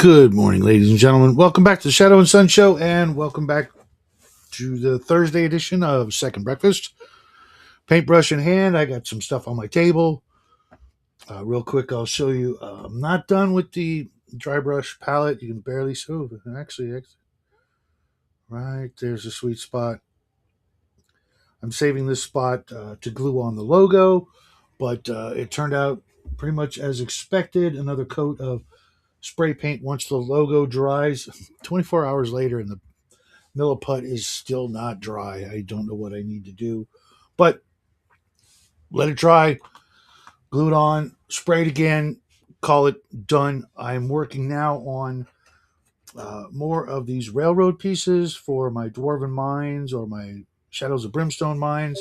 Good morning, ladies and gentlemen. Welcome back to the Shadow and Sun Show, and welcome back to the Thursday edition of Second Breakfast. Paintbrush in hand, I got some stuff on my table. Real quick, I'll show you. I'm not done with the dry brush palette. You can barely see. Oh, actually, right there's a sweet spot. I'm saving this spot to glue on the logo, but it turned out pretty much as expected. Another coat of spray paint once the logo dries. 24 hours later, and the milliput is still not dry. I don't know what I need to do, but let it dry, glue it on, spray it again, call it done. I'm working now on more of these railroad pieces for my Dwarven Mines or my Shadows of Brimstone Mines.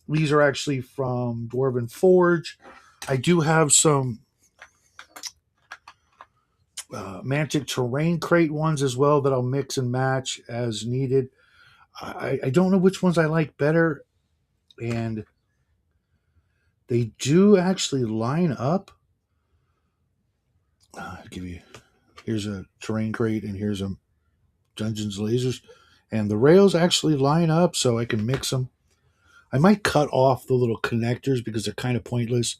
These are actually from Dwarven Forge. I do have some Mantic Terrain Crate ones as well that I'll mix and match as needed. I don't know which ones I like better, and they do actually line up. I'll give you, here's a terrain crate and here's a Dungeons Lasers, and the rails actually line up so I can mix them. I might cut off the little connectors because they're kind of pointless.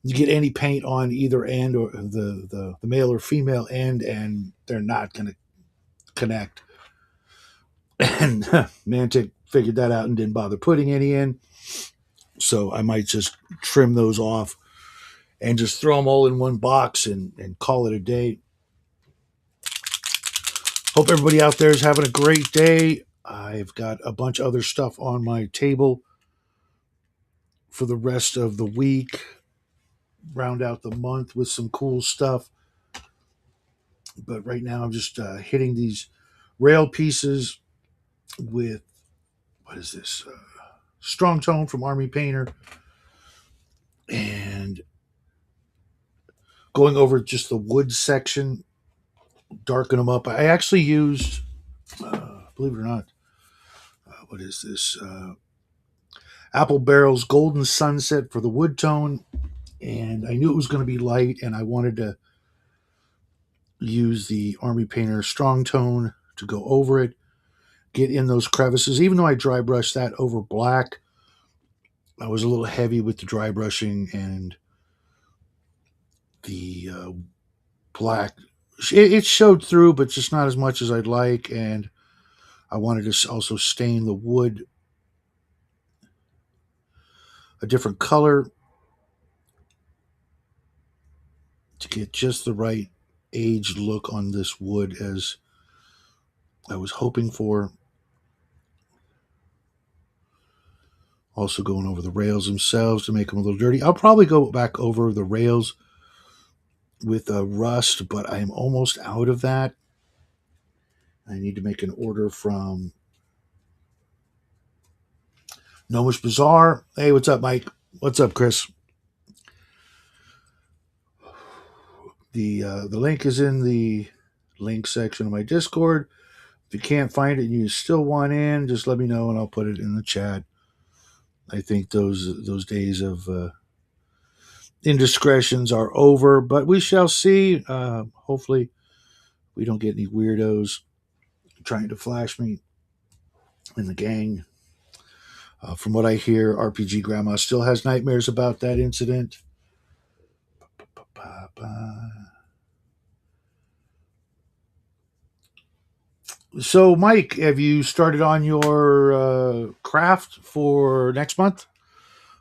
You get any paint on either end, or the male or female end, and they're not going to connect. And Mantic figured that out and didn't bother putting any in. So I might just trim those off and just throw them all in one box and call it a day. Hope everybody out there is having a great day. I've got a bunch of other stuff on my table for the rest of the week. Round out the month with some cool stuff. But right now I'm just hitting these rail pieces with, what is this? Strong Tone from Army Painter. And going over just the wood section, darken them up. I actually used, believe it or not, what is this? Apple Barrel's Golden Sunset for the wood tone. And I knew it was going to be light, and I wanted to use the Army Painter Strong Tone to go over it, get in those crevices. Even though I dry brushed that over black, I was a little heavy with the dry brushing, and the black, it showed through, but just not as much as I'd like. And I wanted to also stain the wood a different color to get just the right aged look on this wood as I was hoping for. Also going over the rails themselves to make them a little dirty. I'll probably go back over the rails with rust, but I'm almost out of that. I need to make an order from Gnomish Bazaar. Hey, what's up, Mike? What's up, Chris? The link is in the link section of my Discord. If you can't find it and you still want in, just let me know and I'll put it in the chat. I think those days of indiscretions are over, but we shall see. Hopefully, we don't get any weirdos trying to flash me in the gang. From what I hear, RPG Grandma still has nightmares about that incident. So, Mike, have you started on your craft for next month?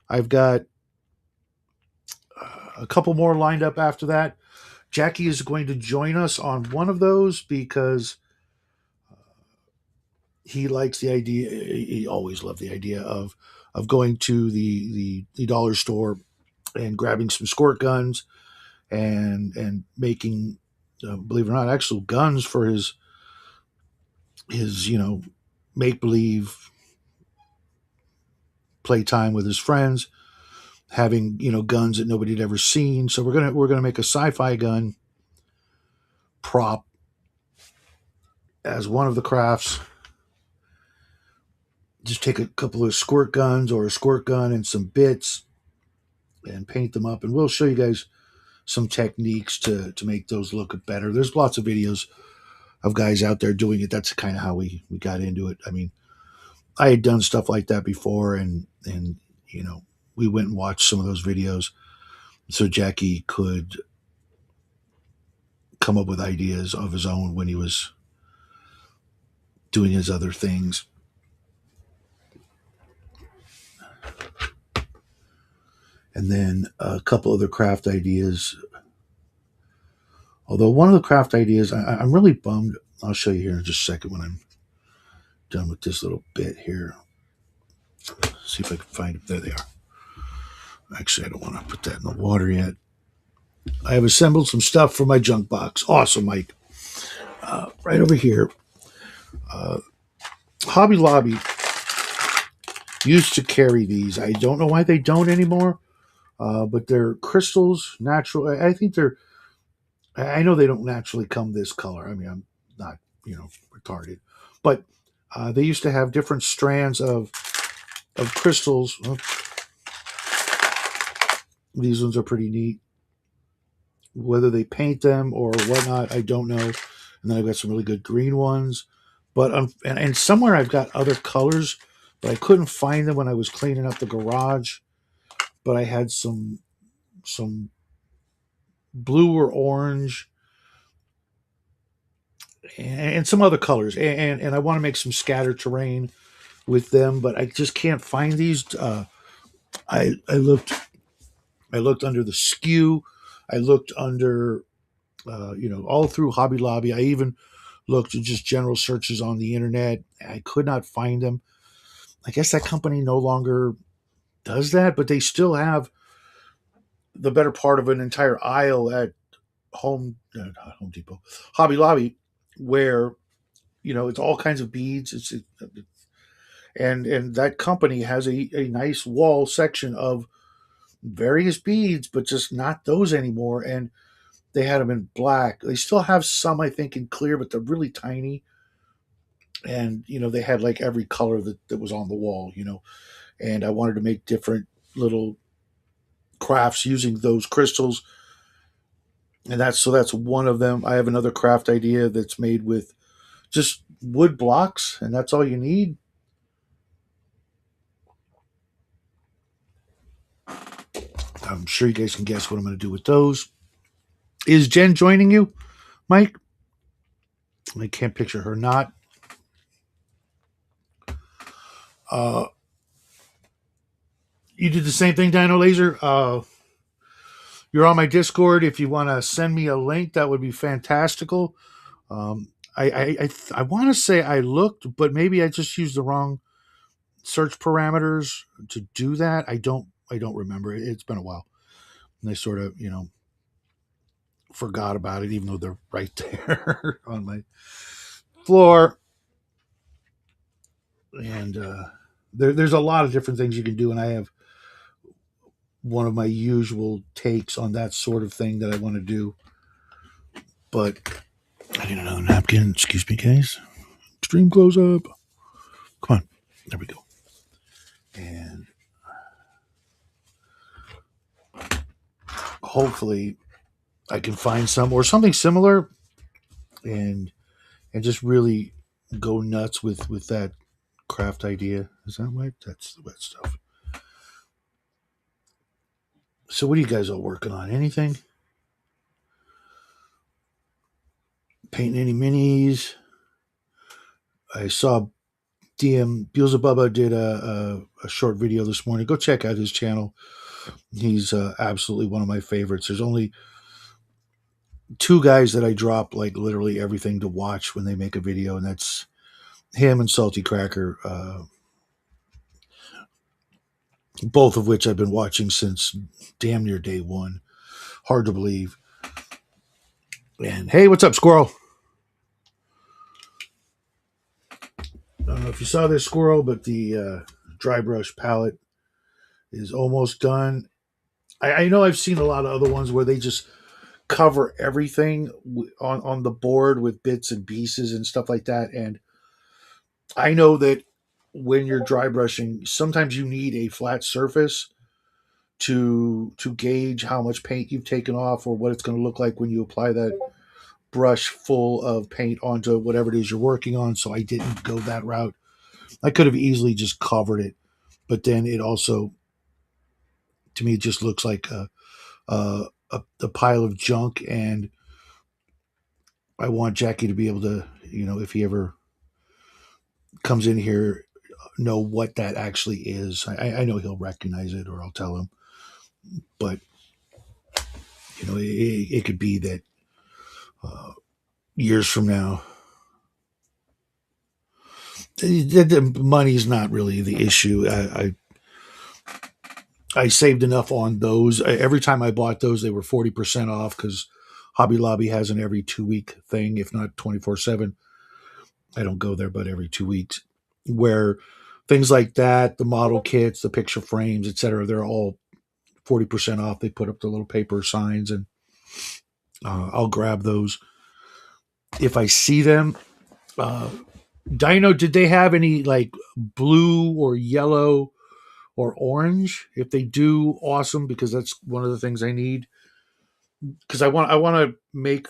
I've got a couple more lined up after that. Jackie is going to join us on one of those because he likes the idea. He always loved the idea of going to the dollar store and grabbing some squirt guns and making, believe it or not, actual guns for his make believe playtime with his friends, having guns that nobody had ever seen. So we're gonna make a sci-fi gun prop as one of the crafts. Just take a couple of squirt guns or a squirt gun and some bits and paint them up, and we'll show you guys some techniques to make those look better. There's lots of videos of guys out there doing it. That's kind of how we got into it. I mean, I had done stuff like that before, and you know, we went and watched some of those videos so Jackie could come up with ideas of his own when he was doing his other things. And then a couple other craft ideas. Although one of the craft ideas, I'm really bummed. I'll show you here in just a second when I'm done with this little bit here. See if I can find them. There they are. Actually, I don't want to put that in the water yet. I have assembled some stuff for my junk box. Awesome, Mike. Right over here. Hobby Lobby used to carry these. I don't know why they don't anymore, but they're crystals, natural. I think they're. I know they don't naturally come this color. I mean, I'm not, retarded, but they used to have different strands of crystals. Oh, these ones are pretty neat. Whether they paint them or whatnot, I don't know. And then I've got some really good green ones, but and somewhere I've got other colors, but I couldn't find them when I was cleaning up the garage. But I had some blue or orange and some other colors, and I want to make some scattered terrain with them, but I just can't find these. I looked under the SKU, I looked under all through Hobby Lobby. I even looked at just general searches on the internet. I could not find them. I guess that company no longer does that, but they still have the better part of an entire aisle at not Home Depot, Hobby Lobby, where it's all kinds of beads. And that company has a nice wall section of various beads, but just not those anymore. And they had them in black. They still have some, I think, in clear, but they're really tiny. And they had like every color that was on the wall. And I wanted to make different little crafts using those crystals, and that's one of them. I have another craft idea that's made with just wood blocks, and that's all you need. I'm sure you guys can guess what I'm going to do with those. Is Jen joining you, Mike? I can't picture her not. Uh, you did the same thing, Dino Laser. You're on my Discord. If you want to send me a link, that would be fantastical. I want to say I looked, but maybe I just used the wrong search parameters to do that. I don't remember. It's been a while, and I sort of forgot about it, even though they're right there on my floor. And there's a lot of different things you can do, and I have one of my usual takes on that sort of thing that I want to do. But I need another napkin. Excuse me, guys. Extreme close up. Come on. There we go. And hopefully I can find some or something similar and just really go nuts with that craft idea. Is that right? That's the wet stuff. So what are you guys all working on? Anything? Painting any minis? I saw DM Beelzebubba did a short video this morning. Go check out his channel. He's absolutely one of my favorites. There's only two guys that I drop like literally everything to watch when they make a video, and that's him and Salty Cracker, both of which I've been watching since damn near day one. Hard to believe. And hey, what's up, Squirrel? I don't know if you saw this, Squirrel, but the dry brush palette is almost done. I know I've seen a lot of other ones where they just cover everything on the board with bits and pieces and stuff like that. And I know that when you're dry brushing, sometimes you need a flat surface to gauge how much paint you've taken off or what it's going to look like when you apply that brush full of paint onto whatever it is you're working on. So I didn't go that route. I could have easily just covered it, but then it also, to me, it just looks like a pile of junk. And I want Jackie to be able to, if he ever comes in here, know what that actually is. I know he'll recognize it, or I'll tell him. But it could be that years from now, the money's not really the issue. I saved enough on those. Every time I bought those, they were 40% off because Hobby Lobby has an every 2 week thing, if not 24/7. I don't go there, but every 2 weeks, where things like that, the model kits, the picture frames, etc., they're all 40% off. They put up the little paper signs, and I'll grab those if I see them. Dino, did they have any like blue or yellow or orange? If they do, awesome, because that's one of the things I need. Because I want to make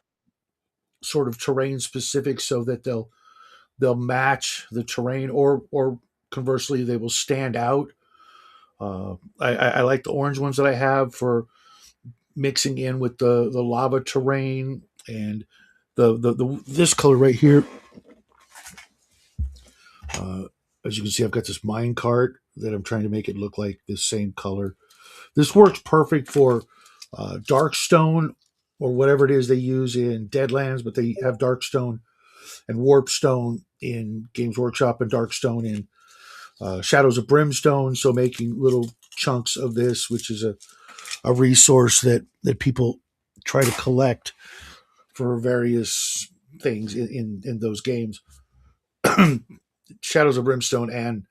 sort of terrain specific so that they'll match the terrain, or conversely they will stand out. I like the orange ones that I have for mixing in with the lava terrain, and the this color right here. As you can see, I've got this mine cart that I'm trying to make it look like the same color. This works perfect for dark stone or whatever it is they use in Deadlands, but they have dark stone and warp stone in Games Workshop and dark stone in Shadows of Brimstone. So making little chunks of this, which is a resource that people try to collect for various things in those games. Shadows of Brimstone and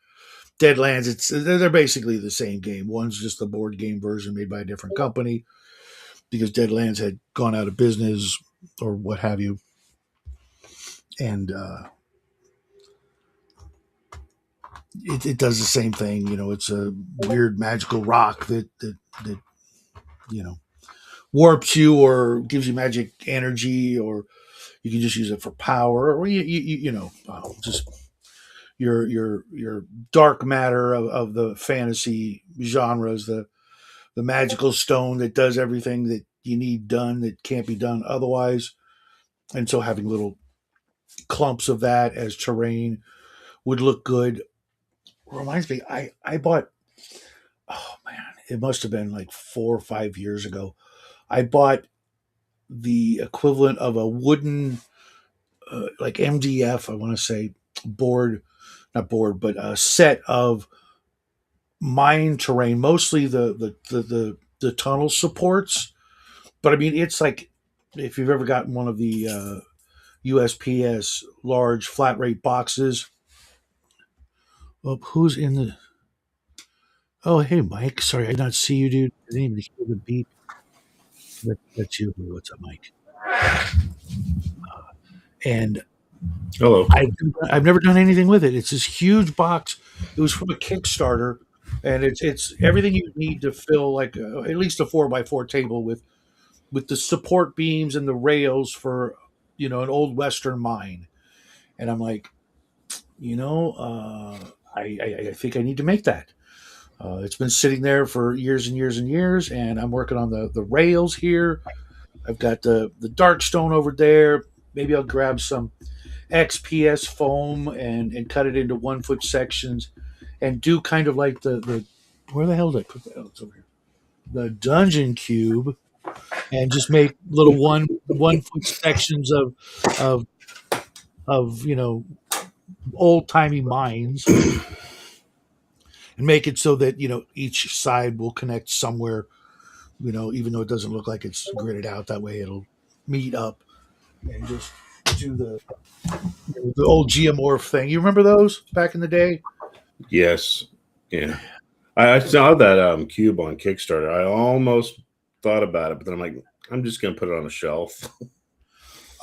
Deadlands, they're basically the same game. One's just the board game version made by a different company because Deadlands had gone out of business or what have you. And it does the same thing. It's a weird magical rock that warps you or gives you magic energy, or you can just use it for power, or just your dark matter of the fantasy genres, the magical stone that does everything that you need done that can't be done otherwise. And so having little clumps of that as terrain would look good. Reminds me, I bought, oh man, it must have been like 4 or 5 years ago. I bought the equivalent of a wooden, like MDF, I want to say, board, not board, but a set of mine terrain, mostly the tunnel supports. But I mean, it's like if you've ever gotten one of the USPS large flat rate boxes. Oh, who's in the? Oh, hey, Mike. Sorry, I did not see you, dude. I didn't even hear the beep. That's you. What's up, Mike? And Hello. I've never done anything with it. It's this huge box. It was from a Kickstarter, and it's everything you need to fill like at least a 4x4 table with the support beams and the rails for an old Western mine. And I'm like, I think I need to make that. It's been sitting there for years and years and years, and I'm working on the rails here. I've got the dark stone over there. Maybe I'll grab some XPS foam and cut it into 1 foot sections and do kind of like the where the hell did I put that? Oh, it's over here. The dungeon cube, and just make little 1 foot sections of of old timey mines, and make it so that each side will connect somewhere. Even though it doesn't look like it's gridded out that way, it'll meet up and just do the old geomorph thing. You remember those back in the day? Yes. Yeah. I saw that cube on Kickstarter. I almost thought about it, but then I'm like, I'm just gonna put it on a shelf.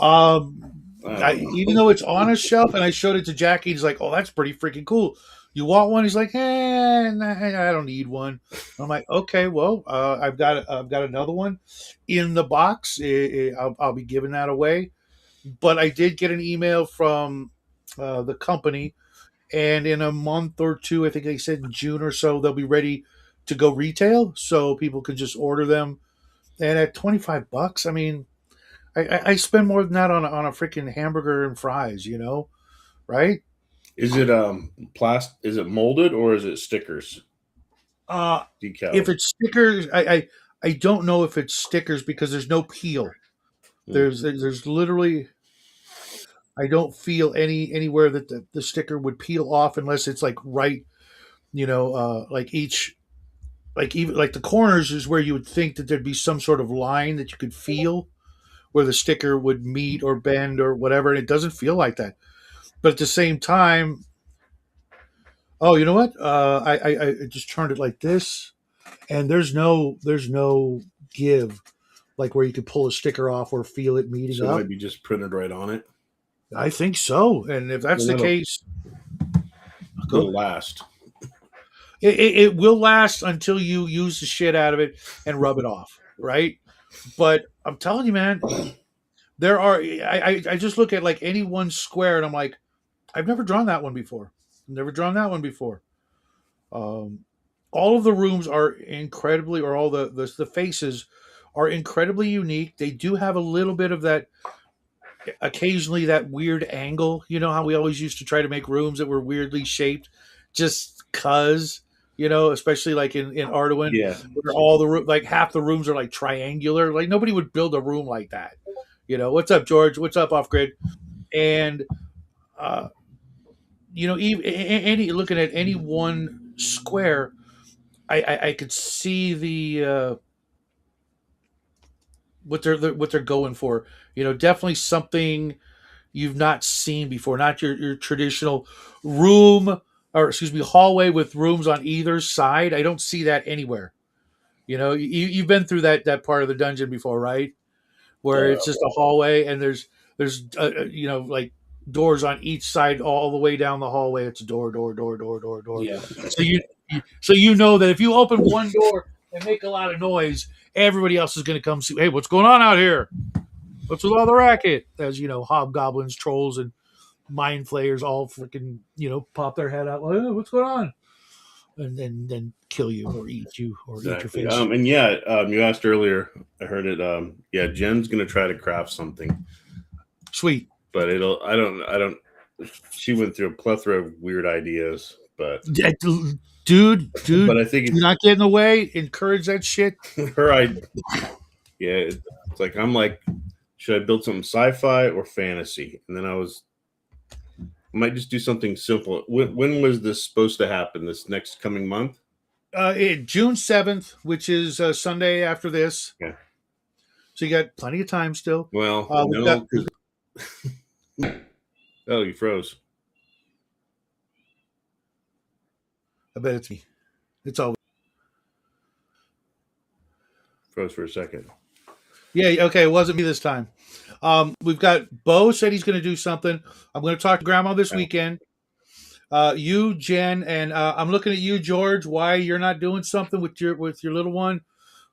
Um, I don't know. even though it's on a shelf, and I showed it to Jackie, he's like, "Oh, that's pretty freaking cool. You want one? He's like, nah, I don't need one. I'm like, okay, well, I've got another one in the box. I'll be giving that away. But I did get an email from the company, and in a month or two, I think they said in June or so, they'll be ready to go retail, so people can just order them. And at $25, I mean, I spend more than that on a freaking hamburger and fries, right? Is it Is it molded or is it stickers, Uh, if decals? it's stickers, I don't know if it's stickers because there's no peel. Hmm. There's literally, I don't feel anywhere that the sticker would peel off unless it's like right, like each, like even like the corners is where you would think that there'd be some sort of line that you could feel where the sticker would meet or bend or whatever, and it doesn't feel like that. But at the same time, oh, you know what? I just turned it like this, and there's no give, like where you could pull a sticker off or feel it meeting So it might up. be just printed right on it. I think so, and if that's Well, the case, go. it'll last. It will last until you use the shit out of it and rub it off, right? But I'm telling you, man, there are. I just look at like any one square, and I'm like, I've never drawn that one before. Never drawn that one before. Um, all of the rooms are incredibly, or all the faces are incredibly unique. They do have a little bit of that, occasionally that weird angle. You know how we always used to try to make rooms that were weirdly shaped, just cause. Especially like in Arduin, Yeah. where all the like half the rooms are like triangular. Like nobody would build a room like that. What's up, George? What's up, off grid? And uh, even any looking at any one square, I could see the what they're going for. Definitely something you've not seen before. Not your traditional room, or excuse me, hallway with rooms on either side. I don't see that anywhere. You've been through that part of the dungeon before, right? Where it's just a hallway and there's like doors on each side all the way down the hallway. It's a door, door, door, door, door, door. Yeah. So you know that if you open one door and make a lot of noise, everybody else is going to come see. Hey, what's going on out here? What's with all the racket? As hobgoblins, trolls, and mind flayers all freaking pop their head out. Like, oh, what's going on? And then kill you or eat you or eat your Exactly. face. And yeah, you asked earlier. I heard it. Yeah, Jen's gonna try to craft something, Sweet. but I don't. She went through a plethora of weird ideas, but Dude, but I think do not get in the way. Encourage that shit. her idea. Yeah, it's like I'm like, should I build something sci-fi or fantasy? And then I might just do something simple. When was this supposed to happen? This next coming month? June 7th, which is Sunday after this. Yeah. So you got plenty of time still. Well, We've no, got, oh, you froze. I bet it's me. It's all. Froze for a second. Yeah, okay, it wasn't me this time. We've got Bo said he's going to do something. I'm going to talk to Grandma this weekend. You, Jen, and I'm looking at you, George. Why you're not doing something with your little one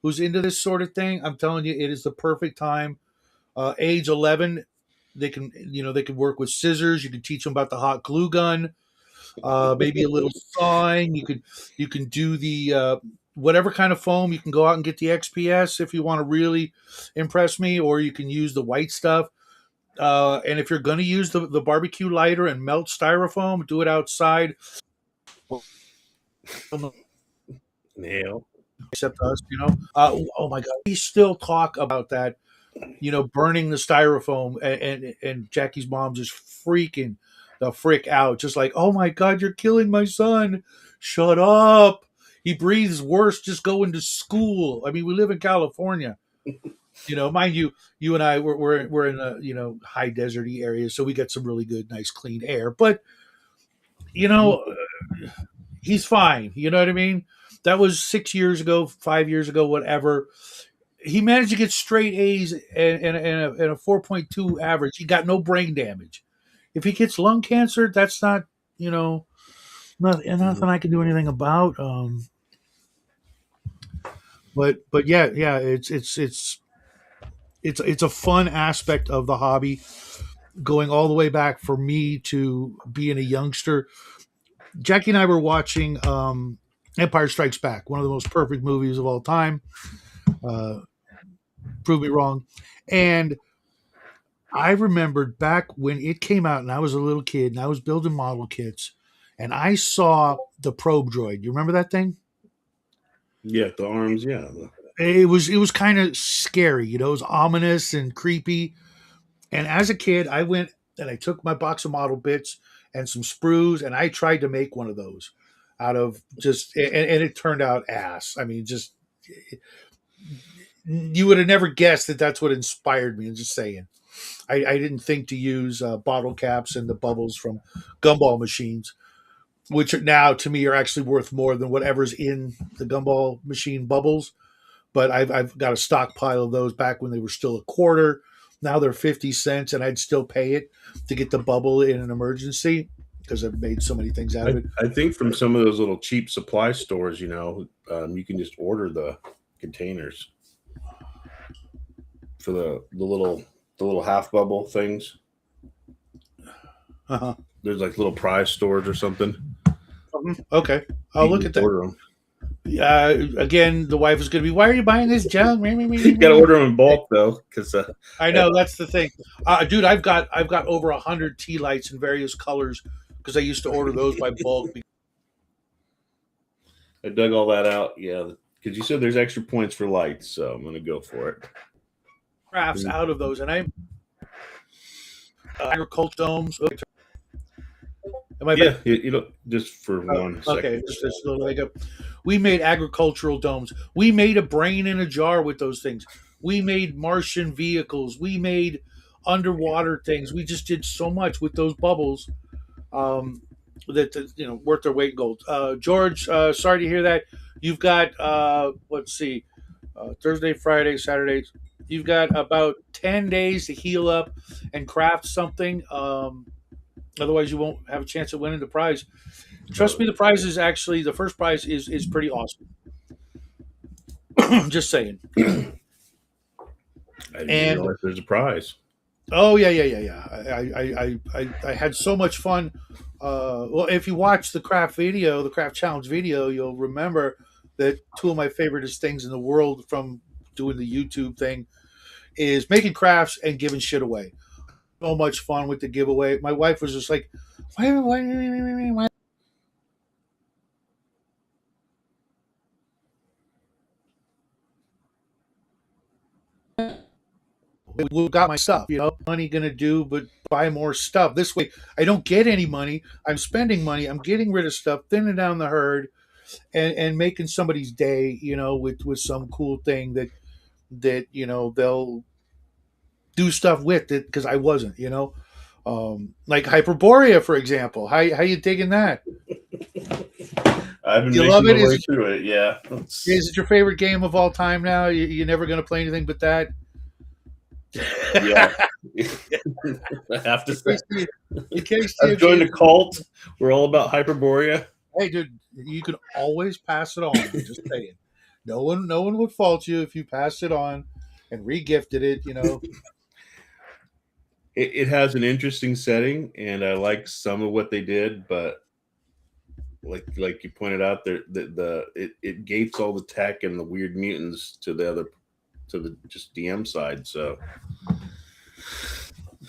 who's into this sort of thing? I'm telling you, it is the perfect time. Age 11, they can work with scissors. You can teach them about the hot glue gun. Maybe a little sawing. You can do the whatever kind of foam. You can go out and get the XPS if you want to really impress me, or you can use the white stuff. And if you're going to use the barbecue lighter and melt styrofoam, do it outside. Nail. Except us. Oh my God, we still talk about that. Burning the styrofoam, and Jackie's mom just freaking the frick out, just like, oh my God, you're killing my son. Shut up. He breathes worse just going to school. I mean, we live in California. Mind you, you and I we're in a high deserty area, so we get some really good, nice, clean air. But you know, he's fine. You know what I mean? That was 6 years ago, 5 years ago, whatever. He managed to get straight A's and a 4.2 average. He got no brain damage. If he gets lung cancer, that's not, nothing I can do anything about. But yeah, it's a fun aspect of the hobby, going all the way back for me to being a youngster. Jackie and I were watching Empire Strikes Back, one of the most perfect movies of all time. Uh, Prove me wrong. And I remembered back when it came out, and I was a little kid, and I was building model kits, and I saw the probe droid. You remember that thing? Yeah, the arms. Yeah, It was kind of scary, it was ominous and creepy. And as a kid, I went and I took my box of model bits and some sprues, and I tried to make one of those out of just, and it turned out ass. I mean, just you would have never guessed that that's what inspired me. I'm just saying. I didn't think to use bottle caps and the bubbles from gumball machines, which are now to me are actually worth more than whatever's in the gumball machine bubbles. But I've got a stockpile of those back when they were still a quarter. Now they're 50 cents, and I'd still pay it to get the bubble in an emergency because I've made so many things out of it. I think from some of those little cheap supply stores, you can just order the containers for the little half bubble things. Uh-huh. There's like little prize stores or something. Okay, I'll look at that. Order them. Again, the wife is going to be, "Why are you buying this junk?" You got to order them in bulk though, because I know that's the thing, dude. I've got over 100 tea lights in various colors because I used to order those by bulk. I dug all that out. Yeah, because you said there's extra points for lights, so I'm gonna go for it. Crafts out of those, and I agriculture domes. Okay, am I back? Just for one second. Okay, just a little leg up. We made agricultural domes. We made a brain in a jar with those things. We made Martian vehicles. We made underwater things. We just did so much with those bubbles, that worth their weight in gold. George, sorry to hear that. You've got let's see, Thursday, Friday, Saturday. You've got about 10 days to heal up and craft something. Otherwise, you won't have a chance of winning the prize. Trust me, the prize is actually the first prize is pretty awesome. Just saying. I didn't And realize there's a prize. oh yeah. I had so much fun. Well, if you watch the craft video, the craft challenge video, you'll remember that two of my favoriteest things in the world from doing the YouTube thing is making crafts and giving shit away. So much fun with the giveaway. My wife was just like, why? We got my stuff, money gonna do but buy more stuff. This way I don't get any money. I'm spending money. I'm getting rid of stuff, thinning down the herd, and making somebody's day, with some cool thing that they'll do stuff with it because I wasn't, like Hyperborea, for example. How you digging that? I've been You making love my it? way through it. Yeah. Is it your favorite game of all time now? You're never going to play anything but that? Yeah. I have to say, In case I've joined a cult. We're all about Hyperborea. Hey, dude, you can always pass it on. I'm just saying. No one would fault you if you passed it on and regifted it. It has an interesting setting, and I like some of what they did, but like you pointed out, there it gates all the tech and the weird mutants to the just DM side. So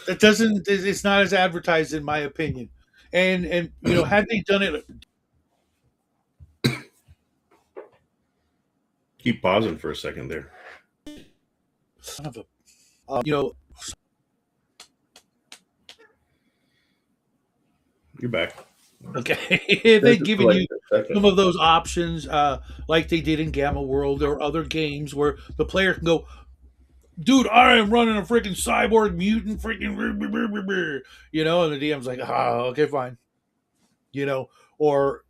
It doesn't. It's not as advertised, in my opinion. And had they done it, keep pausing for a second there. son of a, uh, You're back. okay, if they'd given Like you a second. some of those options, like they did in Gamma World or other games, where the player can go, dude, I am running a freaking cyborg mutant, freaking, and the DM's like, okay, fine, or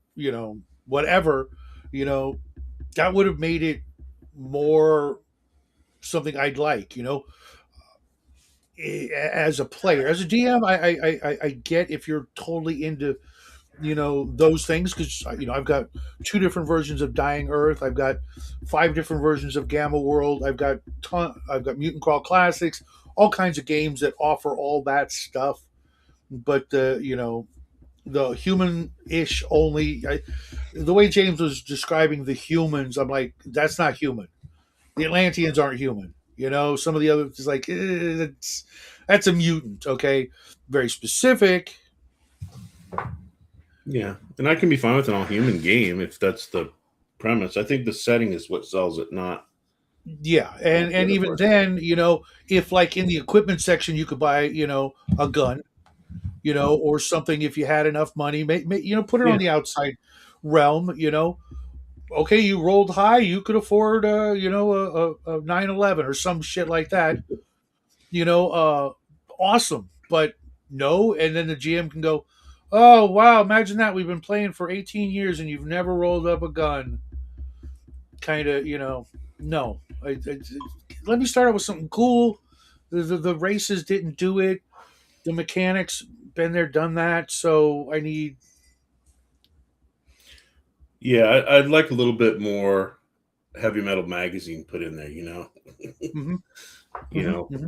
whatever, that would have made it more something I'd like, as a player. As a DM, I get if you're totally into those things, because I've got 2 different versions of Dying Earth. I've got 5 different versions of Gamma World. I've got Mutant Crawl Classics, all kinds of games that offer all that stuff. But the human-ish only. The way James was describing the humans, I'm like, that's not human. The Atlanteans aren't human. Some of the others is like, that's a mutant. Okay, very specific. Yeah, and I can be fine with an all human game if that's the premise. I think the setting is what sells it, not Yeah, not the and other even part. then, if like in the equipment section you could buy, a gun, or something if you had enough money, put it Yeah, on the outside realm. Okay, you rolled high, you could afford, a 911 or some shit like that. Awesome, but no, and then the GM can go, oh wow, imagine that we've been playing for 18 years and you've never rolled up a gun. Kind of, no. Let me start out with something cool. The races didn't do it. The mechanics, been there, done that. So I need. yeah, I'd like a little bit more heavy metal magazine put in there. Hmm. You Hmm. know, Hmm.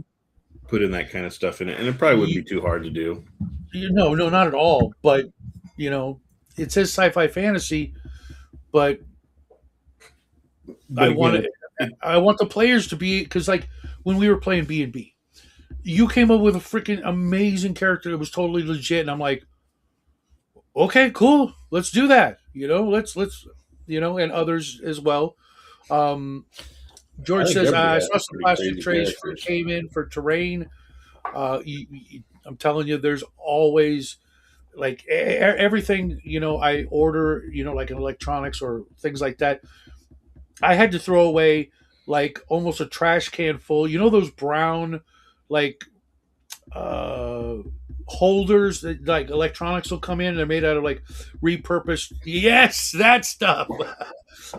put in that kind of stuff in it, and it probably wouldn't be too hard to do. No, no, not at all. But you know, it says sci-fi fantasy, but But I want again, it. it I want the players to be, because like when we were playing B&B, you came up with a freaking amazing character that was totally legit, and I'm like, okay, cool, let's do that. And others as well. Um, I George think says, everybody I has saw some some pretty plastic crazy trays characters. came in for terrain. I'm telling you, there's always like everything, I order, like in electronics or things like that. I had to throw away like almost a trash can full. Those brown, like, uh, holders that like electronics will come in. They're made out of like repurposed. Yes, that stuff.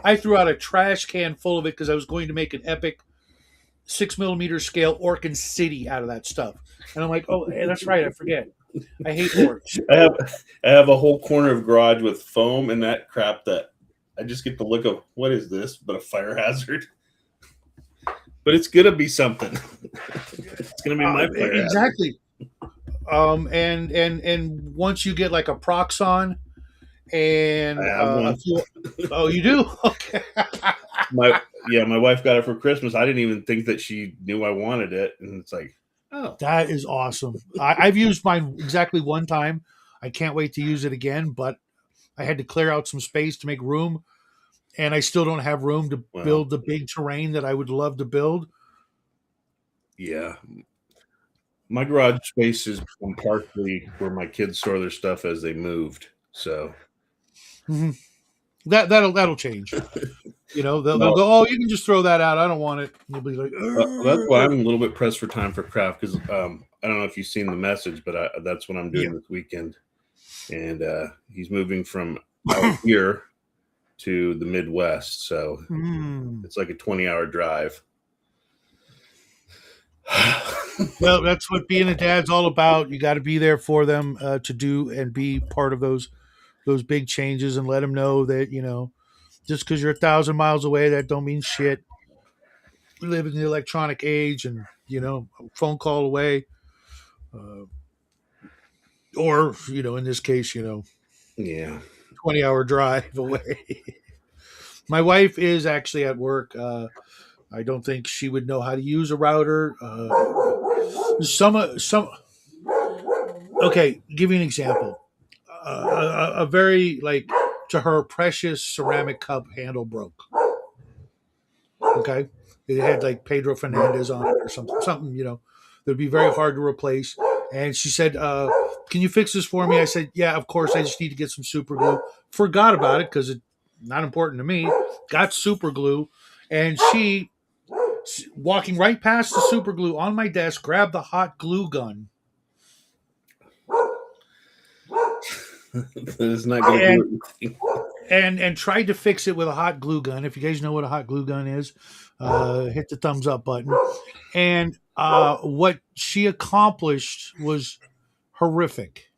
I threw out a trash can full of it because I was going to make an epic 6 millimeter scale Orkin City out of that stuff. And I'm like, oh, that's right. I forget. I hate orcs. I have I have a whole corner of garage with foam and that crap that I just get the look of what is this but a fire hazard. But it's gonna be something. It's gonna be my fire hazard. Exactly. And once you get like a Proxon I and have a one. few, oh, you do? Okay. My wife got it for Christmas. I didn't even think that she knew I wanted it, and it's like, oh, That is awesome. I've used mine exactly one time. I can't wait to use it again, but I had to clear out some space to make room, and I still don't have room to well, build the big terrain that I would love to build. yeah. My garage space is partially where my kids store their stuff as they moved. So Mhm. That'll change. They'll well, go, oh, you can just throw that out. I don't want it. And you'll be like, that's why "Ugh." I'm a little bit pressed for time for craft because I don't know if you've seen the message, but that's what I'm Yeah. doing this weekend. And he's moving from out here to the Midwest, so Hmm. it's like a 20-hour drive. Well, that's what being a dad's all about. You got to be there for them, to do and be part of those big changes, and let them know that just because you're 1,000 miles away, that don't mean shit. We live in the electronic age, and a phone call away, uh, or in this case, Yeah. 20-hour drive away. My wife is actually at work. I don't think she would know how to use a router. Some. Okay, give you an example. A very, like, to her, precious ceramic cup handle broke. Okay, it had like Pedro Fernandez on it or something. That'd be very hard to replace. And she said, "Can you fix this for me?" I said, "Yeah, of course. I just need to get some super glue." Forgot about it because it's not important to me. Got super glue, and she, walking right past the super glue on my desk, grabbed the hot glue gun It's not going to and do it. and tried to fix it with a hot glue gun. If you guys know what a hot glue gun is, hit the thumbs up button. And what she accomplished was horrific.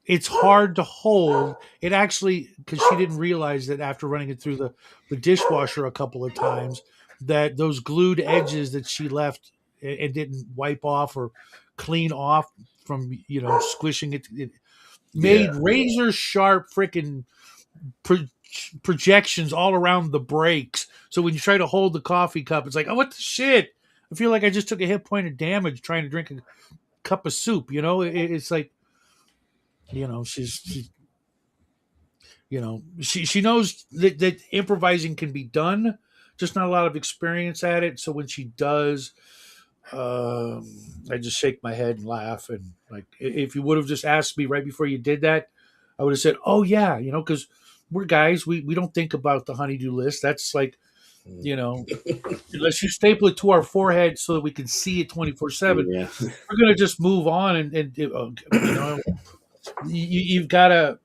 it's hard to hold. It actually, because she didn't realize that after running it through the dishwasher a couple of times, that those glued edges that she left and didn't wipe off or clean off from squishing it Yeah. made razor sharp freaking pro- projections all around the breaks. So when you try to hold the coffee cup, it's like, oh, what the shit? I feel like I just took a hit point of damage trying to drink a cup of soup. It's like, she's she knows that improvising can be done, just not a lot of experience at it. So when she does, I just shake my head and laugh. And like, if you would have just asked me right before you did that, I would have said, "Oh yeah," because we're guys. We don't think about the honeydew list. That's like, unless you staple it to our forehead so that we can see it 24/7, Yeah. we're gonna just move on. And you've got to,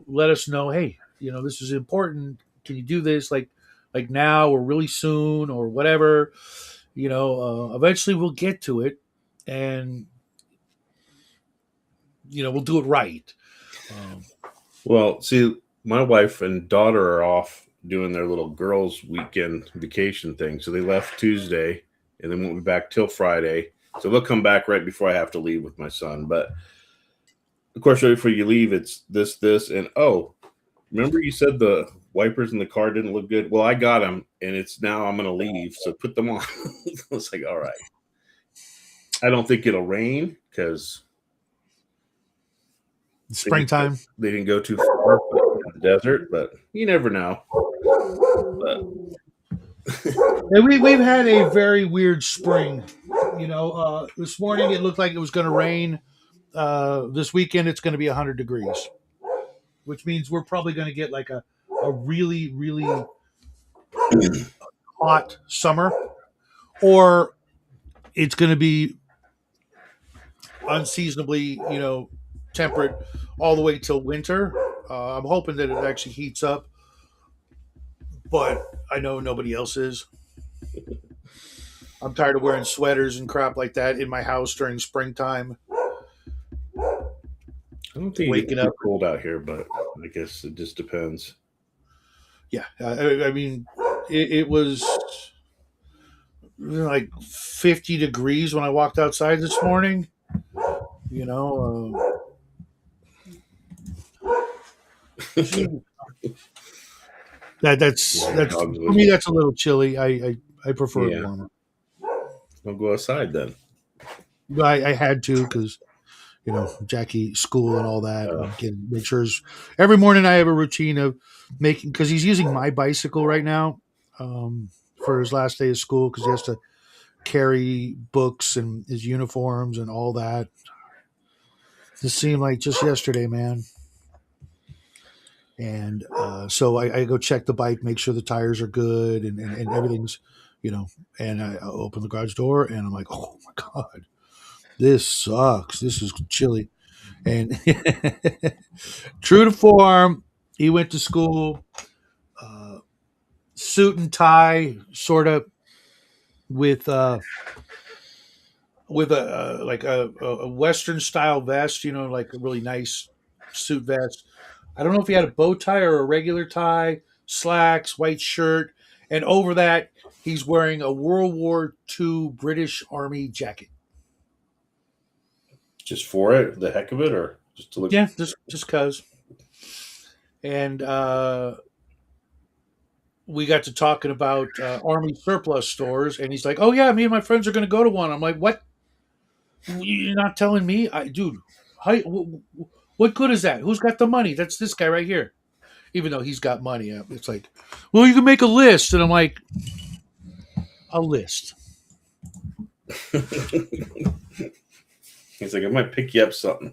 let us know. Hey, this is important. Can you do this like now or really soon or whatever? Eventually we'll get to it, and we'll do it right. Um, Well, see, my wife and daughter are off doing their little girls' weekend vacation thing. So they left Tuesday and then won't be back till Friday. So they'll come back right before I have to leave with my son. But of course, right before you leave, it's this, and oh, remember you said the wipers in the car didn't look good? Well, I got them, and it's now I'm going to leave. So put them on. I was like, all right. I don't think it'll rain because springtime. they didn't go too far in the desert, but you never know. But And we've had a very weird spring. This morning it looked like it was going to rain. This weekend it's going to be 100 degrees, which means we're probably going to get like a really, really hot summer, or it's going to be unseasonably, temperate all the way till winter. I'm hoping that it actually heats up, but I know nobody else is. I'm tired of wearing sweaters and crap like that in my house during springtime. I don't think it Waking gets too up, cold out here, but I guess it just depends. yeah. I mean, it was like 50 degrees when I walked outside this morning. You know, that's Dogs for with me. you. That's a little chilly. I prefer it Yeah, warmer. I'll go outside then. But I had to because Jackie school and all that, Uh, and can make sure every morning I have a routine of making, because he's using my bicycle right now, for his last day of school, because he has to carry books and his uniforms and all that. This seemed like just yesterday, man. And so I go check the bike, make sure the tires are good, and everything's, and I open the garage door and I'm like, oh my God, this sucks. This is chilly. And true to form, he went to school, uh, suit and tie, sort of, with like a Western style vest, like a really nice suit vest. I don't know if he had a bow tie or a regular tie, slacks, white shirt, and over that he's wearing a World War II British Army jacket. just for it, the heck of it, or just to look. Yeah, just cause. And we got to talking about army surplus stores, and he's like, "Oh yeah, me and my friends are going to go to one." I'm like, "What? You're not telling me, dude? What good is that? Who's got the money? That's this guy right here." Even though he's got money, it's like, "Well, you can make a list," and I'm like, "A list? He's like, I might pick you up something.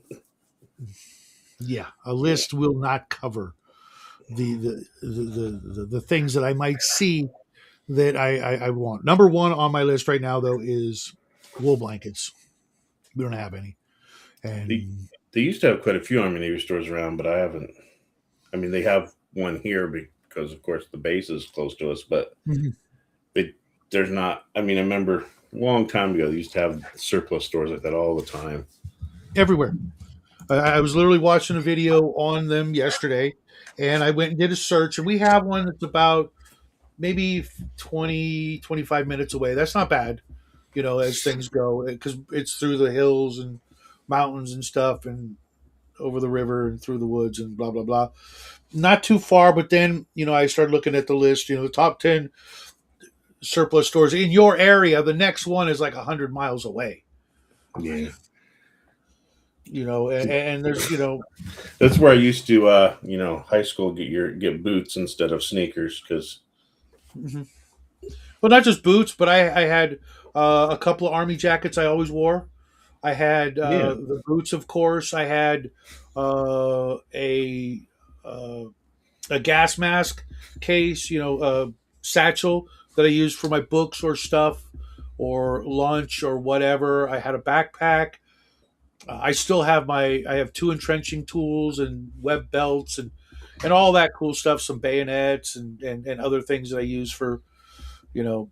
Yeah, a list will not cover the things that I might see that I want." Number one on my list right now, though, is wool blankets. We don't have any, They, and they used to have quite a few Army Navy stores around, but I haven't. I mean, they have one here because, of course, the base is close to us, but Mhm. they, there's not. I mean, I remember a long time ago, they used to have surplus stores like that all the time. everywhere. I was literally watching a video on them yesterday, and I went and did a search, and we have one that's about maybe 20-25 minutes away. That's not bad, as things go, because it's through the hills and mountains and stuff, and over the river and through the woods and blah blah blah. Not too far, but then I started looking at the list. The top 10 surplus stores in your area. The next one is like 100 miles away. Yeah. And there's That's where I used to, high school get boots instead of sneakers because mhm. Well, not just boots, but I had a couple of army jackets I always wore. I had yeah, the boots, of course. I had uh, a uh, a gas mask case, satchel that I used for my books or stuff or lunch or whatever. I had a backpack. I still have I have two entrenching tools and web belts and all that cool stuff, some bayonets and other things that I use for, you know,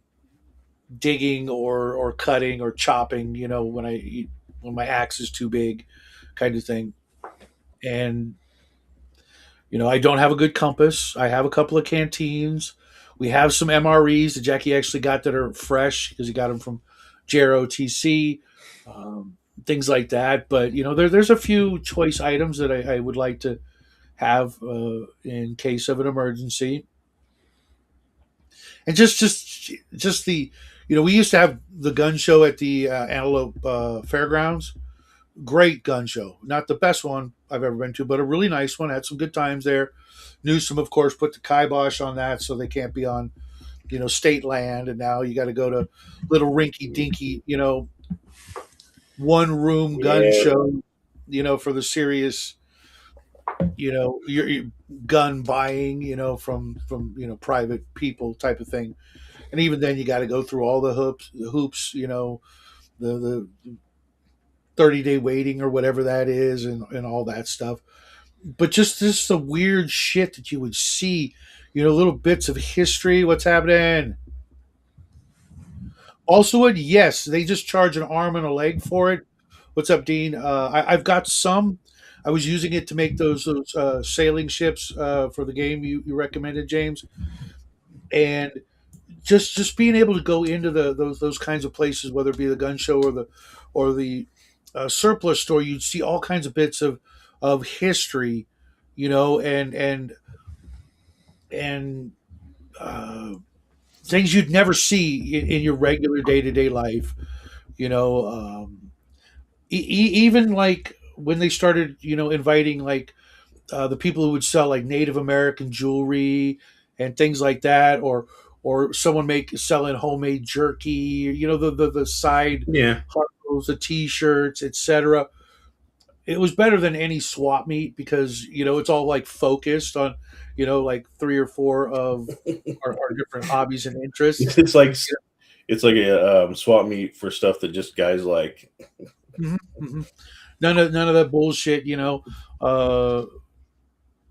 digging or cutting or chopping, when my axe is too big kind of thing. And I don't have a good compass. I have a couple of canteens. We have some MREs that Jackie actually got that are fresh because he got them from JROTC, things like that. But there's a few choice items that I would like to have in case of an emergency. And just the we used to have the gun show at the Antelope Fairgrounds. Great gun show. Not the best one I've ever been to, but a really nice one. Had some good times there. Newsom, of course, put the kibosh on that, so they can't be on, state land. And now you got to go to little rinky dinky, one room gun yeah, show, for the serious, your gun buying, from private people type of thing. And even then, you got to go through all the hoops, the 30-day waiting or whatever that is, and all that stuff. But just this the weird shit that you would see, little bits of history, what's happening. Also, yes, they just charge an arm and a leg for it. What's up, Dean? I've got some. I was using it to make those sailing ships for the game you recommended, James, and just being able to go into those kinds of places, whether it be the gun show or the surplus store, you'd see all kinds of bits of history, and uh, things you'd never see in your regular day to day life. You know, even like when they started, inviting like the people who would sell like Native American jewelry and things like that, or someone selling homemade jerky, the side yeah. hustles, the T-shirts, etc. It was better than any swap meet because it's all like focused on like three or four of our different hobbies and interests. It's like it's like a swap meet for stuff that just guys like. Mhm, mhm. None of that bullshit, uh,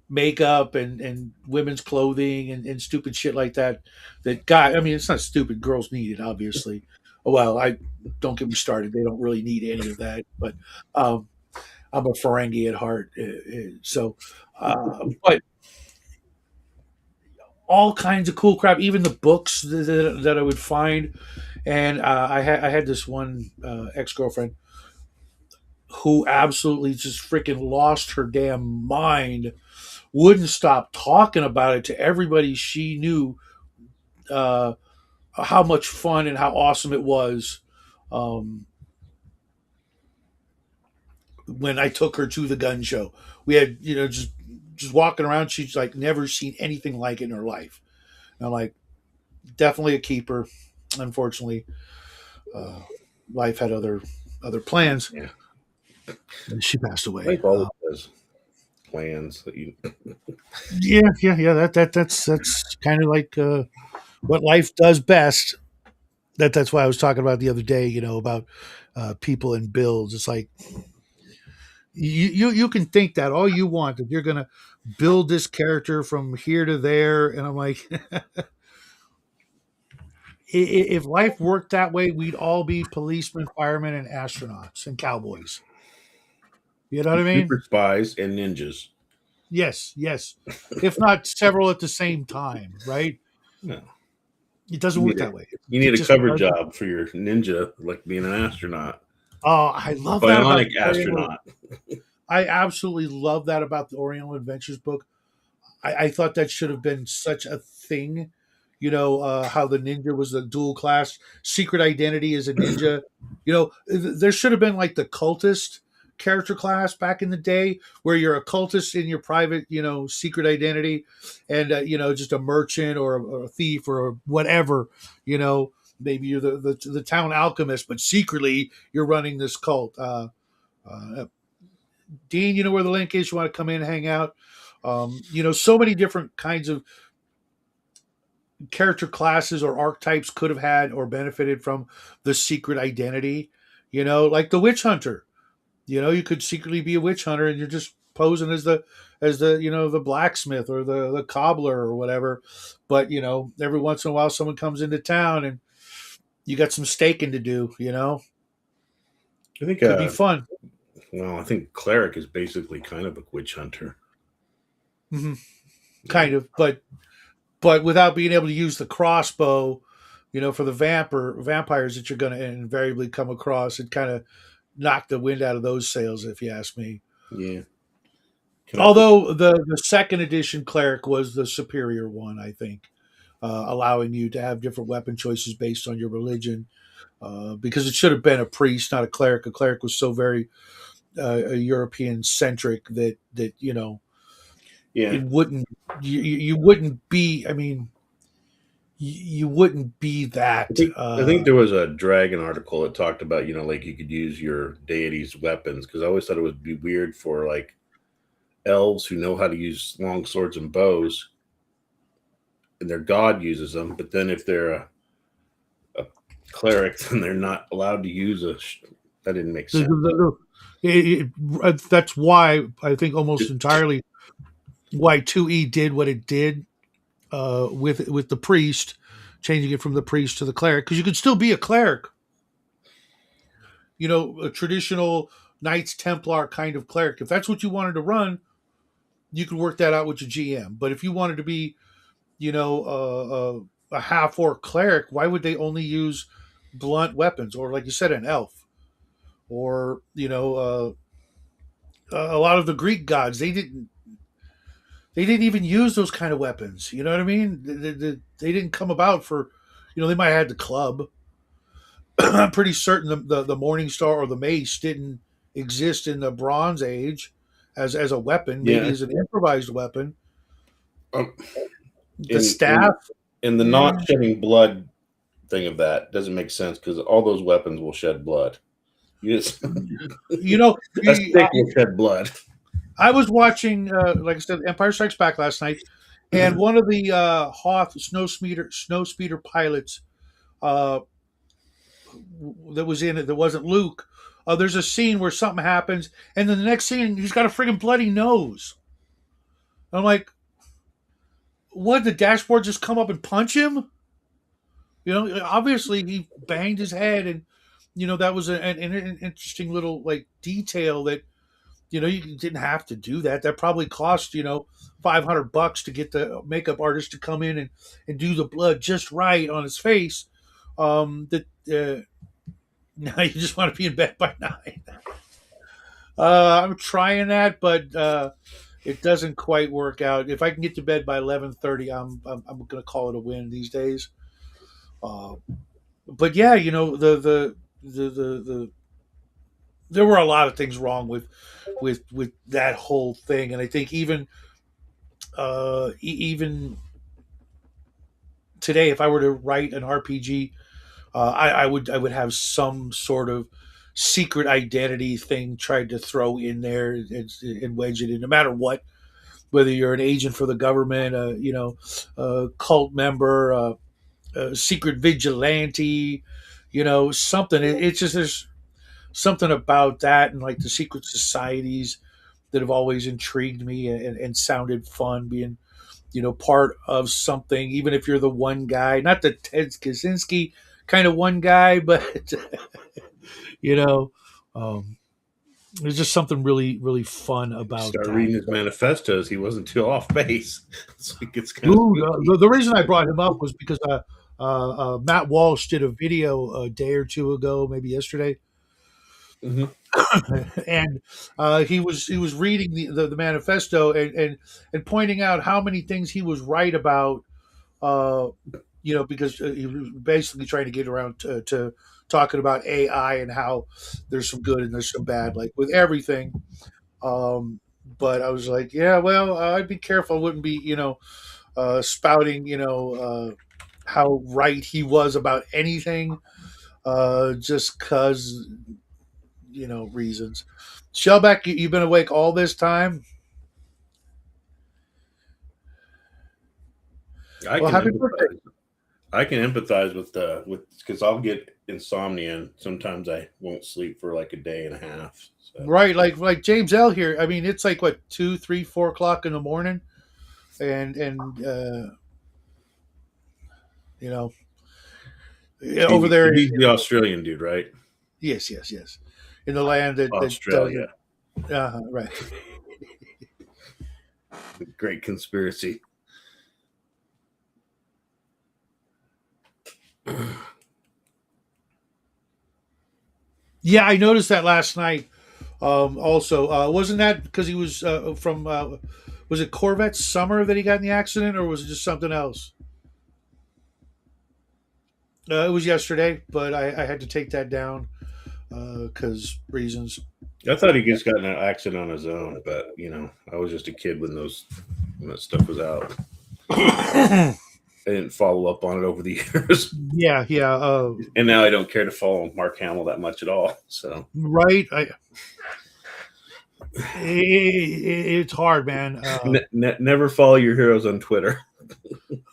makeup and women's clothing and stupid shit like that. I mean, it's not stupid. Girls need it, obviously. Well, I don't get me started. They don't really need any of that, but um, I'm a Ferengi at heart, so. But all kinds of cool crap, even the books that I would find. And I had this one ex girlfriend who absolutely just freaking lost her damn mind, wouldn't stop talking about it to everybody she knew, uh, how much fun and how awesome it was, um, when I took her to the gun show. We had, just walking around, she's like never seen anything like it in her life. And I'm like, definitely a keeper. Unfortunately, uh, life had other plans, Yeah, and she passed away. life always has plans that you. Yeah. That's kind of like what life does best. That's why I was talking about the other day. About people and builds. It's like you can think that all you want that you're gonna build this character from here to there, and I'm like, if life worked that way, we'd all be policemen, firemen, and astronauts and cowboys. You know what I mean? Super spies and ninjas. Yes, yes. If not several at the same time, right? No, It doesn't you work need a that way. you It need a just cover doesn't. job for your ninja, like being an astronaut, Oh, I love that about bionic the Oriental. astronaut. I absolutely love that about the Oriental Adventures book. I thought that should have been such a thing. How the ninja was the dual class, secret identity as a ninja. There should have been like the cultist character class back in the day where you're a cultist in your private, secret identity and, just a merchant or a thief or whatever, maybe you're the town alchemist, but secretly you're running this cult. Dean, you know where the link is. You want to come in and hang out. So many different kinds of character classes or archetypes could have had or benefited from the secret identity. Like the witch hunter. You could secretly be a witch hunter and you're just posing as the the blacksmith or the cobbler or whatever. But every once in a while someone comes into town and you got some staking to do. I think. Could be fun. Well, I think cleric is basically kind of a witch hunter. Hmm. Kind of, but without being able to use the crossbow, for the vampires that you're going to invariably come across, it kind of knocked the wind out of those sails, if you ask me. Yeah. Can I? Although the second edition cleric was the superior one, I think, allowing you to have different weapon choices based on your religion, because it should have been a priest, not a cleric. A cleric was so very European centric that Yeah. it wouldn't you wouldn't be. I mean, you wouldn't be that. I think there was a dragon article that talked about, like you could use your deity's weapons, because I always thought it would be weird for like elves who know how to use long swords and bows and their god uses them, but then if they're a cleric, then they're not allowed to use that didn't make The, sense. the, that's why I think almost entirely why 2E did what it did with the priest, changing it from the priest to the cleric, because you could still be a cleric, a traditional Knights Templar kind of cleric. If that's what you wanted to run, you could work that out with your GM. But if you wanted to be, a half orc cleric, why would they only use blunt weapons, or like you said, an elf, or a lot of the Greek gods they didn't even use those kind of weapons. You know what I mean? They didn't come about for, they might have had the club. I'm pretty certain the Morning Star or the mace didn't exist in the Bronze Age as a weapon, maybe Yeah. as an improvised weapon. Um, The in, staff, in the yeah. not shedding blood thing of that doesn't make sense, because all those weapons will shed blood. You just you know, a stick will shed blood. I was watching, like I said, Empire Strikes Back last night, and one of the Hoth snow speeder pilots uh, that was in it that wasn't Luke. There's a scene where something happens, and then the next scene he's got a friggin' bloody nose. I'm like, what? The dashboard just come up and punch him? Obviously he banged his head, and that was an interesting little like detail that you didn't have to do that. That probably cost $500 to get the makeup artist to come in and do the blood just right on his face. That now you just want to be in bed by 9. I'm trying that, but it doesn't quite work out. If I can get to bed by 11:30, I'm going to call it a win these days. Uh, but yeah, the there were a lot of things wrong with that whole thing, and I think even today, if I were to write an RPG, I would have some sort of secret identity thing tried to throw in there and wedge it in, no matter what. Whether you're an agent for the government, a cult member, a secret vigilante, something. It's just there's something about that and like the secret societies that have always intrigued me and sounded fun being part of something, even if you're the one guy, not the Ted Kaczynski kind of one guy, but you know um, There's just something really, really fun about Start that. reading his manifestos. He wasn't too off base. It's like it's kind of Dude, spooky. the reason I brought him up was because Matt Walsh did a video a day or two ago, maybe yesterday, Mhm. and he was reading the manifesto and pointing out how many things he was right about. Uh, because he was basically trying to get around to talking about AI and how there's some good and there's some bad, like with everything. Um, but I was like, yeah, well, I'd be careful. I wouldn't be, spouting, how right he was about anything, just because, reasons. Shellback, you've been awake all this time. I Well, can happy birthday. empathize. I can empathize with because I'll get insomnia and sometimes I won't sleep for like a day and a half. So Right, like James L here. I mean, it's like what 2, 3, 4 o'clock in the morning, and you know, over there. he's the Australian dude, right? Yes, yes, yes, in the land that doesn't. Australia, Right. great conspiracy. Yeah, I noticed that last night. Also, wasn't that because he was from? Was it Corvette Summer that he got in the accident, or was it just something else? It was yesterday, but I had to take that down because reasons. I thought he just got in an accident on his own, but I was just a kid when that stuff was out. I didn't follow up on it over the years, Yeah, yeah. and now I don't care to follow Mark Hamill that much at all. So Right. It's hard, man. never follow your heroes on Twitter.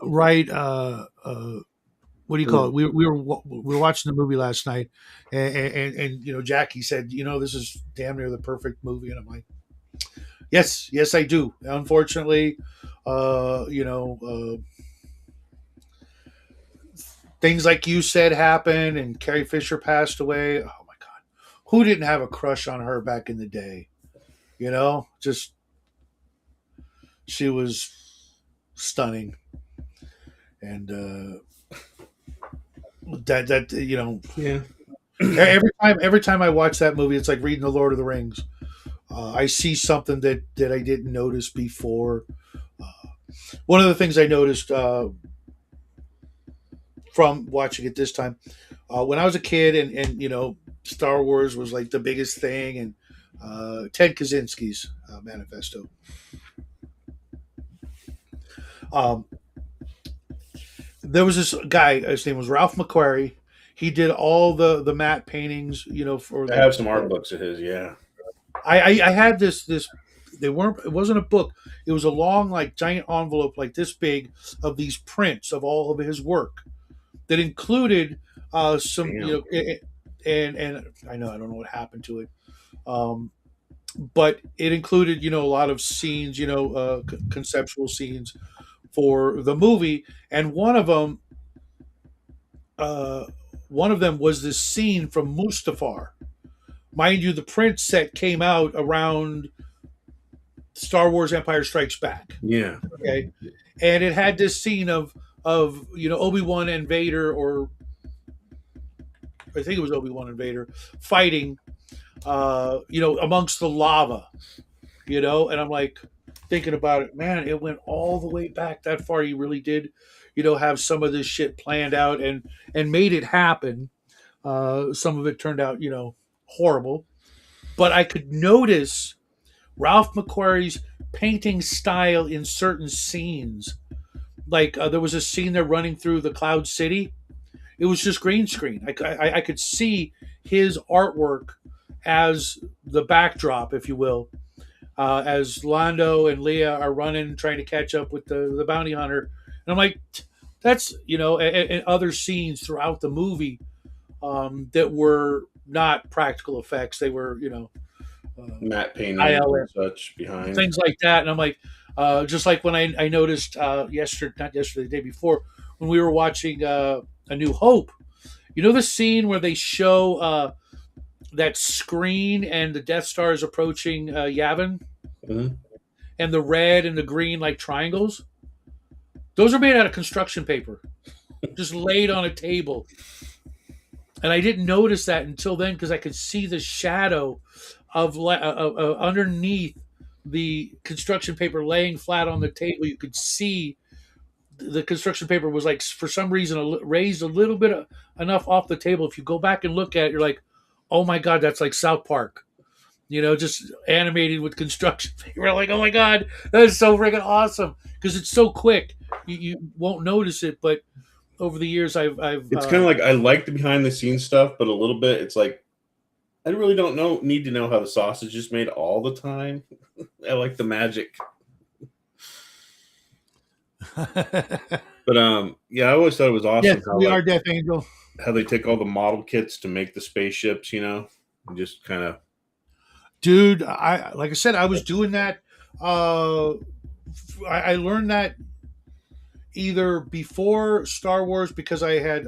Right. What do you call it? We were watching the movie last night, and Jackie said, this is damn near the perfect movie, and I'm like, yes, yes, I do. Unfortunately, uh, you know, uh, things like you said happened, and Carrie Fisher passed away. Oh my God, who didn't have a crush on her back in the day? Just she was stunning, and that Yeah, every time I watch that movie, it's like reading the Lord of the Rings. I see something that I didn't notice before. Uh, One of the things I noticed from watching it this time, when I was a kid, and Star Wars was like the biggest thing, and Ted Kaczynski's manifesto. Um, there was this guy. His name was Ralph McQuarrie. He did all the matte paintings, for I the. have some art books of his. Yeah, I had this. They weren't. It wasn't a book. It was a long, like giant envelope, like this big, of these prints of all of his work that included some, damn. and I know I don't know what happened to it, um, but it included a lot of scenes, conceptual scenes for the movie, and uh, one of them was this scene from Mustafar. Mind you, the print set came out around Star Wars Empire Strikes Back. Yeah, Okay. And it had this scene of Obi-Wan and Vader, or I think it was Obi-Wan and Vader fighting amongst the lava, and I'm like thinking about it, man, it went all the way back that far. You really did, have some of this shit planned out and made it happen. Some of it turned out, horrible, but I could notice Ralph McQuarrie's painting style in certain scenes. Like there was a scene they're running through the Cloud City. It was just green screen. I could see his artwork as the backdrop, if you will, as Lando and Leia are running, trying to catch up with the bounty hunter. And I'm like, that's, and other scenes throughout the movie that were not practical effects. They were, matte paintings ILM, and such behind. things like that. And I'm like, just like when I noticed yesterday, not yesterday, the day before, when we were watching A New Hope, the scene where they show that screen and the Death Star is approaching Yavin, Mhm. and the red and the green like triangles. Those are made out of construction paper, just laid on a table. And I didn't notice that until then because I could see the shadow of underneath the construction paper laying flat on the table. You could see the construction paper was like for some reason raised a little bit enough off the table. If you go back and look at it, you're like, oh my god, that's like South Park. Just animated with construction paper. Like, oh my god, that is so freaking awesome because it's so quick. You won't notice it, but over the years, I've It's kind of like I like the behind the scenes stuff, but a little bit it's like I really don't need to know how the sausage is made all the time. I like the magic. But yeah, I always thought it was yes, awesome how we are Death Angel. how they take all the model kits to make the spaceships, and just kind of Dude, I like I said, I was doing that. Uh, I learned that either before Star Wars because I had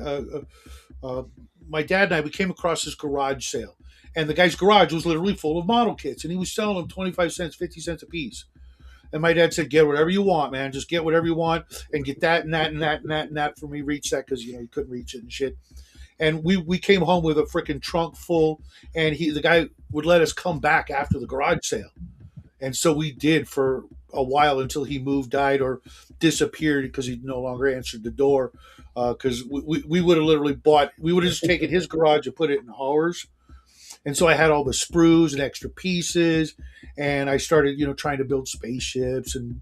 my dad and I we came across this garage sale, and the guy's garage was literally full of model kits, and he was selling them 25 cents, 50 cents a piece. And my dad said, "Get whatever you want, man. Just get whatever you want, and get that and that and that and that and that for me. Reach that because he couldn't reach it and shit." And we came home with a freaking trunk full, and the guy would let us come back after the garage sale, and so we did for a while until he moved, died, or disappeared because he no longer answered the door. Because we would have literally bought, we would have just taken his garage and put it in ours. And so I had all the sprues and extra pieces, and I started, trying to build spaceships and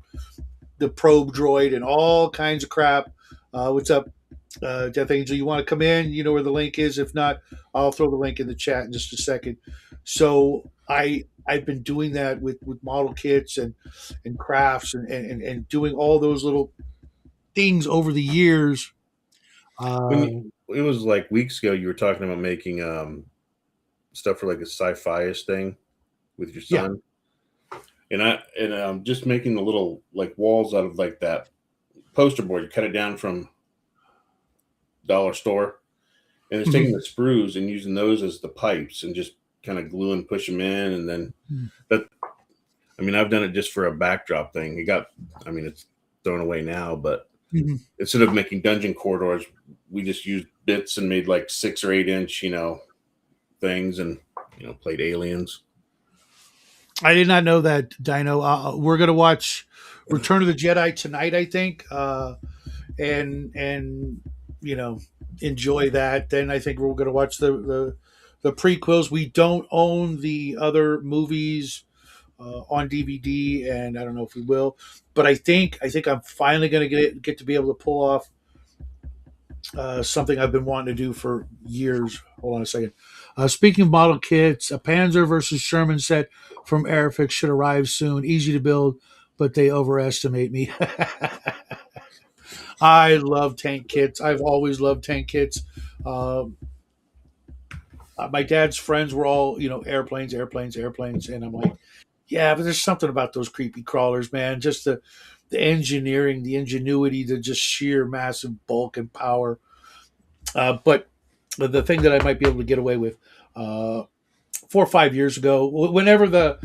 the probe droid and all kinds of crap. What's up, Death Angel? You want to come in? You know where the link is. If not, I'll throw the link in the chat in just a second. So I've been doing that with model kits and crafts and doing all those little things over the years. it was like weeks ago you were talking about making stuff for like a sci-fi-ish thing with your Yeah. son. And just making the little like walls out of like that poster board. You cut it down from dollar store, and it's taking the sprues and using those as the pipes and just kind of glue and push them in, and then that. I mean, I've done it just for a backdrop thing. It's thrown away now, but instead of making dungeon corridors, we just used bits and made like 6 or 8 inch, things, and played aliens. I did not know that, Dino. We're gonna watch Return of the Jedi tonight, I think, and enjoy that. Then I think we're gonna watch the prequels. We don't own the other movies on DVD, and I don't know if we will, but I think I'm finally gonna get to be able to pull off something I've been wanting to do for years. Hold on a second. Speaking of model kits, a Panzer versus Sherman set from Airfix should arrive soon. Easy to build, but they overestimate me. I love tank kits. I've always loved tank kits. My dad's friends were all, airplanes, and I'm like, yeah, but there's something about those creepy crawlers, man. Just the engineering, the ingenuity, the just sheer massive bulk and power. But the thing that I might be able to get away with 4 or 5 years ago, whenever the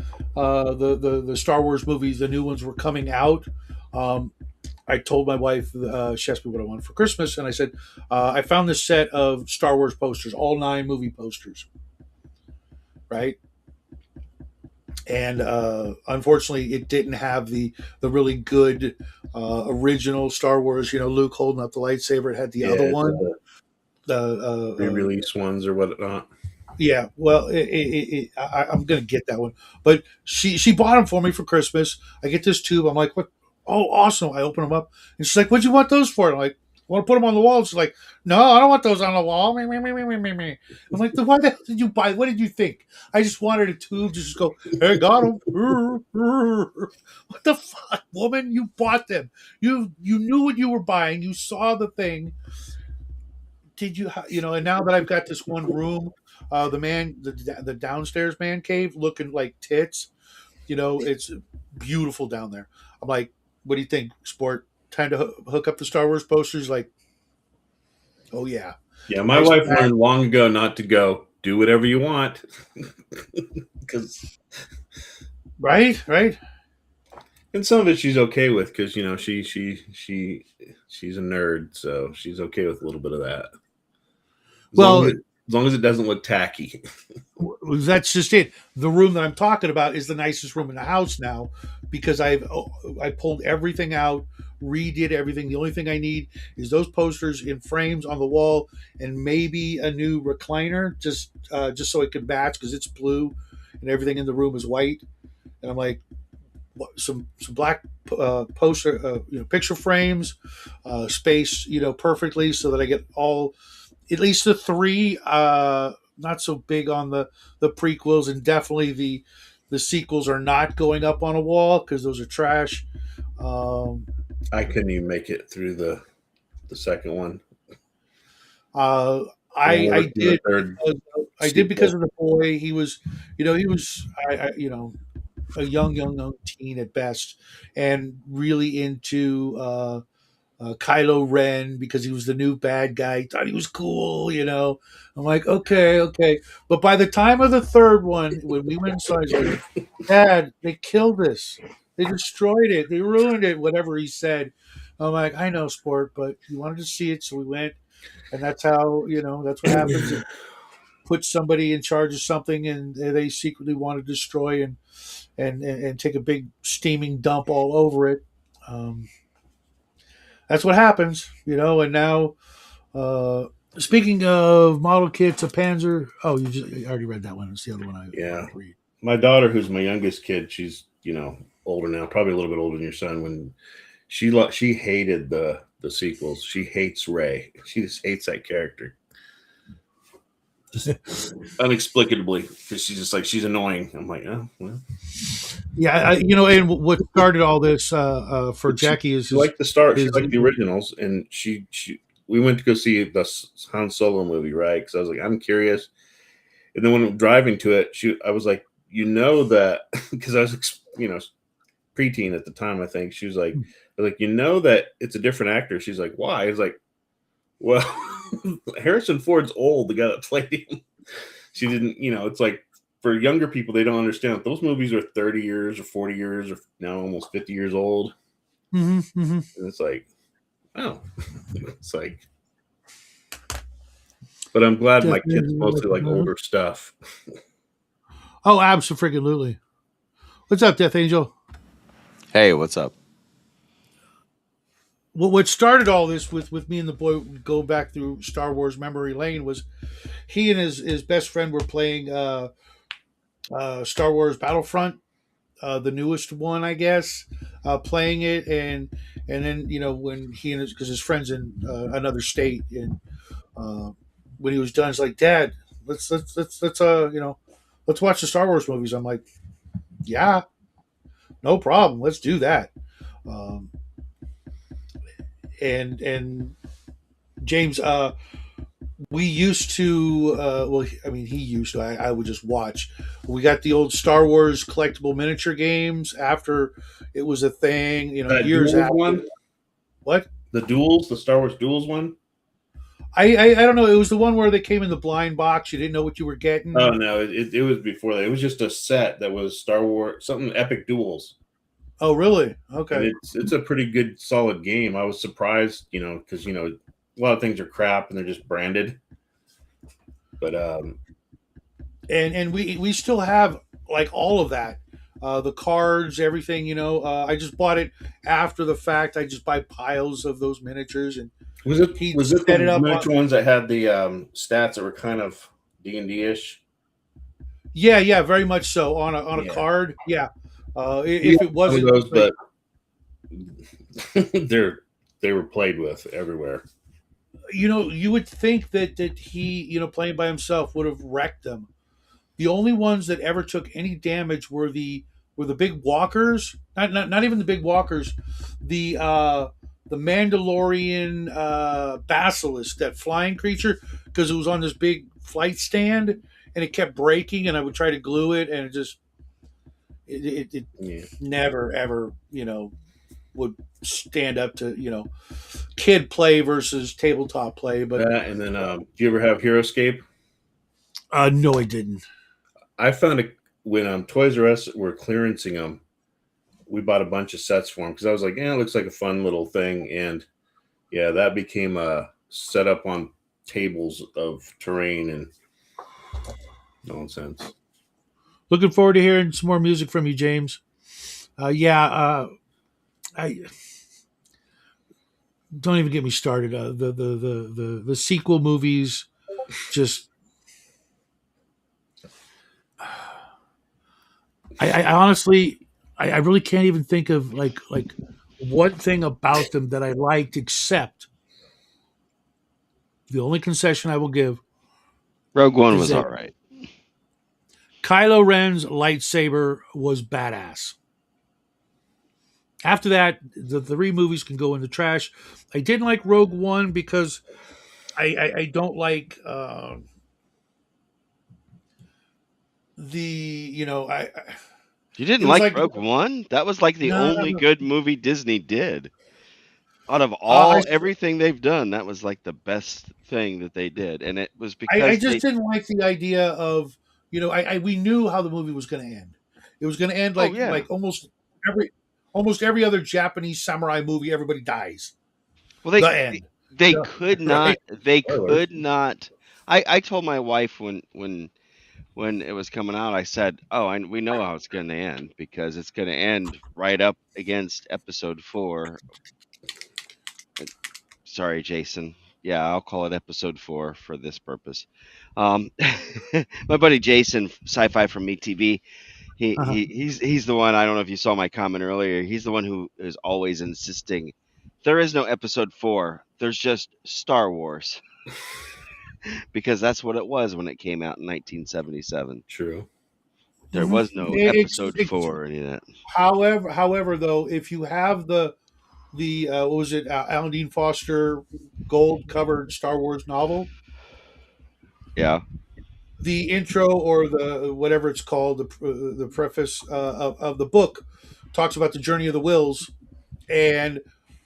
Star Wars movies, the new ones were coming out, I told my wife she asked me what I wanted for Christmas, and I said I found this set of Star Wars posters, all 9 movie posters, right? And unfortunately, it didn't have the really good original Star Wars. Luke holding up the lightsaber. It had the other one. Re-release ones or whatnot. Yeah, well, I'm gonna get that one. But she bought them for me for Christmas. I get this tube. I'm like, what? Oh, awesome! I open them up, and she's like, "What'd you want those for?" And I'm like, "I want to put them on the wall." She's like, "No, I don't want those on the wall." Me, me, me, me, me, me. I'm like, "Why the hell did you buy? What did you think? I just wanted a tube to just go. Hey, got them. What the fuck, woman? You bought them. You knew what you were buying. You saw the thing. Did you? And now that I've got this one room, the downstairs man cave looking like tits. It's beautiful down there. I'm like, what do you think, sport? Time to hook up the Star Wars posters? Like, oh yeah. Yeah, my wife learned long ago not to go do whatever you want. Because Right. and some of it she's okay with because she's a nerd, so she's okay with a little bit of that. Well, As long as it doesn't look tacky. that's just it. The room that I'm talking about is the nicest room in the house now because I pulled everything out, redid everything. The only thing I need is those posters in frames on the wall and maybe a new recliner, just so it can match because it's blue and everything in the room is white. And I'm like, some black poster, picture frames, space, perfectly so that I get all at least the three. Not so big on the prequels, and definitely the sequels are not going up on a wall because those are trash. Um, I couldn't even make it through the second one. uh, Couldn't I work I through the did third I did because sequel. of the boy. He was a young teen at best, and really into Kylo Ren because he was the new bad guy. He thought he was cool. I'm like, okay. But by the time of the third one, when we went inside, he's like, Dad, they killed this. They destroyed it. They ruined it. Whatever he said. I'm like, I know, sport, but you wanted to see it, so we went. And that's how that's what happens. It puts somebody in charge of something, and they secretly want to destroy and take a big steaming dump all over it. Um, that's what happens. And now, uh, speaking of model kits, a Panzer. Oh, you already read that one. It's the other one I Yeah. wanted to read. My daughter, who's my youngest kid, she's older now, probably a little bit older than your son. When she hated the sequels, she hates Ray. She just hates that character, just inexplicably, because she's just like she's annoying. I'm like, oh well. Yeah, and what started all this for But Jackie is she liked the start. She his liked the originals, and she we went to go see the Han Solo movie, right? Because I was like, I'm curious. And then when I'm driving to it, I was like, that because I was preteen at the time. I think she was like, that it's a different actor. She's like, why? I was like, well, Harrison Ford's old. The guy that played him. She didn't. It's like for younger people, they don't understand that those movies are 30 years or 40 years or now almost 50 years old. Mm-hmm. And it's like, oh, it's like, but I'm glad my kids mostly like older stuff. Oh, absolutely. What's up, Death Angel? Hey, what's up? Well, what started all this with me and the boy go back through Star Wars memory lane was he and his best friend were playing Star Wars Battlefront, the newest one, I guess, playing it, and then when he and because his friend's in another state, and when he was done, he's like, Dad, let's watch the Star Wars movies. I'm like, yeah, no problem, let's do that. Um, and James, we used to well, I mean, he used to. I would just watch. We got the old Star Wars collectible miniature games after it was a thing. That Years duels after. one, What? the Star Wars duels one. I don't know. It was the one where they came in the blind box. You didn't know what you were Oh getting. no, it was before that. It was just a set that was Star Wars something Epic Duels, Oh, really? and Okay. it's a pretty good solid game. I was surprised, because a lot of things are crap and they're just branded. But And we still have like all of that. The cards, everything. I just bought it after the fact. I just buy piles of those miniatures, and he was it the set it up. miniature ones that had the stats that were kind of D&D ish? Yeah, very much so on a Yeah. card. Yeah, Yeah, if it some of wasn't, those, but they were played with everywhere. you would think that he, playing by himself would have wrecked them. The only ones that ever took any damage were the big walkers. Not even the big walkers. The Mandalorian basilisk, that flying creature, because it was on this big flight stand and it kept breaking, and I would try to glue it, and it Yeah. never ever would stand up to kid play versus tabletop play. But That and then do you ever have Hero Escape? No, I didn't. I found it when Toys R Us were clearancing them. We bought a bunch of sets for them because I was like, "Yeah, it looks like a fun little thing." And yeah, that became a setup on tables of terrain and nonsense. Looking forward to hearing some more music from you, James. I don't even get me started. The sequel movies just. I honestly, I really can't even think of like one thing about them that I liked, except the only concession I will give Rogue One is was all that right. Kylo Ren's lightsaber was badass. After that, the three movies can go in the trash. I didn't like Rogue One because I don't like the You didn't it was like like Rogue One? That was like the no, only good movie Disney did. Out of I everything they've done, that was like the best thing that they did, and it was I because just they. didn't like the idea of I we knew how the movie was going to end. It was going to end Oh like yeah. every almost every other Japanese samurai movie. Everybody dies. Well, The they end. they Yeah, could not. right. They Spoilers. could not. I told my wife when it was coming out, I said, "Oh, we know how it's going to end because it's going to end right up against Episode 4." Sorry, Jason. Yeah, I'll call it Episode 4 for this purpose. Um, my buddy Jason, Sci-Fi from MeTV, Uh-huh. he's the one. I don't know if you saw my comment earlier. He's the one who is always insisting there is no Episode 4. There's just Star Wars because that's what it was when it came out in 1977. True. There Mhm. was no It's, Episode it's 4 or any of that. however though, if you have the what was it, Alan Dean Foster gold covered Star Wars novel, Yeah, the intro or the whatever it's called, the preface of the book talks about the journey of the Wills, and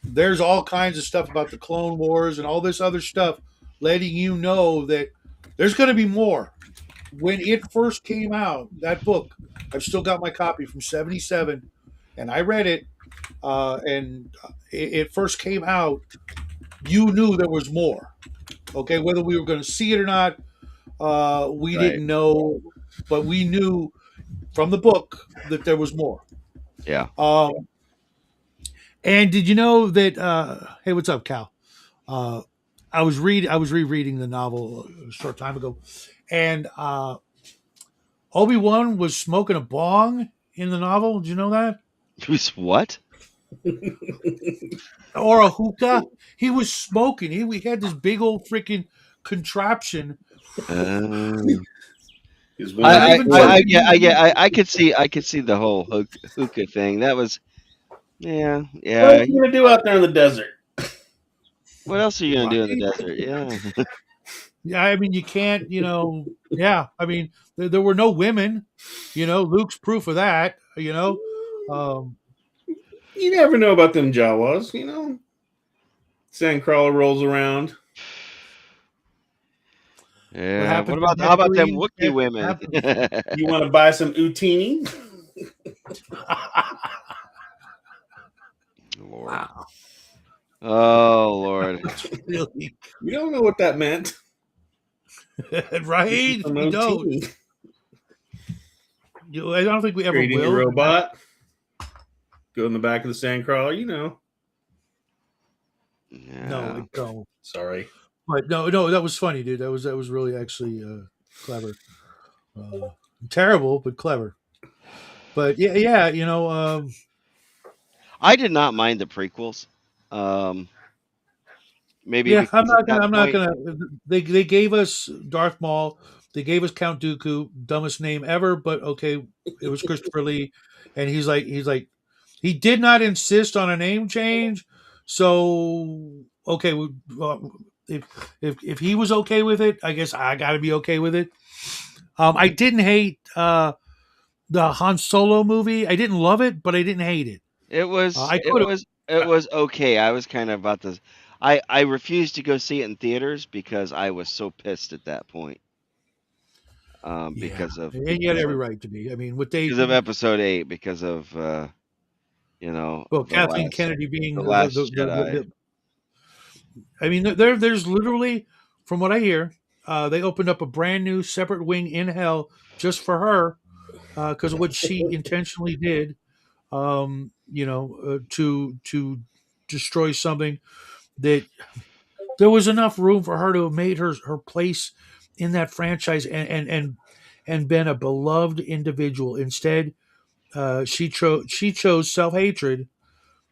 there's all kinds of stuff about the Clone Wars and all this other stuff, letting you know that there's going to be more. When it first came out, that book, I've still got my copy from '77, and I read it. And it first came out, you knew there was more. Okay, whether we were going to see it or not, we right. didn't know, but we knew from the book that there was more. Yeah. Um, and did you know that? Hey, what's up, Cal? Uh, I was rereading the novel a short time ago, and Obi-Wan was smoking a bong in the novel. Did you know that? Who's what? Or a hookah? He was smoking. We had this big old freaking contraption. Uh, He's Not willing to even pour. something you use. I could see the whole hookah thing. That was, yeah, What are yeah. you gonna do out there in the desert? What else are you gonna do in the Right? desert? Yeah. Yeah, I mean, you can't, yeah, I mean, there were no women, Luke's proof of that. Um, You never know about them Jawas, you know. Sandcrawler rolls around. what Yeah. What happened to about how about them Netherine? Wookiee women? Happened. You want to buy some Utini? Lord. Wow. Oh Lord. Really? You don't know what that meant. Right? Some We don't. Utini. I don't think we ever Creating a will. robot. Go in the back of the Sandcrawler, you know. No, Yeah. I don't. Sorry. But no, that was funny, dude. That was really actually clever. Terrible, but clever. But yeah. I did not mind the prequels. Um, maybe Yeah. because at that I'm not point, gonna. They gave us Darth Maul. They gave us Count Dooku, dumbest name ever. But okay, it was Christopher Lee, and he did not insist on a name change. So okay, if if he was okay with it, I guess I got to be okay with it. I didn't hate the Han Solo movie. I didn't love it, but I didn't hate it. it was I it could have. was it was okay. I was kind of about to. I refused to go see it in theaters because I was so pissed at that point. Yeah, because of and you got every right to be. I mean, what they episode 8, because of well, the Kathleen Kennedy being last Jedi. I mean, there's literally, from what I hear, they opened up a brand new separate wing in hell just for her because of what she intentionally did. To destroy something that there was enough room for her to have made her place in that franchise and been a beloved individual. Instead, she chose self hatred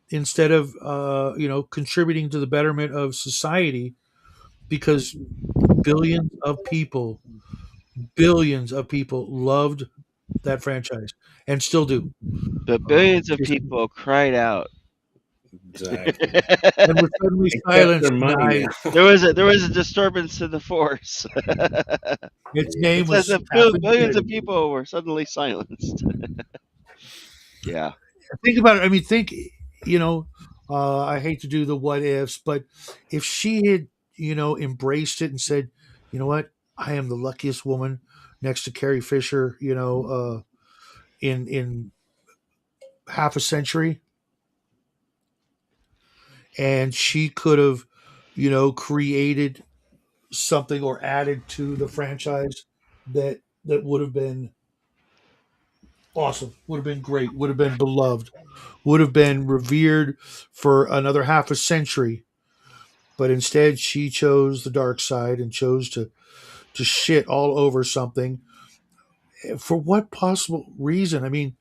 instead of contributing to the betterment of society because billions of people billions of people loved that franchise and still do. But billions of Just people cried out. Exactly. and were suddenly They kept their silenced in money eyes. now. There was a disturbance to the force. Its name It's as was if Kathleen billions of Kennedy. people were suddenly silenced. Yeah. Think about it. I mean, I hate to do the what ifs, but if she had, embraced it and said, you know what, I am the luckiest woman next to Carrie Fisher, in half a century, and she could have, created something or added to the franchise that would have been awesome, would have been great, would have been beloved, would have been revered for another half a century. But instead, she chose the dark side and chose to shit all over something. For what possible reason? I mean,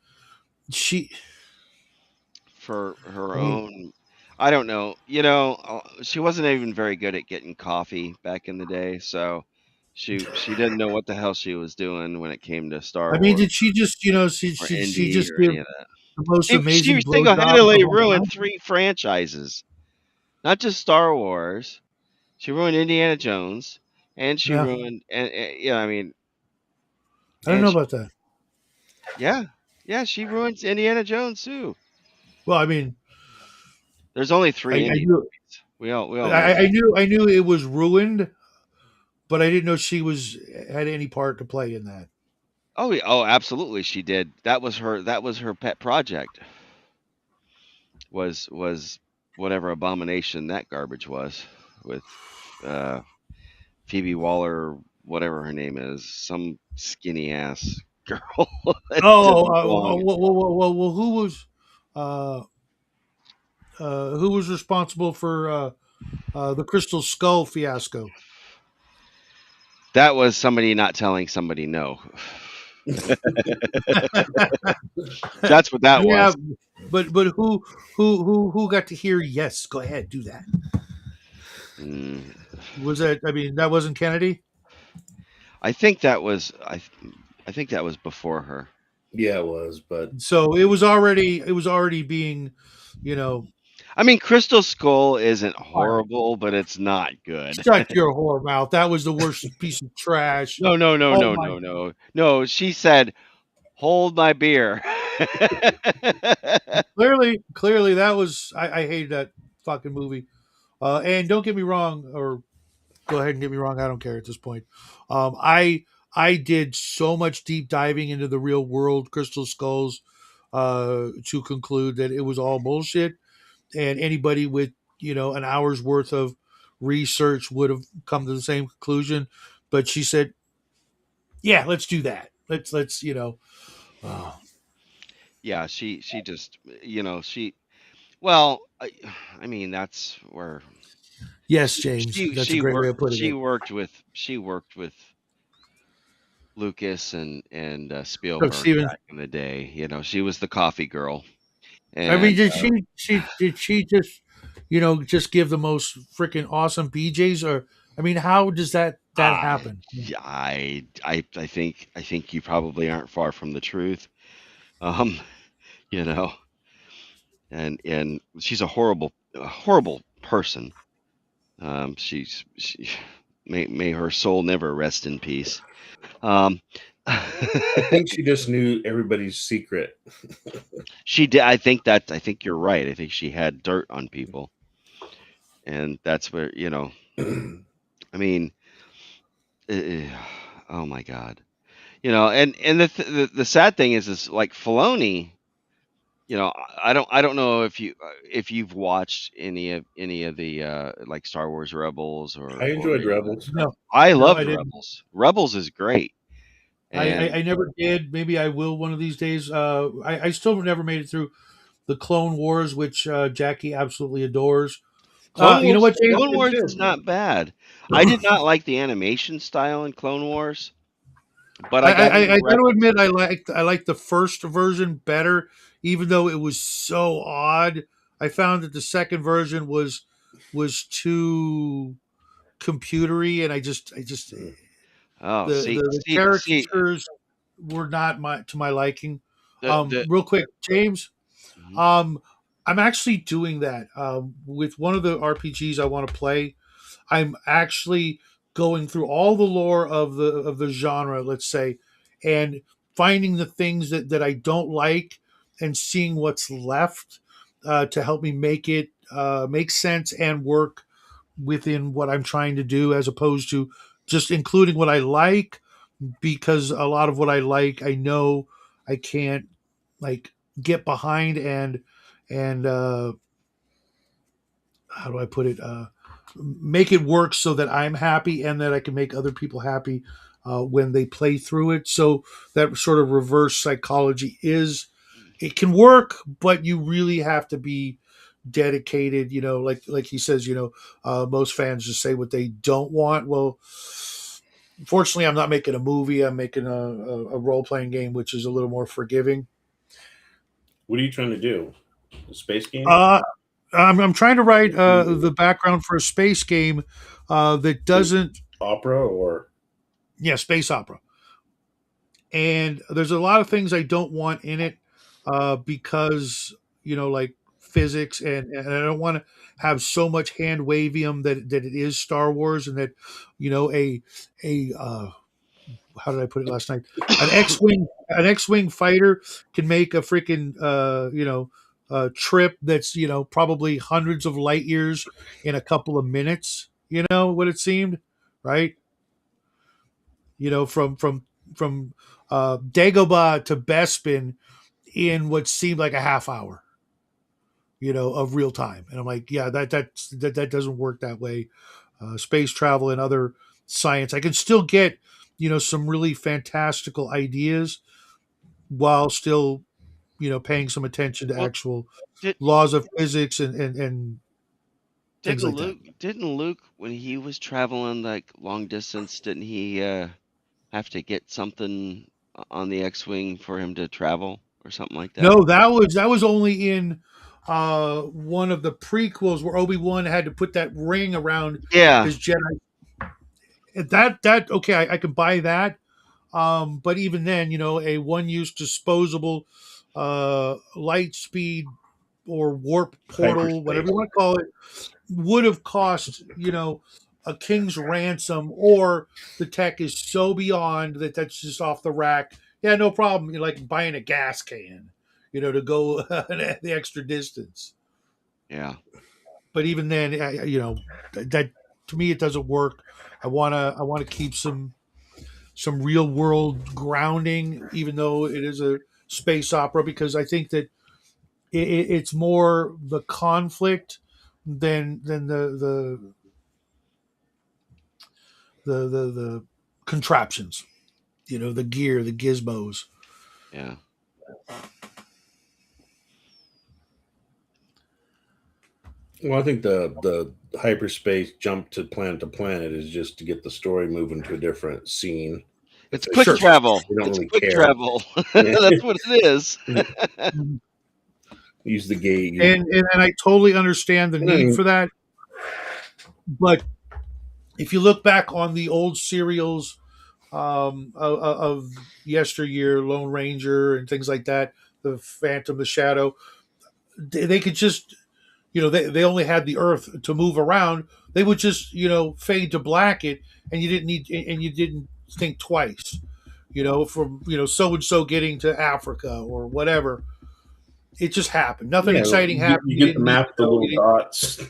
she. For her I mean, own, I don't know. She wasn't even very good at getting coffee back in the day, so she didn't know what the hell she was doing when it came to Star Wars did she just, or she Indy just or give any of that. the most She amazing blowjob single-handedly of all ruined time? 3 franchises. Not just Star Wars. She ruined Indiana Jones, and she Yeah, ruined yeah, I mean, I don't and know she, about that. yeah, yeah, she ruins Indiana Jones too. Well, I mean, There's only I, 3 I Indy knew, movies. We all know that. I knew it was ruined, but I didn't know she had any part to play in that. Oh, oh, absolutely, she did. That was her pet project. Was whatever abomination that garbage was with uh, Phoebe Waller, whatever her name is, some skinny ass girl that Oh, didn't belong. well, uh, who was responsible for the Crystal Skull fiasco? That was somebody not telling somebody no. That's what that Yeah, was. but who got to hear yes? Go ahead, do that. Mm, Was that? I mean, that wasn't Kennedy. I think that was I think that was before her. Yeah, it was, but So it was already being, you know, I mean, Crystal Skull isn't horrible, but it's not good. shut your whore mouth. That was the worst piece of trash. No, no, no, Oh no, my! no, no. No, she said, "Hold my beer." Clearly, that was I hated that fucking movie. And don't get me wrong, or go ahead and get me wrong. I don't care at this point. I did so much deep diving into the real world Crystal Skulls to conclude that it was all bullshit, and anybody with an hour's worth of research would have come to the same conclusion. But she said, "Yeah, let's do that. Let's." Uh, Yeah, she just, she well, I mean, that's where yes, James, that's a great way of putting it. she worked with Lucas and So Spielberg Steven, back in the day. She was the coffee girl, I mean, and did she just just give the most freaking awesome PJs, or I mean, how does that I happen? I think you probably aren't far from the truth. Um, you know, and she's a horrible person. She may her soul never rest in peace. Um, I think she just knew everybody's secret. she did. I think you're right. I think she had dirt on people, and that's where I mean, oh my God. And the sad thing is like Filoni. I don't know if you've watched any of the like Star Wars Rebels I or enjoyed any of Rebels. No, I no, loved I didn't. Rebels. Rebels is great, and I never did. Maybe I will one of these days. I still never made it through the Clone Wars, which Jackie absolutely adores. Clone You know Wars what, James? Clone Wars is not bad. I did not like the animation style in Clone Wars, but I got into I got to Rebels. admit I liked the first version better, even though it was so odd. I found that the second version was too computery, and I just Oh, the see caricatures were not my liking. the Real quick, James. mhm. Um, I'm actually doing that with one of the RPGs I want to play. I'm actually going through all the lore of the genre, let's say, and finding the things that I don't like and seeing what's left to help me make it make sense and work within what I'm trying to do, as opposed to just including what I like, because a lot of what I like I know I can't like get behind and how do I put it? Make it work so that I'm happy and that I can make other people happy when they play through it. So that sort of reverse psychology is it can work, but you really have to be dedicated. Like he says, most fans just say what they don't want. Well, fortunately, I'm not making a movie. I'm making a role playing game, which is a little more forgiving. What are you trying to do? A space game? Uh, I'm trying to write the background for a space game that doesn't, Opera or yeah, space opera. And there's a lot of things I don't want in it because like physics, and I don't want to have so much hand wavium that it is Star Wars, and that a how did I put it last night? An X-wing fighter can make a freaking trip that's probably hundreds of light years in a couple of minutes. You know what it seemed, right? From Dagobah to Bespin in what seemed like a half hour. Of real time, and I'm like, yeah, that doesn't work that way. Space travel and other science, I can still get some really fantastical ideas while still paying some attention to Well, actual did laws of physics and things didn't like that. Luke when he was traveling like long distance, didn't he have to get something on the X-wing for him to travel or something like that? No, that was only in one of the prequels where Obi-Wan had to put that ring around Yeah, his Jedi. That okay, I can buy that. But even then, a one-use disposable light speed or warp portal, whatever hyperspace? you want to call it, would have cost a king's ransom, or the tech is so beyond that that's just off the rack. Yeah, no problem. You're like buying a gas can, to go the extra distance. yeah. But even then, that to me it doesn't work. I wanna keep some real world grounding, even though it is a space opera, because I think that it's more the conflict than the contraptions, the gear, the gizmos. Yeah. Well, I think the hyperspace jump to planet is just to get the story moving to a different scene. It's If quick Sure. travel. they don't It's really quick care. travel. That's what it is. Use the gate. And I totally understand the And I need mean, for that, but if you look back on the old serials of yesteryear, Lone Ranger and things like that, the Phantom, the Shadow, they could just they only had the earth to move around. They would just fade to black it, and you didn't think twice. From so and so getting to Africa or whatever, it just happened. Nothing yeah, exciting happened. you You get the didn't need map, to the know. little dots.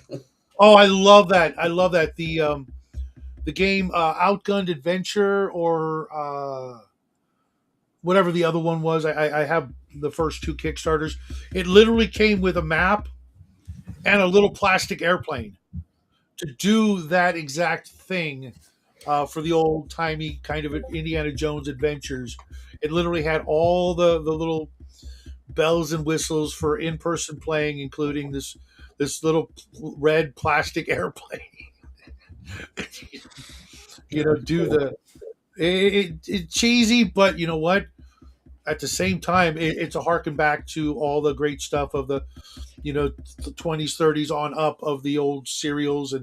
Oh, I love that. I love that. The game Outgunned Adventure, or whatever the other one was. I have the first two Kickstarters. It literally came with a map and a little plastic airplane to do that exact thing for the old timey kind of Indiana Jones adventures. It literally had all the little bells and whistles for in person playing, including this little red plastic airplane. Do the it cheesy, but you know what? At the same time, it's a harken back to all the great stuff of the 20s, 30s on up of the old serials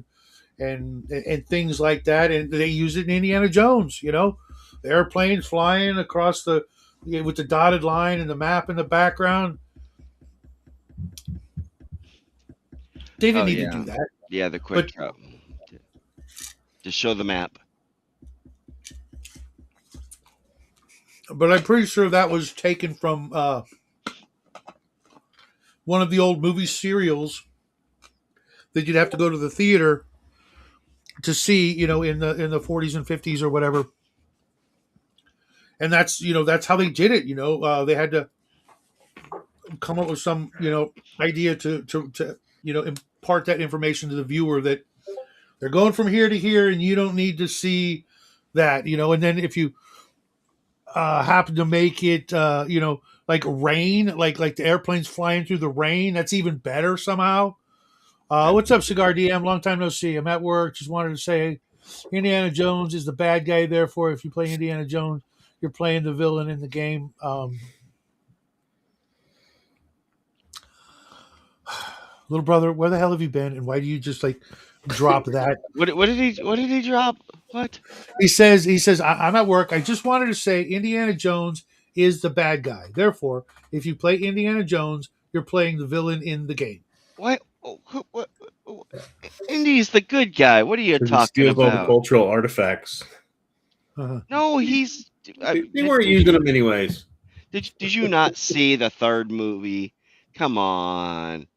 and things like that. And they use it in Indiana Jones. The airplanes flying across with the dotted line and the map in the background. They didn't Oh need to do yeah, that, yeah. The quick but drop to show the map. I'm pretty sure that was taken from one of the old movie serials that you'd have to go to the theater to see, in the 40s and 50s or whatever. And that's how they did it. They had to come up with some idea to impart that information to the viewer that they're going from here to here, and you don't need to see that. And then if you happen to make it, like rain, like the airplanes flying through the rain, that's even better somehow. What's up, Cigar DM? Long time no see. I'm at work. Just wanted to say Indiana Jones is the bad guy. Therefore, if you play Indiana Jones, you're playing the villain in the game. Little brother, where the hell have you been? And why do you just like drop that? What did he drop? What? He says, I'm at work. I just wanted to say Indiana Jones is the bad guy. Therefore, if you play Indiana Jones, you're playing the villain in the game. What? What? Indy's the good guy. What are you Because he talking steals all the about? cultural artifacts. Uh-huh. No, he's. They weren't using them anyways. Did you not see the third movie? Come on.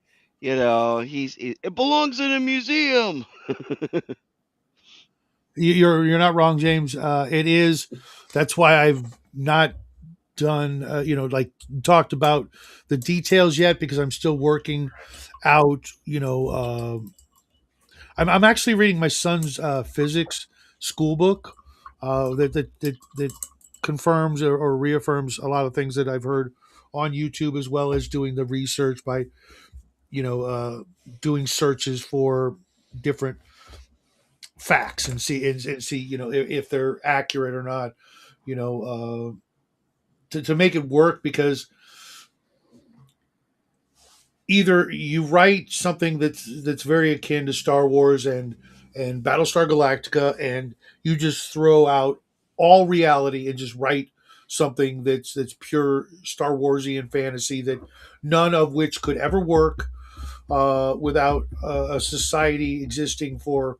It belongs in a museum. You're not wrong, James. It is. That's why I've not done, like talked about the details yet, because I'm still working out. I'm actually reading my son's physics school book that confirms or reaffirms a lot of things that I've heard on YouTube, as well as doing the research by doing searches for different facts and see if they're accurate or not. To make it work, because either you write something that's very akin to Star Wars and Battlestar Galactica, and you just throw out all reality and just write something that's pure Star Warsian fantasy, that none of which could ever work without a society existing for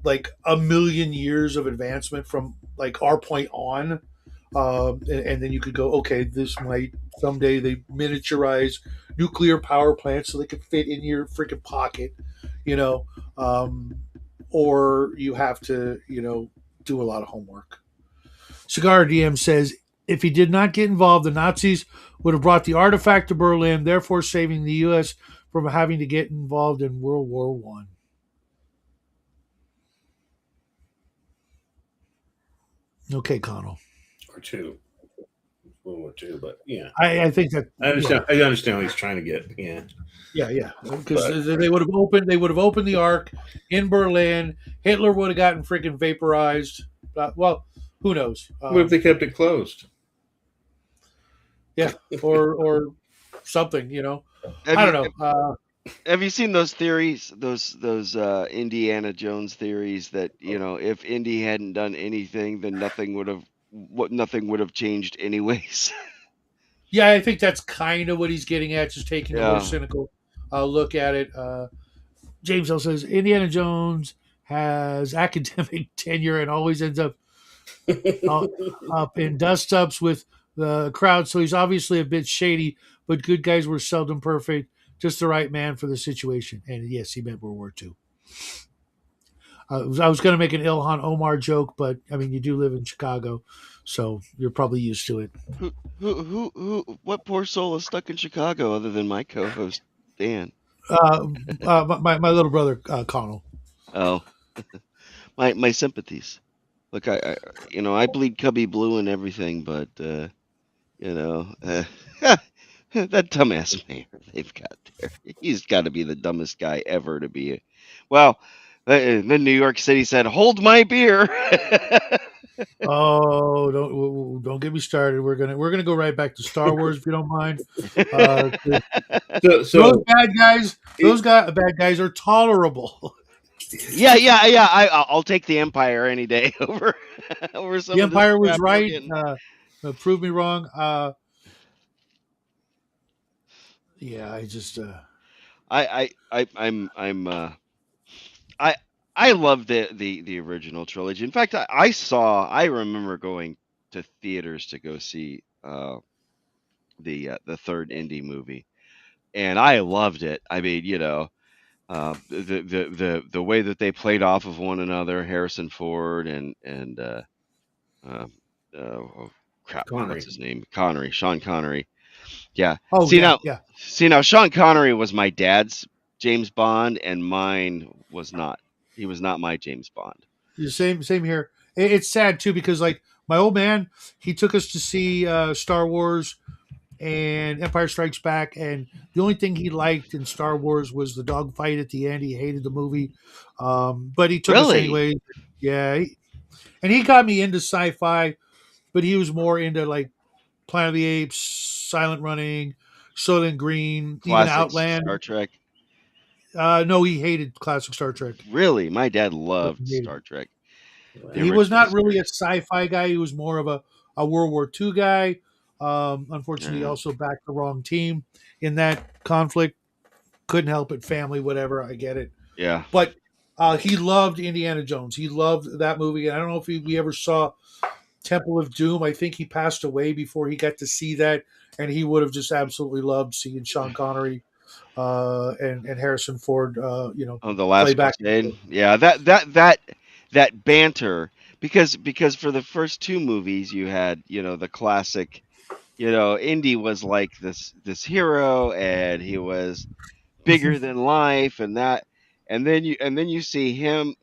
like a million years of advancement from like our point on. And then you could go, okay, this might someday they miniaturize nuclear power plants so they could fit in your freaking pocket, you know, um, or you have to, do a lot of homework. Cigar DM says, if he did not get involved, the Nazis would have brought the artifact to Berlin, therefore saving the U.S. from having to get involved in World War One. Okay, Connell. Or two. World War II, but yeah. I think that I understand. I understand what he's trying to get. Yeah. yeah, because they would have opened the Ark in Berlin. Hitler would have gotten freaking vaporized. Well, who knows? What if they kept it closed? Yeah, or something. Have I you, don't know. have you seen those theories? Those Indiana Jones theories that if Indy hadn't done anything, then nothing would have changed anyways. Yeah, I think that's kind of what he's getting at, just taking a more Yeah. cynical look at it. James L says Indiana Jones has academic tenure and always ends up up in dust ups with the crowd, so he's obviously a bit shady. But good guys were seldom perfect. Just the right man for the situation. And yes, he meant World War II. I was going to make an Ilhan Omar joke, but I mean, you do live in Chicago, so you're probably used to it. What poor soul is stuck in Chicago other than my co-host Dan? Uh, my little brother Connell. Oh, my sympathies. Look, I bleed Cubby blue and everything, but you know, uh, that dumbass mayor they've got there. He's got to be the dumbest guy ever to be. Well, then New York City said, "Hold my beer." Oh, don't get me started. We're gonna go right back to Star Wars if you don't mind. Uh, So, those so bad guys are tolerable. yeah. I'll take the Empire any day over some The of this Empire was crap we're right. getting. Prove me wrong. Yeah, I just I I love the original trilogy. In fact, I remember going to theaters to go see the third indie movie, and I loved it. I mean, the way that they played off of one another, Harrison Ford and uh, oh crap, what's Connery. his name? Connery, Sean Connery. Yeah. oh See yeah, now, yeah. see now, Sean Connery was my dad's James Bond, and mine was not. He was not my James Bond. The same here. It's sad too because like my old man, he took us to see Star Wars and Empire Strikes Back, and the only thing he liked in Star Wars was the dogfight at the end. He hated the movie, but he took us Really? anyway. Yeah, and he got me into sci-fi, but he was more into like Planet of the Apes, Silent Running, Soylent Green, even Classic Outland. Star Trek. No, he hated classic Star Trek. Really? My dad loved He hated Star Trek, the He was original not really a series. sci-fi guy. He was more of a World War II guy. Unfortunately, he Yeah. also backed the wrong team in that conflict. Couldn't help it, family, whatever. I get it, Yeah. but he loved Indiana Jones. He loved that movie. And I don't know if we ever saw Temple of Doom. I think he passed away before he got to see that, and he would have just absolutely loved seeing Sean Connery and Harrison Ford. Oh, the Play Last back. Crusade. Yeah, that banter because for the first two movies you had the classic. Indy was like this hero, and he was bigger than life, and then you see him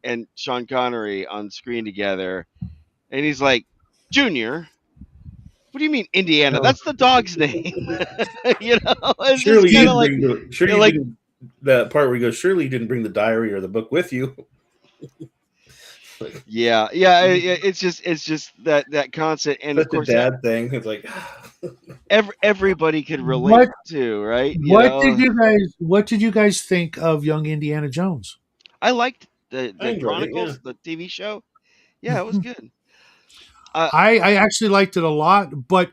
and Sean Connery on screen together, and he's like, Junior, what do you mean Indiana? No, That's the dog's name. It's just Surely you kind of didn't like bring the. Surely you like didn't. That part where he goes, surely you didn't bring the diary or the book with you. Like, yeah. It's just that concept, and of such a course dad thing. It's like, everybody could relate what to, right? what did you guys think of Young Indiana Jones? I liked I the enjoyed it. Yeah. Chronicles, the TV show. Yeah, it was good. Uh, I actually liked it a lot, but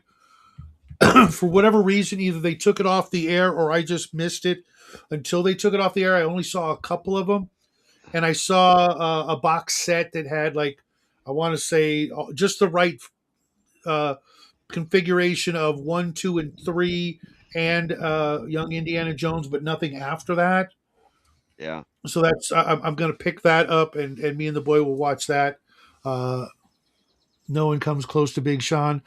for whatever reason, either they took it off the air or I just missed it. Until they took it off the air, I only saw a couple of them, and I saw a box set that had like I want to say just the right uh, configuration of 1, 2, and 3, and Young Indiana Jones, but nothing after that. yeah. So I'm going to pick that up, and me and the boy will watch that. Uh, no one comes close to Big Sean.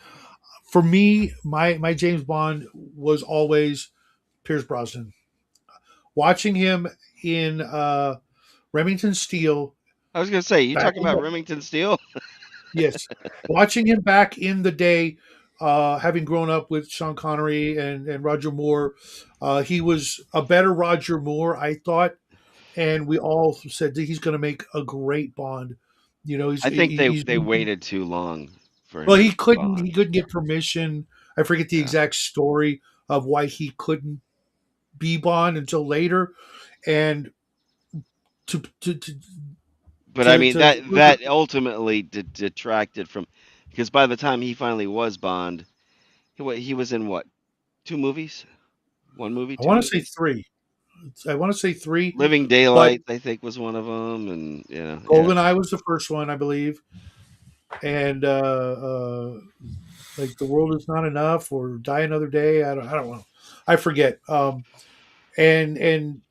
For me, my James Bond was always Pierce Brosnan. Watching him in Remington Steele I was gonna say, you back talking in about the Remington Steele? yes, watching him back in the day, having grown up with Sean Connery and Roger Moore, he was a better Roger Moore, I thought, and we all said that he's going to make a great Bond. You know, I think they he's they waited too long for well, him to be he Bond. couldn't get permission. I forget the Yeah. exact story of why he couldn't be Bond until later, and to to to But I mean to that ultimately detracted from, because by the time he finally was Bond, he was in what, two movies, one movie, I two want to say movies. three. I want to say three, Living but Daylight, I think, was one of them, and yeah. GoldenEye was the first one, I believe, and like The World Is Not Enough or Die Another Day. I don't know. I forget. And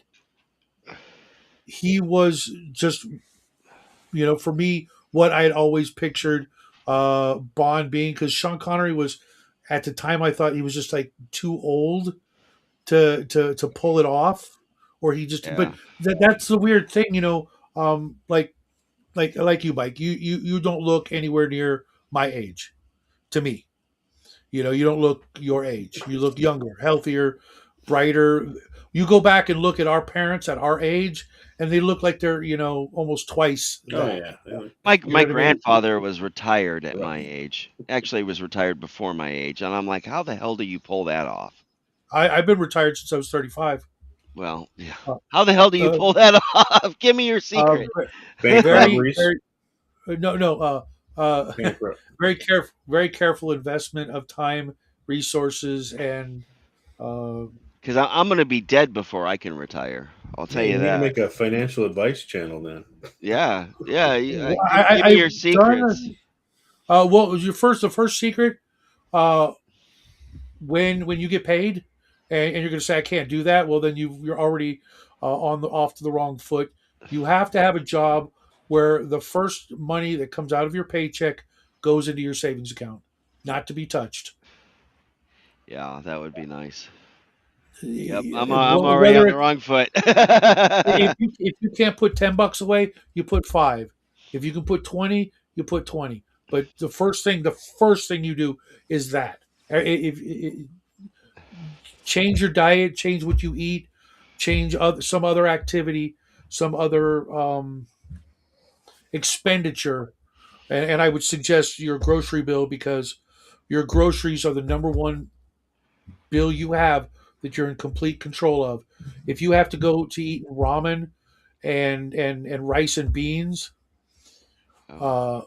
he was just for me what I had always pictured Bond being, because Sean Connery was, at the time, I thought he was just like too old to pull it off, or he just. But Yeah. that's the weird thing, like you, Mike. You don't look anywhere near my age to me. You don't look your age. You look younger, healthier, brighter. You go back and look at our parents at our age, and they look like they're almost twice Oh that. yeah. You know My what I mean? grandfather was retired at my Right. age. Actually, he was retired before my age, and I'm like, how the hell do you pull that off? I've been retired since I was 35. Well, yeah. Uh, How the hell do you uh, pull that off? Give me your uh, secret. Bank very, robberies. very, no, Bank ro- very careful investment of time, resources, and uh, Because I'm going to be dead before I can retire. I'll tell Yeah, you you need to that. make a financial advice channel then. Yeah, yeah. Give me I've your done. secrets. What was the first secret? Uh, when you get paid, and you're going to say I can't do that. Well, then you're already off to the wrong foot. You have to have a job where the first money that comes out of your paycheck goes into your savings account, not to be touched. Yeah, that would be nice. Yep, I'm already on Whether the wrong foot. if you can't put $10 away, you put five. If you can put 20, you put 20. But the first thing you do is that. If change your diet, change what you eat, change some other activity, some other expenditure, and I would suggest your grocery bill, because your groceries are the number one bill you have that you're in complete control of. If you have to go to eat ramen and rice and beans, Oh, uh,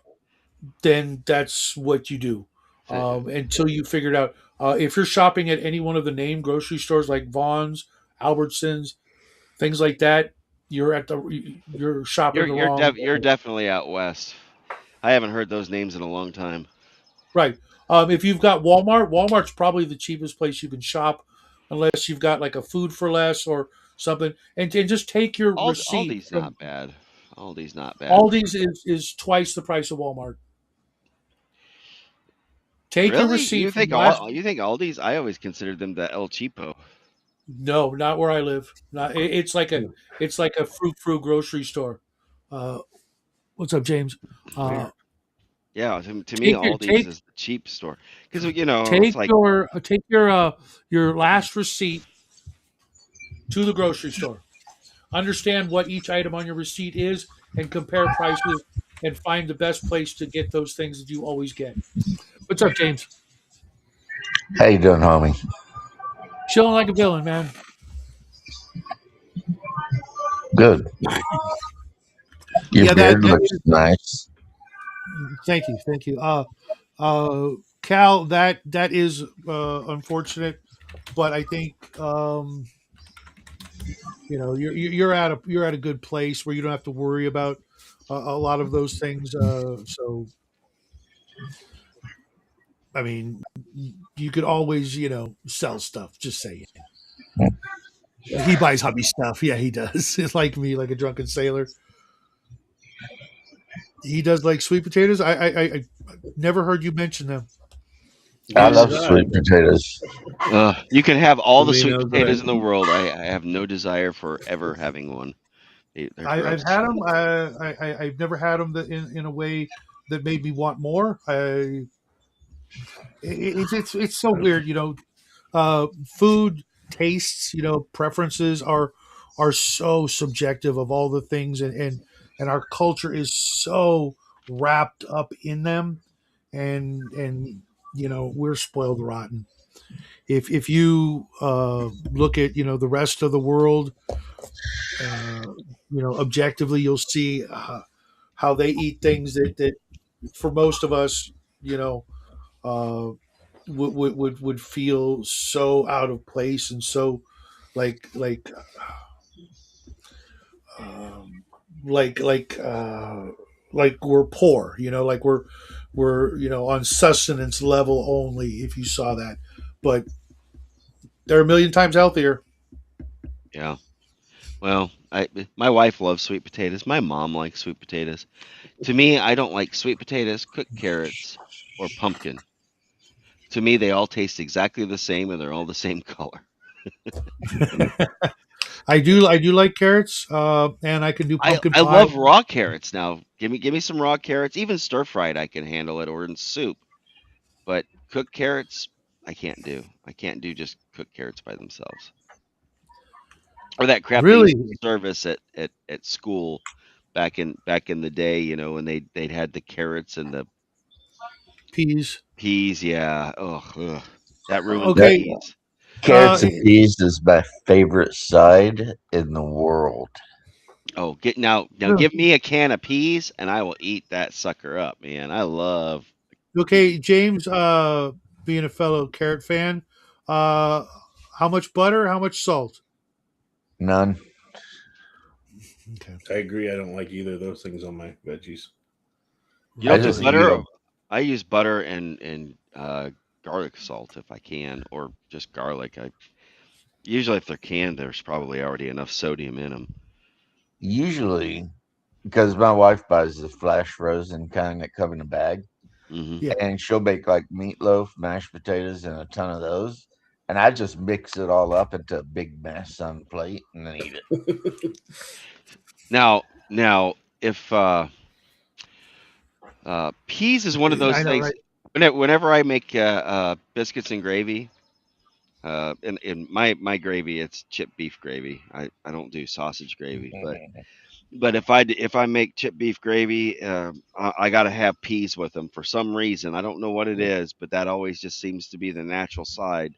then that's what you do so, until you figure it out. If you're shopping at any one of the name grocery stores like Vaughn's, Albertsons, things like that, you're shopping the wrong. you're definitely out west. I haven't heard those names in a long time. Right. If you've got Walmart, Walmart's probably the cheapest place you can shop, unless you've got like a food for less or something. And just take your receipt Aldi's from not bad. Aldi's not bad. Aldi's is twice the price of Walmart. Take your Really? receipt from last. You think Aldi's? I always considered them the El Cheapo. No, not where I live. Not. It's like a frou grocery store. Uh, what's up, James? Uh, Weird. Yeah, to me, take your Aldi's take is the cheap store because it's take like your last receipt to the grocery store. Understand what each item on your receipt is, and compare prices, and find the best place to get those things that you always get. What's up, James? How you doing, homie? Chilling like a villain, man. Good. Your Yeah, beard that looks is. nice. Thank you. Cal, that is unfortunate, but I think you're at a good place where you don't have to worry about a lot of those things. So I mean, you could always sell stuff. Just saying. He buys hobby stuff. Yeah, he does. It's like me, like a drunken sailor. He does like sweet potatoes. I never heard you mention them. I Neither love did I. sweet potatoes. you can have all the Somebody sweet knows that potatoes in the world. I have no desire for ever having one. They're I've gross. had them. I've never had them in a way that made me want more. It's so weird, food tastes, preferences are so subjective of all the things, and our culture is so wrapped up in them, and we're spoiled rotten. If you look at the rest of the world, objectively, you'll see how they eat things that for most of us, you know, uh, would feel so out of place, and so like like um, like like uh, like we're poor, like we're on sustenance level only. If you saw that, but they're a million times healthier. Yeah. Well, my wife loves sweet potatoes. My mom likes sweet potatoes. To me, I don't like sweet potatoes, cooked carrots, or pumpkin. To me, they all taste exactly the same and they're all the same color. I do like carrots, and I can do I pumpkin I pie. love raw carrots now. Give me some raw carrots, even stir fried I can handle it or in soup. But cooked carrots I can't do. I can't do just cooked carrots by themselves. Or that crap they used to Really, serve us at school back in the day, when they'd had the carrots and the peas. peas, yeah. Ugh. That ruined the That Okay, peas. carrots and eh, peas is my favorite side in the world. Oh, get now yeah. give me a can of peas and I will eat that sucker up, man. I love Okay, peas. James, being a fellow carrot fan, uh, how much butter? How much salt? None. Okay. I agree. I don't like either of those things on my veggies. You I don't put just Okay. eat butter? them. I use butter and garlic salt if I can, or just garlic. I usually if they're canned, there's probably already enough sodium in them. Usually, because my wife buys the flash frozen kind that come in a bag, Hmm. Yeah. and she'll make like meatloaf, mashed potatoes, and a ton of those. And I just mix it all up into a big mess on the plate and then eat it. Now, if peas is one of those I know, things. right? Whenever I make biscuits and gravy, in my gravy, it's chipped beef gravy. I don't do sausage gravy, but if I make chipped beef gravy, I got to have peas with them for some reason. I don't know what it is, but that always just seems to be the natural side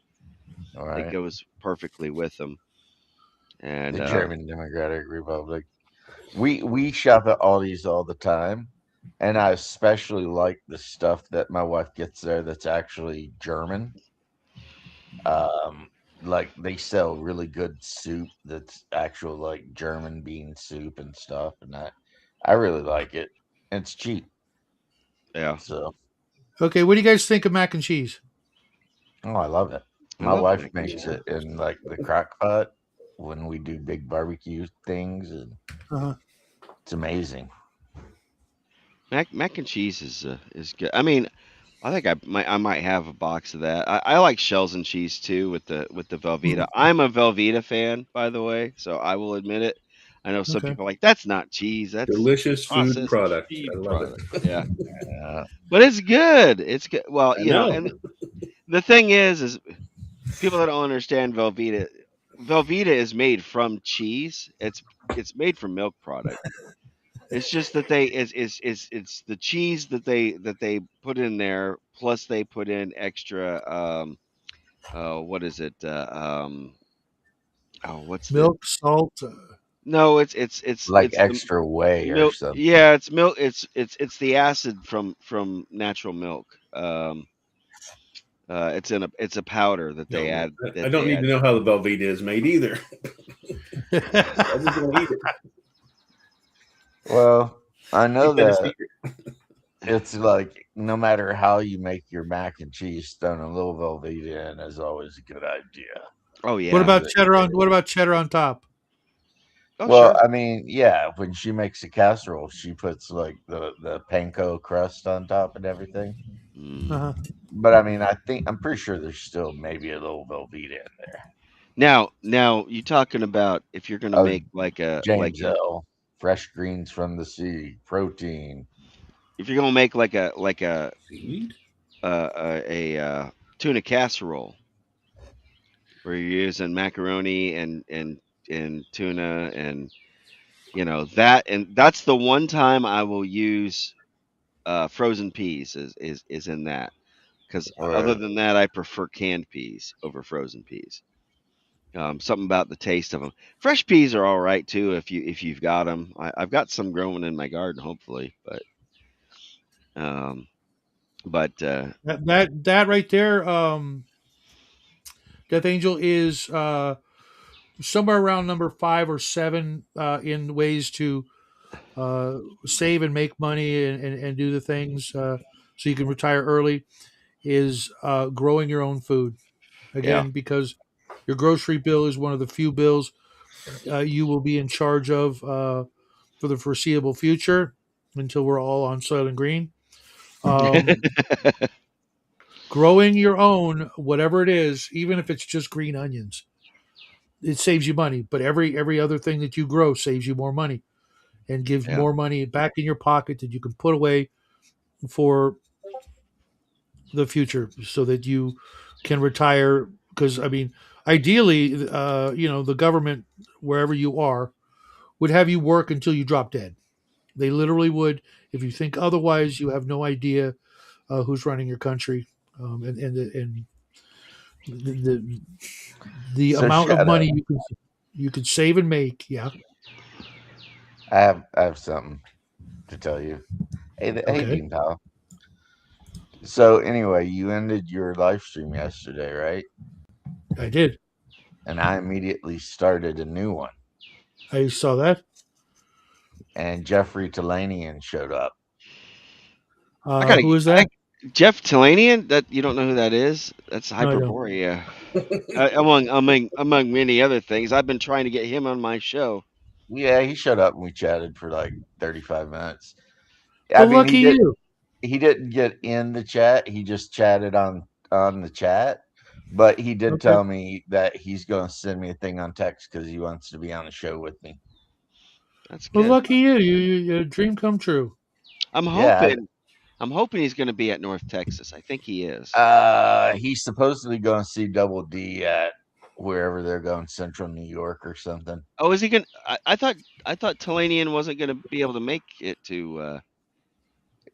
All that right. goes perfectly with them. And The German Democratic Republic. We shop at Aldi's all the time, and I especially like the stuff that my wife gets there that's actually German. Um, like they sell really good soup that's actual like German bean soup and stuff, and I really like it. And it's cheap, yeah, so Okay, what do you guys think of mac and cheese? oh, I love it. I My love wife mac and makes cheese. it in like the crock pot when we do big barbecue things, and Uh-huh. it's amazing. Mac and cheese is good. I mean, I think I might have a box of that. I like shells and cheese too with the Velveeta. I'm a Velveeta fan, by the way, so I will admit it. I know some Okay. people are like that's not cheese, that's Delicious food processed product. I feed love it. product. Yeah, Uh, but it's good. It's good. Well, I know. and the thing is people that don't understand Velveeta. Velveeta is made from cheese. It's made from milk product. It's just that it's the cheese that they put in there, plus they put in extra what is it? Oh, what's the Milk, salt. no, it's like it's the extra whey or milk. something. Yeah, it's milk. It's the acid from natural milk. It's a powder that they No, add I that don't they need to add. know how the Velveeta is made either. I just want to eat it. Well, I know Keep that a that secret. it's like no matter how you make your mac and cheese, throwing a little Velveeta in is always a good idea. Oh What yeah. about cheddar on? What about cheddar on top? Oh Well, sure. I mean, yeah, when she makes a casserole, she puts like the panko crust on top and everything. Mm. Uh-huh. But I mean, I'm pretty sure there's still maybe a little Velveeta in there. Now you talking about if you're gonna Oh, make James L. Fresh greens from the sea, protein. if you're gonna make Seaweed? a tuna casserole where you're using macaroni and tuna and that and that's the one time I will use frozen peas is in that because other Or than that I prefer canned peas over frozen peas. Something about the taste of them. Fresh peas are all right too if you've got them. I've got some growing in my garden, hopefully, um, but That right there, Death Angel is somewhere around number 5 or 7 in ways to uh, save and make money and do the things so you can retire early. Is growing your own food yeah, again because your grocery bill is one of the few bills you will be in charge of for the foreseeable future until we're all on Soylent Green. Growing your own, whatever it is, even if it's just green onions, it saves you money. But every other thing that you grow saves you more money and gives Yeah. more money back in your pocket that you can put away for the future, so that you can retire. Because I mean, ideally, the government, wherever you are, would have you work until you drop dead. They literally would. If you think otherwise, you have no idea who's running your country, and the So amount of Shadow, money you can save and make. Yeah. I have something to tell you. Hey, Okay. Bean Pal. So anyway, you ended your live stream yesterday, right? I did. And I immediately started a new one. I saw that. And Jeffrey Talanian showed up. I gotta. Who is that? Jeff Talanian? That you don't know who that is? That's No, I don't. Hyperborea. Among many other things, I've been trying to get him on my show. Yeah, he showed up and we chatted for like 35 minutes. I Well, mean, lucky you. he didn't get in the chat. He just chatted on the chat. But he did Okay. tell me that he's going to send me a thing on text because he wants to be on the show with me. That's Well, good. lucky you. Your dream come true. I'm Yeah, hoping. I'm hoping he's going to be at North Texas. I think he is. he's supposedly going to see Double D at wherever they're going, Central New York or something. Oh, is he going? I thought Talanian wasn't going to be able to make it to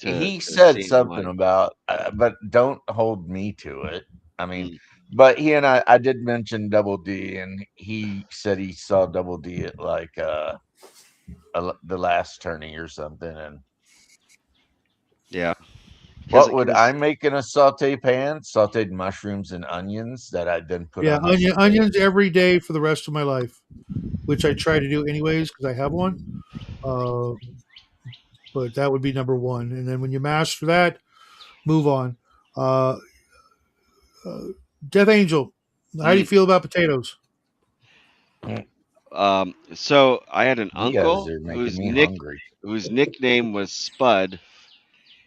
He to said see him something live. about, but don't hold me to it. I mean, Mm, but he and I did mention Double D, and he said he saw Double D at like the last tourney or something. And yeah. what would Because I make in a saute pan? Sauteed mushrooms and onions that I then put Yeah, on the steak. onions every day for the rest of my life, which I try to do anyways because I have one. Uh, but that would be number one. And then when you master that, move on. Uh, uh, Death Angel, how do you feel about potatoes? Mm, so I had an you guys uncle are making me hungry. whose nickname was Spud,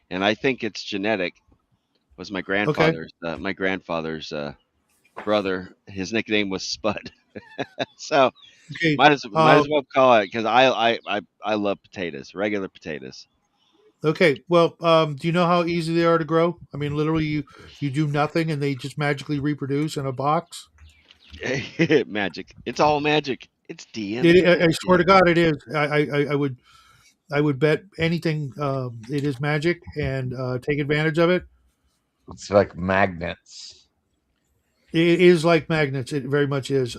and I think it's genetic. Was Okay. my grandfather's brother. His nickname was Spud. So Okay. might as well call it because I love potatoes, regular potatoes. Okay. Well, do you know how easy they are to grow? I mean, literally, you do nothing and they just magically reproduce in a box. Magic. It's all magic. It's DNA. I swear to God, it is. I would bet anything it is magic, and take advantage of it. It's like magnets. It is like magnets. It very much is.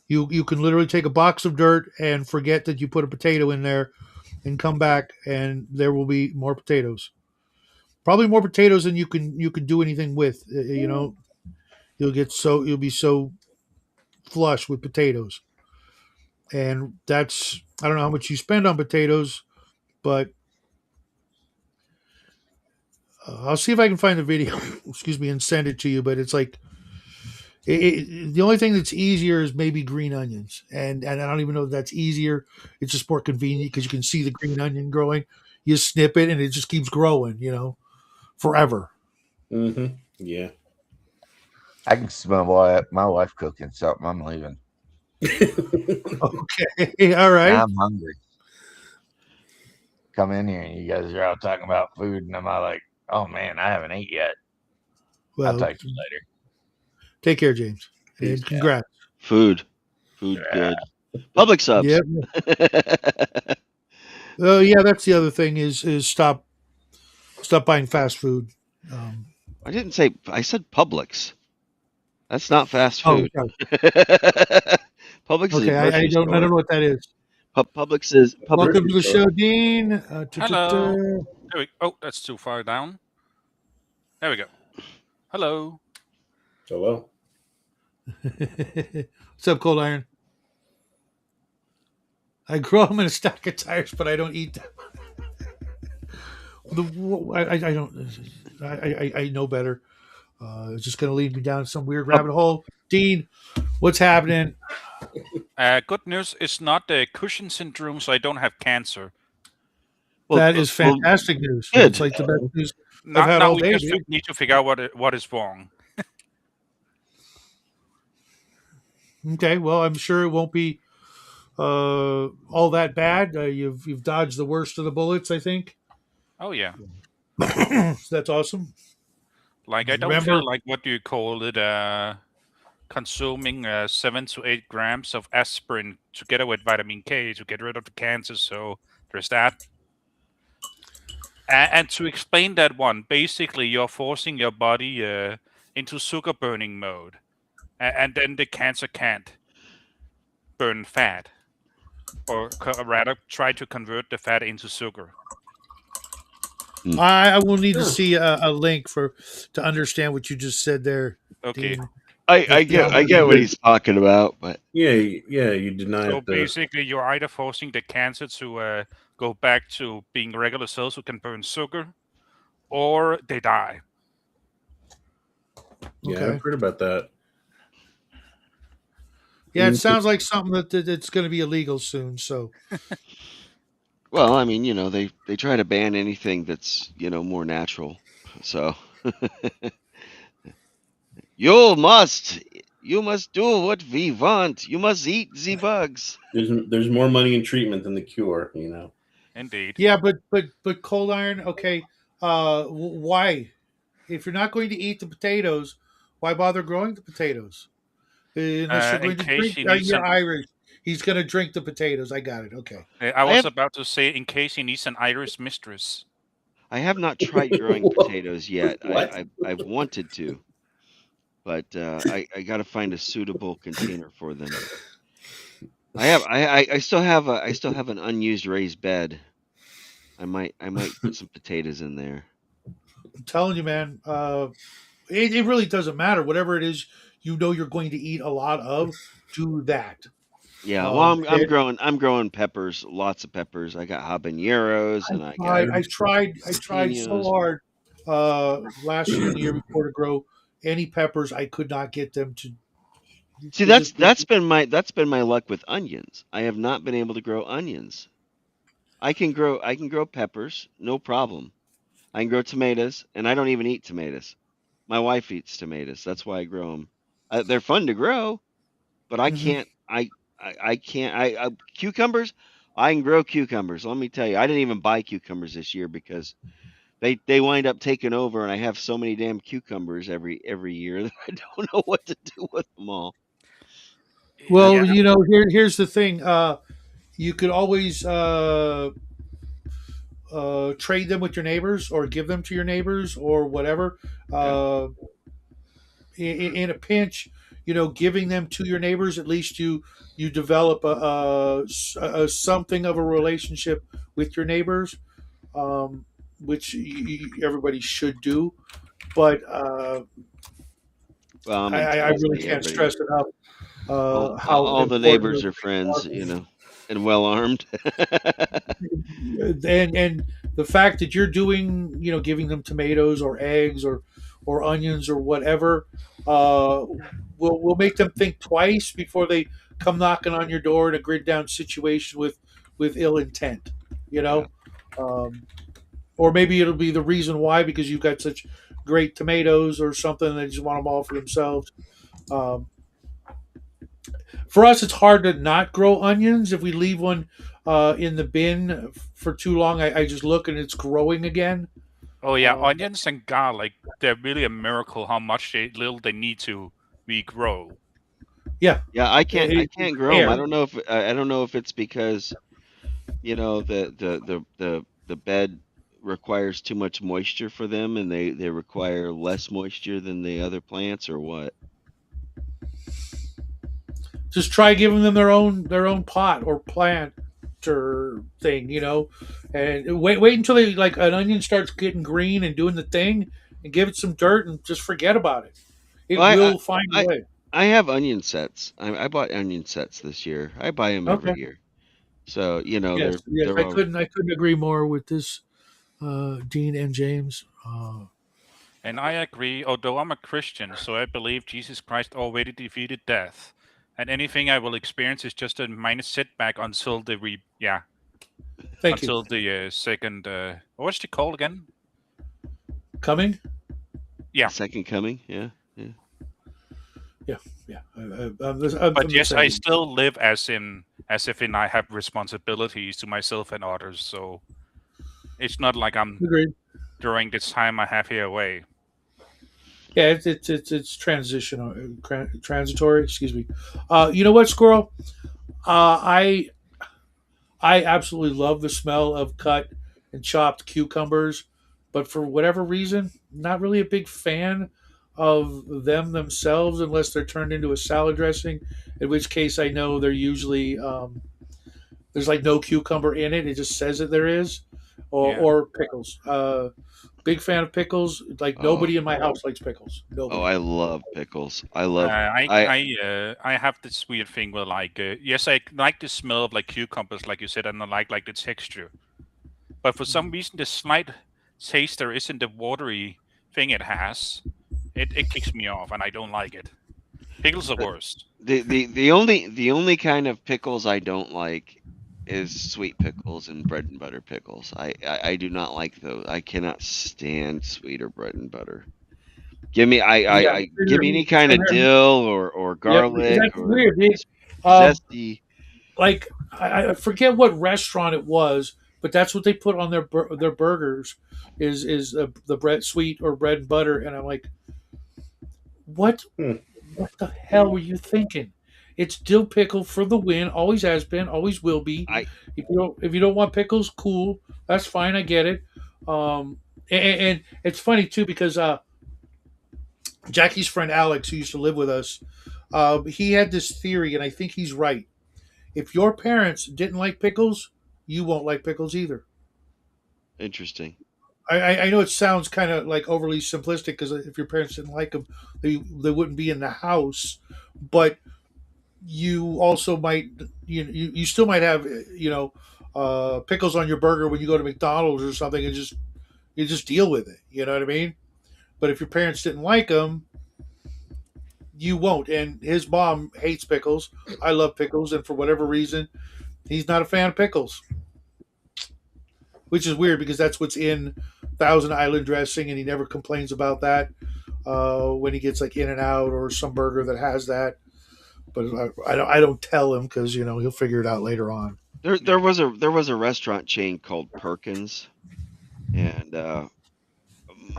You can literally take a box of dirt and forget that you put a potato in there, and come back, and there will be more potatoes. Probably more potatoes than you can do anything with. You'll be so flush with potatoes, and that's I don't know how much you spend on potatoes, but I'll see if I can find the video. Excuse me, and send it to you. But it's like the only thing that's easier is maybe green onions, and I don't even know if that's easier. It's just more convenient because you can see the green onion growing. You snip it, and it just keeps growing. Forever. Mm-hmm. Yeah. I can smell my wife cooking something. I'm leaving. Okay, all right. Now I'm hungry. Come in here and you guys are all talking about food, and I'm all like, "Oh man, I haven't ate yet." I'll Well, talk to you later. take care, James, Peace. and congrats. Food Yeah. good. Public subs. Yep. Oh, yeah. That's the other thing is stop buying fast food. Um, I didn't say. I said Publix. That's not fast oh, food. sorry. Publix is a Okay. I grocery don't know store. what that is. Publix is Publix. Welcome Grocery to the store. show, Dean. Hello. There we, oh, that's too far down. There we go. Hello. Hello. What's up, Cold Iron? I grow them in a stack of tires, but I don't eat them. I don't. I know better. It's just going to lead me down some weird rabbit hole. Dean, what's happening? Good news, it's not the Cushing syndrome, so I don't have cancer. That is fantastic news. good. It's like the best news I've Now, had now all we day, just dude. need to figure out what is wrong. Okay, well, I'm sure it won't be all that bad. You've dodged the worst of the bullets, I think. Oh yeah, That's awesome. like I don't Remember, feel like what do you call it? Consuming 7 to 8 grams of aspirin together with vitamin K to get rid of the cancer. So there's that. And to explain that one, basically you're forcing your body into sugar burning mode, and then the cancer can't burn fat, or rather try to convert the fat into sugar. I will need to Huh. see a link to understand what you just said there, Okay. Dean. I That's get beyond what he's talking about, but Yeah, you deny So it. basically, you're either forcing the cancer to go back to being regular cells who can burn sugar, or they die. Yeah, Okay. I've heard about that. Yeah, it sounds like something that's going to be illegal soon. So well, I mean, they try to ban anything that's more natural. So you must do what we want. You must eat the bugs. There's more money in treatment than the cure. Indeed. yeah, but cold iron. Okay, why? If you're not going to eat the potatoes, why bother growing the potatoes? Unless you're In going to case drink. he needs You're an, Irish. He's going to drink the potatoes. I got it. Okay. I I was have about to say, in case he needs an Irish mistress. I have not tried growing potatoes yet. What? I've wanted to, but I got to find a suitable container for them. I still have an unused raised bed. I might put some potatoes in there. I'm telling you, man. It really doesn't matter. Whatever it is, you're going to eat a lot of. Do that. Yeah, well, Um, I'm growing peppers, lots of peppers. I got habaneros and I got I tried so jalapenos. hard last year and the year before to grow any peppers. I could not get them to. See, They just would. that's been my luck with onions. I have not been able to grow onions. I can grow peppers, no problem. I can grow tomatoes, and I don't even eat tomatoes. My wife eats tomatoes. That's why I grow them. They're fun to grow, but I Mhm. can't. I can't. Cucumbers. I can grow cucumbers. Let me tell you, I didn't even buy cucumbers this year because they wind up taking over, and I have so many damn cucumbers every year that I don't know what to do with them all. Well, Yeah. here's the thing. You could always trade them with your neighbors or give them to your neighbors or whatever. Yeah. Uh, in a pinch, giving them to your neighbors, at least you develop a something of a relationship with your neighbors, which everybody should do. But Well, I'm in I really Tennessee. can't Everybody, stress enough how all the important neighbors those are friends, are. and well armed. And the fact that you're doing, giving them tomatoes or eggs or onions or whatever, will make them think twice before they come knocking on your door in a grid down situation with ill intent, you Yeah. know. Um, or maybe it'll be the reason why, because you've got such great tomatoes or something, and they just want them all for themselves. Um, for us, it's hard to not grow onions. If we leave one in the bin for too long, I just look and it's growing again. Oh yeah, Um, onions and garlic. They're really a miracle how much little they need to regrow. yeah, Yeah, I it's can't grow them. air. I don't know if it's because the bed requires too much moisture for them, and they require less moisture than the other plants, or what. Just try giving them their own pot or plant or thing, and wait until they like an onion starts getting green and doing the thing, and give it some dirt and just forget about it. It Well, will find a I way. I have onion sets. I bought onion sets this year. I buy them every Okay. year. So Yes. Yes. they're I all couldn't. I couldn't agree more with this, Dean and James. And I agree, although I'm a Christian, so I believe Jesus Christ already defeated death. and anything I will experience is just a minor setback until the Thank you. second. What's it called again? Coming? Yeah. Second coming. Yeah. Yeah. I'm But the yes, I same. still live as if I have responsibilities to myself and others. So it's not like I'm Agreed. during this time I have here away. Yeah, it's transitory. Excuse me. You know what, Squirrel? I absolutely love the smell of cut and chopped cucumbers, but for whatever reason, not really a big fan of them themselves unless they're turned into a salad dressing. In which case, I know they're usually there's like no cucumber in it. It just says that there is, Yeah. or pickles. Big fan of pickles. Like Oh. nobody in my house likes pickles. Nobody. Oh, I love pickles. I love. I have this weird thing where like yes, I like the smell of like cucumbers, like you said, and I like the texture. But for some reason, the slight taste there is in the watery thing it has, it kicks me off, and I don't like it. Pickles are worst. The only kind of pickles I don't like is sweet pickles and bread and butter pickles. I do not like those. I cannot stand sweet or bread and butter. Give me give me any kind of dill or garlic that's or weird. zesty. Like I forget what restaurant it was, but that's what they put on their burgers is the bread sweet or bread and butter, and I'm like, what Hmm. what the hell were you thinking? It's dill pickle for the win. Always has been. Always will be. I If you don't want pickles, cool. That's fine. I get it. And it's funny too because Jackie's friend Alex, who used to live with us, he had this theory, and I think he's right. If your parents didn't like pickles, you won't like pickles either. Interesting. I know it sounds kind of like overly simplistic because if your parents didn't like them, they wouldn't be in the house. But you also might you still might have pickles on your burger when you go to McDonald's or something, and you just deal with it. You know what I mean? But if your parents didn't like them, you won't. And his mom hates pickles. I love pickles, and for whatever reason, he's not a fan of pickles, which is weird because that's what's in Thousand Island dressing, and he never complains about that when he gets like In and Out or some burger that has that. But I don't tell him because he'll figure it out later on. There was a restaurant chain called Perkins, and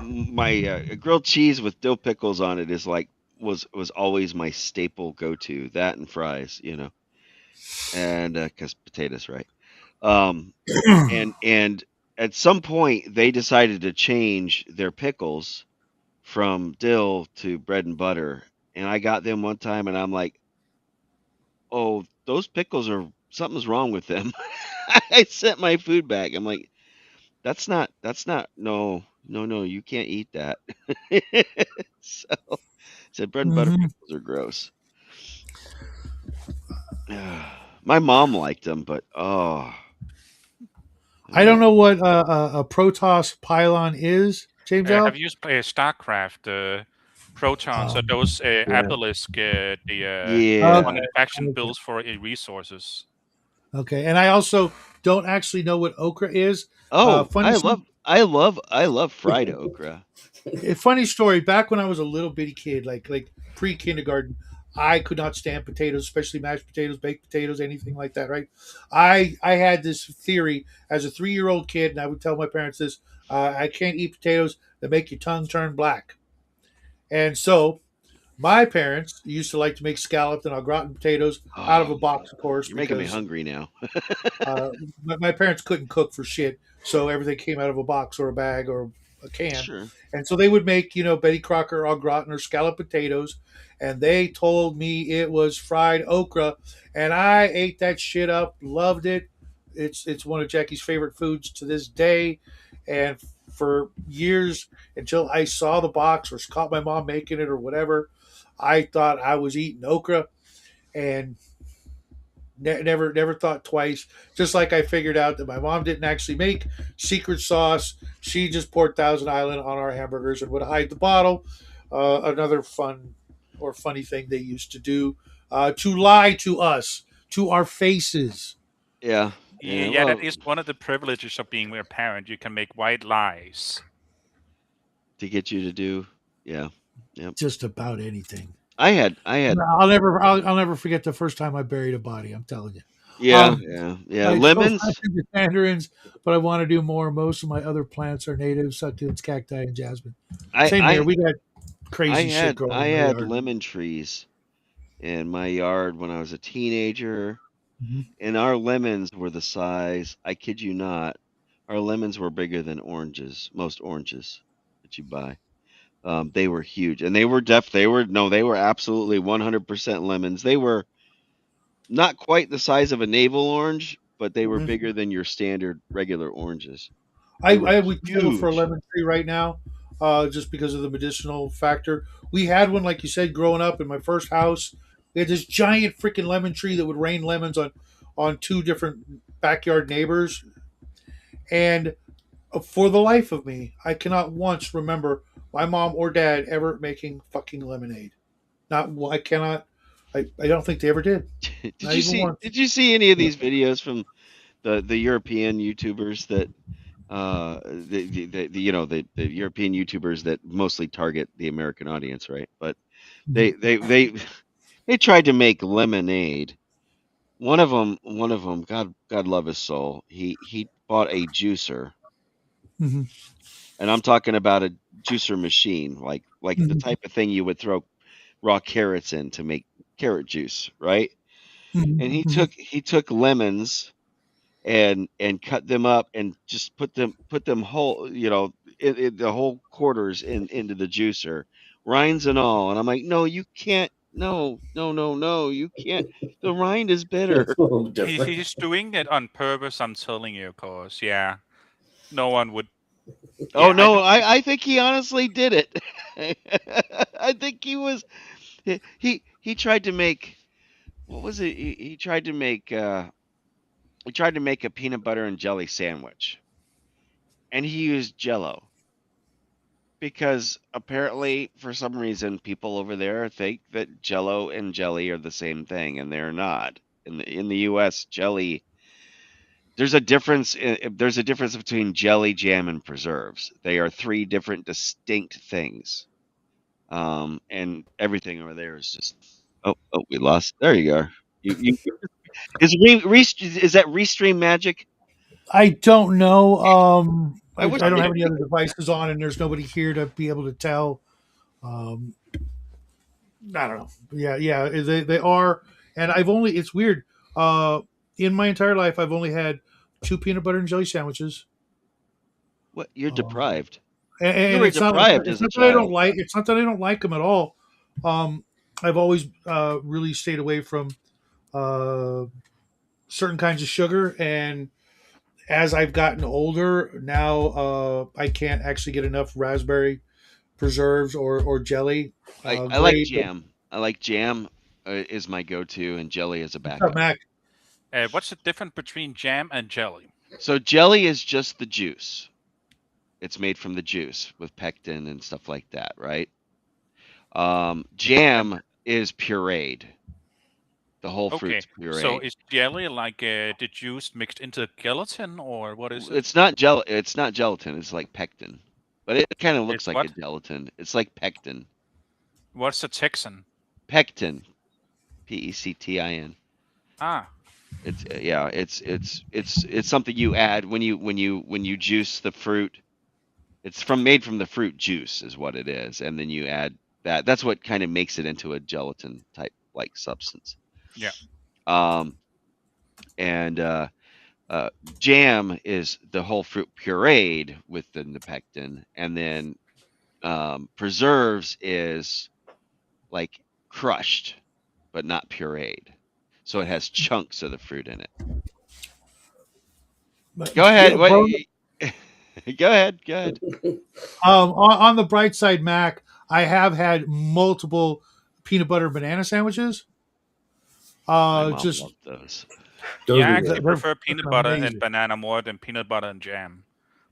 my grilled cheese with dill pickles on it is like was always my staple go-to. That and fries, and because potatoes, right? And at some point they decided to change their pickles from dill to bread and butter, and I got them one time, and I'm like, oh, those pickles are something's wrong with them. I sent my food back. I'm like, that's not no, you can't eat that. So I said bread and butter Mhm. pickles are gross. My mom liked them, but I don't know what a Protoss pylon is, James L. Have you played StarCraft? Protons are those obelisk, the Yeah. one that faction Okay. builds for resources. Okay, and I also don't actually know what okra is. Oh, Funny I love fried okra. funny story. Back when I was a little bitty kid, like pre kindergarten, I could not stand potatoes, especially mashed potatoes, baked potatoes, anything like that. Right? I had this theory as a 3-year-old kid, and I would tell my parents this: I can't eat potatoes that make your tongue turn black. And so my parents used to like to make scalloped and au gratin potatoes out of a box, of course, You're making me because hungry now. uh, my parents couldn't cook for shit, so everything came out of a box or a bag or a can. Sure. And so they would make, Betty Crocker au gratin or scalloped potatoes, and they told me it was fried okra, and I ate that shit up, loved it. It's one of Jackie's favorite foods to this day, and for years until I saw the box or caught my mom making it or whatever, I thought I was eating okra, and never thought twice. Just like I figured out that my mom didn't actually make secret sauce; she just poured Thousand Island on our hamburgers and would hide the bottle. Another fun or funny thing they used to do. to lie to us, to our faces. Yeah. Yeah, that Well, is one of the privileges of being a parent. You can make white lies. to get you to do. Yeah. Yep. Just about anything. I had. I'll never forget the first time I buried a body. I'm telling you. Yeah. Um, Yeah. I still find Lemons. the mandarins, but I want to do more. Most of my other plants are native succulents, cacti, and jasmine. I. Same here. I. We got crazy shit growing I in our had yard. lemon trees in my yard when I was a teenager, Mhm. and our lemons were the size. I kid you not. Our lemons were bigger than oranges. Most oranges that you buy. They were huge, and they were They were no. They were absolutely 100% lemons. They were not quite the size of a navel orange, but they were Mhm. bigger than your standard regular oranges. They were I would kill for a huge. lemon tree right now, just because of the medicinal factor. We had one, like you said, growing up in my first house. We had this giant freaking lemon tree that would rain lemons on two different backyard neighbors, and for the life of me, I cannot once remember my mom or dad ever making fucking lemonade. Not I cannot. I don't think they ever did. Did Not you even see? once. Did you see any of these videos from the European YouTubers that the European YouTubers that mostly target the American audience, right? But they Mhm. they they they tried to make lemonade. One of them, God love his soul. He bought a juicer, Mhm. and I'm talking about a juicer machine, like the Mhm. type of thing you would throw raw carrots in to make carrot juice, right? And Mhm. Mhm. he took lemons and cut them up and just put them whole, in the whole quarters into the juicer, rinds and all. And I'm like, no, you can't. No, no, no, no, you can't. The rind is That's bitter. a little different. He's doing it on purpose. I'm telling you, cause yeah, no one would. Oh Yeah, I no, don't think. I think he honestly did it. I think he tried to make, what was it? He tried to make a peanut butter and jelly sandwich, and he used Jello because apparently for some reason people over there think that Jello and jelly are the same thing, and they're not. In the U.S., jelly, there's a difference. There's a difference between jelly, jam, and preserves. They are three different distinct things. And everything over there is just, oh, we lost. There you go. You is that Restream Magic? I don't know. I wish I don't they have any did. other devices on, and there's nobody here to be able to tell. Um, I don't know. Yeah, yeah, they are, and I've only. It's weird. Uh, in my entire life, I've only had two peanut butter and jelly sandwiches. What, you're Um, deprived. You and were it's not. deprived It's as a not that I don't child. like. It's not that I don't like them at all. Um, I've always really stayed away from uh, certain kinds of sugar, and as I've gotten older, now I can't actually get enough raspberry preserves or jelly. I like Grape. jam. I like jam is my go-to, and jelly is a What's up, backup. Mac? What's the difference between jam and jelly? So jelly is just the juice. It's made from the juice with pectin and stuff like that, right? And Jam is pureed. The whole okay, fruit's so pureed. is jelly like the juice mixed into gelatin, or what is it? It's not gelatin. It's like pectin, but it kind of looks It's like a what? gelatin. It's like pectin. What's the Texan? Pectin. Pectin. Ah, It's yeah. It's something you add when you juice the fruit. It's made from the fruit juice is what it is, and then you add that. That's what kind of makes it into a gelatin type like substance. yeah. Um, and uh, Jam is the whole fruit pureed within the pectin, and then preserves is like crushed but not pureed, so it has chunks of the fruit in it. But, Go ahead. yeah, What? bro. Go ahead. Go ahead. On the bright side, Mac, I have had multiple peanut butter banana sandwiches. My mom Just loved those. Those Yeah, I are actually good. they're prefer peanut freaking butter and amazing. banana more than peanut butter and jam.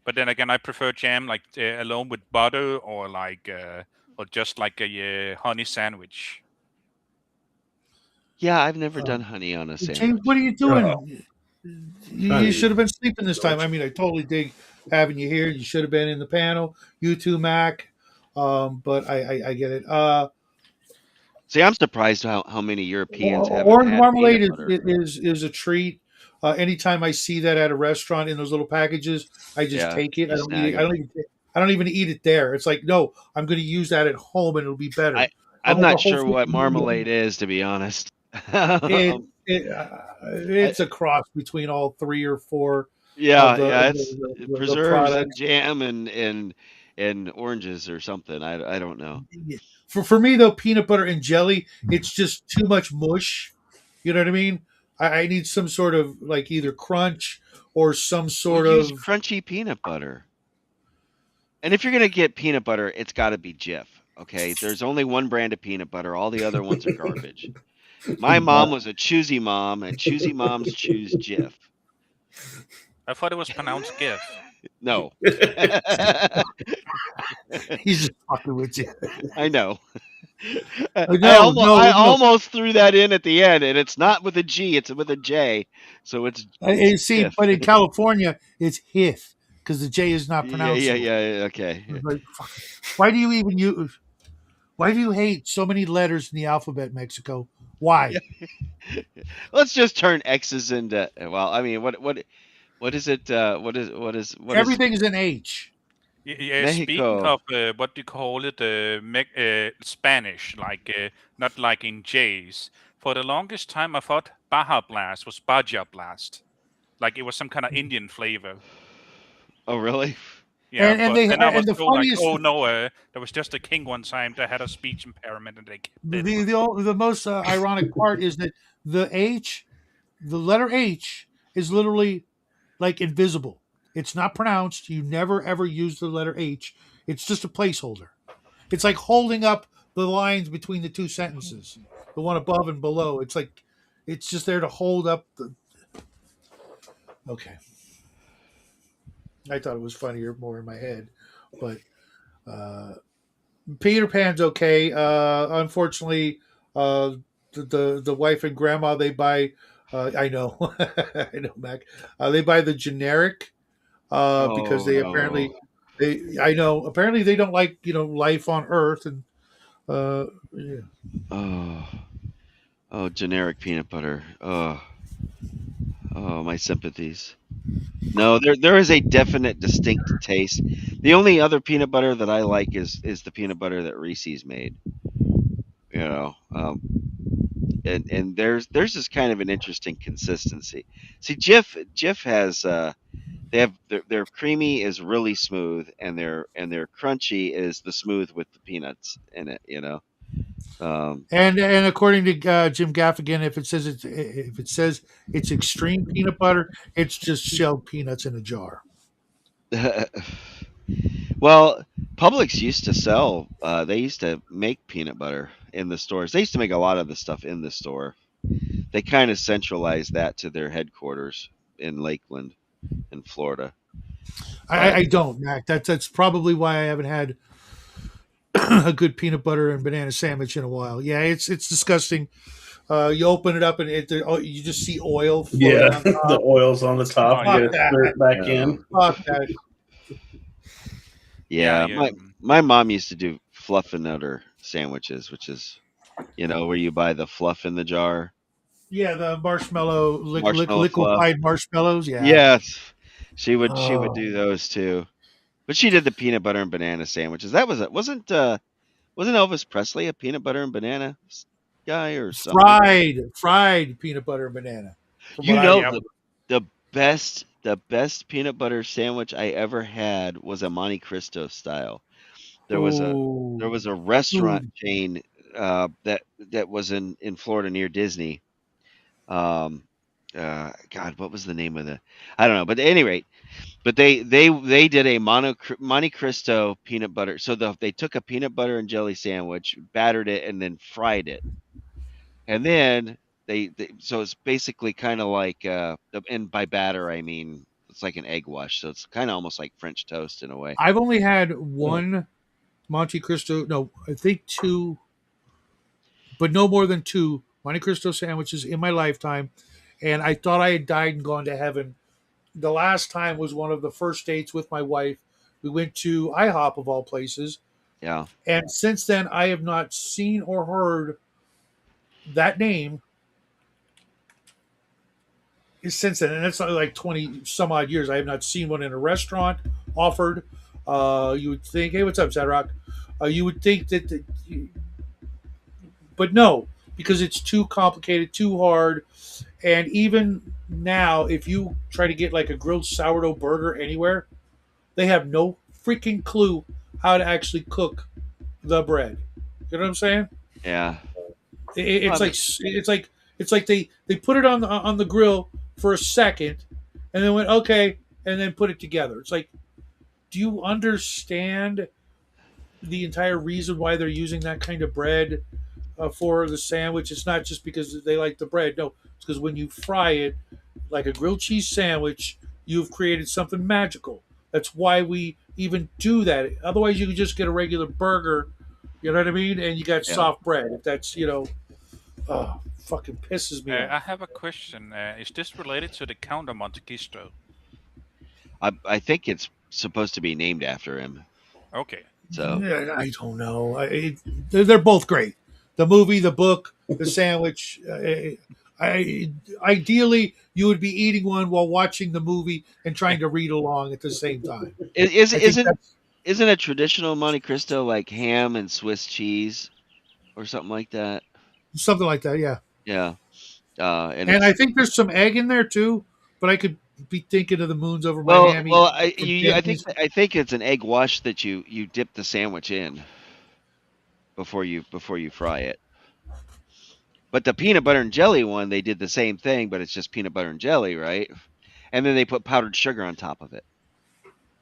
But then again, I prefer jam like alone with butter or like or just like a honey sandwich. Yeah, I've never Uh, done honey on a James, sandwich. what are you doing? You Honey. should have been sleeping this time. I mean, I totally dig having you here. You should have been in the panel. You too, Mac. But I get it. See, I'm surprised how many Europeans haven't Orange had peanut marmalade butter. is a treat. Anytime I see that at a restaurant in those little packages, I just Yeah, take it. I you don't eat snag it. I 'em. don't even eat it there. It's like, no, I'm going to use that at home and it'll be better. I I'm I'm like a not whole sure food. what marmalade is, to be honest. It, Um, I, it's a cross between all three or four of yeah, the yeah, of it's the preserves and products. jam and oranges or something. I don't know. For me though, peanut butter and jelly, it's just too much mush. You know what I mean? I need some sort of like either crunch or some Well, sort use of. crunchy peanut butter. And if you're gonna get peanut butter, it's got to be Jif. Okay, there's only one brand of peanut butter. All the other ones are garbage. My mom was a choosy mom, and choosy moms choose Jif. I thought it was pronounced GIF. No, He's just fucking with you. I know. No, I no, no. almost threw that in at the end, and it's not with a G; it's with a J. So it's See, Jif. but in California, it's hith because the J is not Yeah, yeah, pronounceable. yeah. Okay. It's like, fuck. Why do you even use? Why do you hate so many letters in the alphabet, Mexico? Why? Let's just turn X's into. Well, I mean, what is it? What is Everything is an H. Yeah, speaking Mexico? of what do you call it, Spanish, like not like in J's. For the longest time, I thought Baja Blast was Baja Blast, like it was some kind of Indian flavor. Oh, really? Yeah, but then I was And the told like, funniest oh no, there was just a king one time that had a speech impairment and they kept it. the most ironic part is that the H, the letter H, is literally like invisible. It's not pronounced. You never ever use the letter H. It's just a placeholder. It's like holding up the lines between the two sentences, the one above and below. It's like it's just there to hold up the. Okay, I thought it was funnier more in my head, but uh, Peter Pan's okay. Unfortunately, the wife and grandma they buy. I know, I know, Mac. They buy the generic because Oh they no. apparently I know apparently they don't like life on Earth and yeah. Oh, oh, generic peanut butter. Oh, oh, my sympathies. No, there is a definite, distinct taste. The only other peanut butter that I like is the peanut butter that Reese's made. You know, and there's this kind of an interesting consistency. See, Jif has they have their creamy is really smooth, and their crunchy is the smooth with the peanuts in it. You know. Um, And according to Jim Gaffigan, if it says it's extreme peanut butter, it's just shelled peanuts in a jar. well, Publix used to sell. They used to make peanut butter in the stores. They used to make a lot of the stuff in the store. They kind of centralized that to their headquarters in Lakeland, in Florida. But I don't, Mac. That's probably why I haven't had a good peanut butter and banana sandwich in a while. Yeah, it's disgusting. You open it up and you just see oil floating Yeah, on the top. oil's on the top. You Fuck Fuck got to that. stir it back uh, in. Fuck that. Yeah, yeah, my mom used to do fluffernutter sandwiches, which is where you buy the fluff in the jar, Yeah, the marshmallow marshmallow fluff. liquefied marshmallows. Yeah. Yes, she would Oh, do those too. But she did the peanut butter and banana sandwiches. That was wasn't Elvis Presley a peanut butter and banana guy or something? fried peanut butter and banana. From what You I know yeah. remember. the best peanut butter sandwich I ever had was a Monte Cristo style. There was a there Oh, was a restaurant dude. chain that was in Florida near Disney. Um, God, what was the name of the? I don't know, but at any rate, but they did a Monte Cristo peanut butter. So they took a peanut butter and jelly sandwich, battered it, and then fried it, and then so it's basically kind of like and by batter I mean it's like an egg wash, so it's kind of almost like French toast in a way. I've only had one Monte Cristo. No, I think two, but no more than two Monte Cristo sandwiches in my lifetime, and I thought I had died and gone to heaven. The last time was one of the first dates with my wife. We went to IHOP of all places, Yeah. and since then I have not seen or heard that name since then, and it's like 20 some odd years. I have not seen one in a restaurant offered. You would think, hey, what's up, Zadrock? You would think but no, because it's too complicated, too hard. And even now, if you try to get like a grilled sourdough burger anywhere, they have no freaking clue how to actually cook the bread. You know what I'm saying? Yeah. It's I like they put it on the grill for a second, and then went okay, and then put it together. It's like, do you understand the entire reason why they're using that kind of bread for the sandwich? It's not just because they like the bread. No, it's because when you fry it like a grilled cheese sandwich, you've created something magical. That's why we even do that. Otherwise, you could just get a regular burger. You know what I mean? And you got Yeah. soft bread. If that's fucking pisses me I off. have a question. Is this related to the Count of Monte Cristo? I think it's supposed to be named after him. Okay. So Yeah, I don't know. They're both great. The movie, the book, the sandwich. Ideally, you would be eating one while watching the movie and trying to read along at the same time. I think isn't a traditional Monte Cristo like ham and Swiss cheese or something like that? something like that. Yeah, Yeah. And and it's I think there's some egg in there too. But I could be thinking of the moons over Miami. well, from I think it's an egg wash that you dip the sandwich in before you fry it. But the peanut butter and jelly one, they did the same thing, but it's just peanut butter and jelly, right? And then they put powdered sugar on top of it.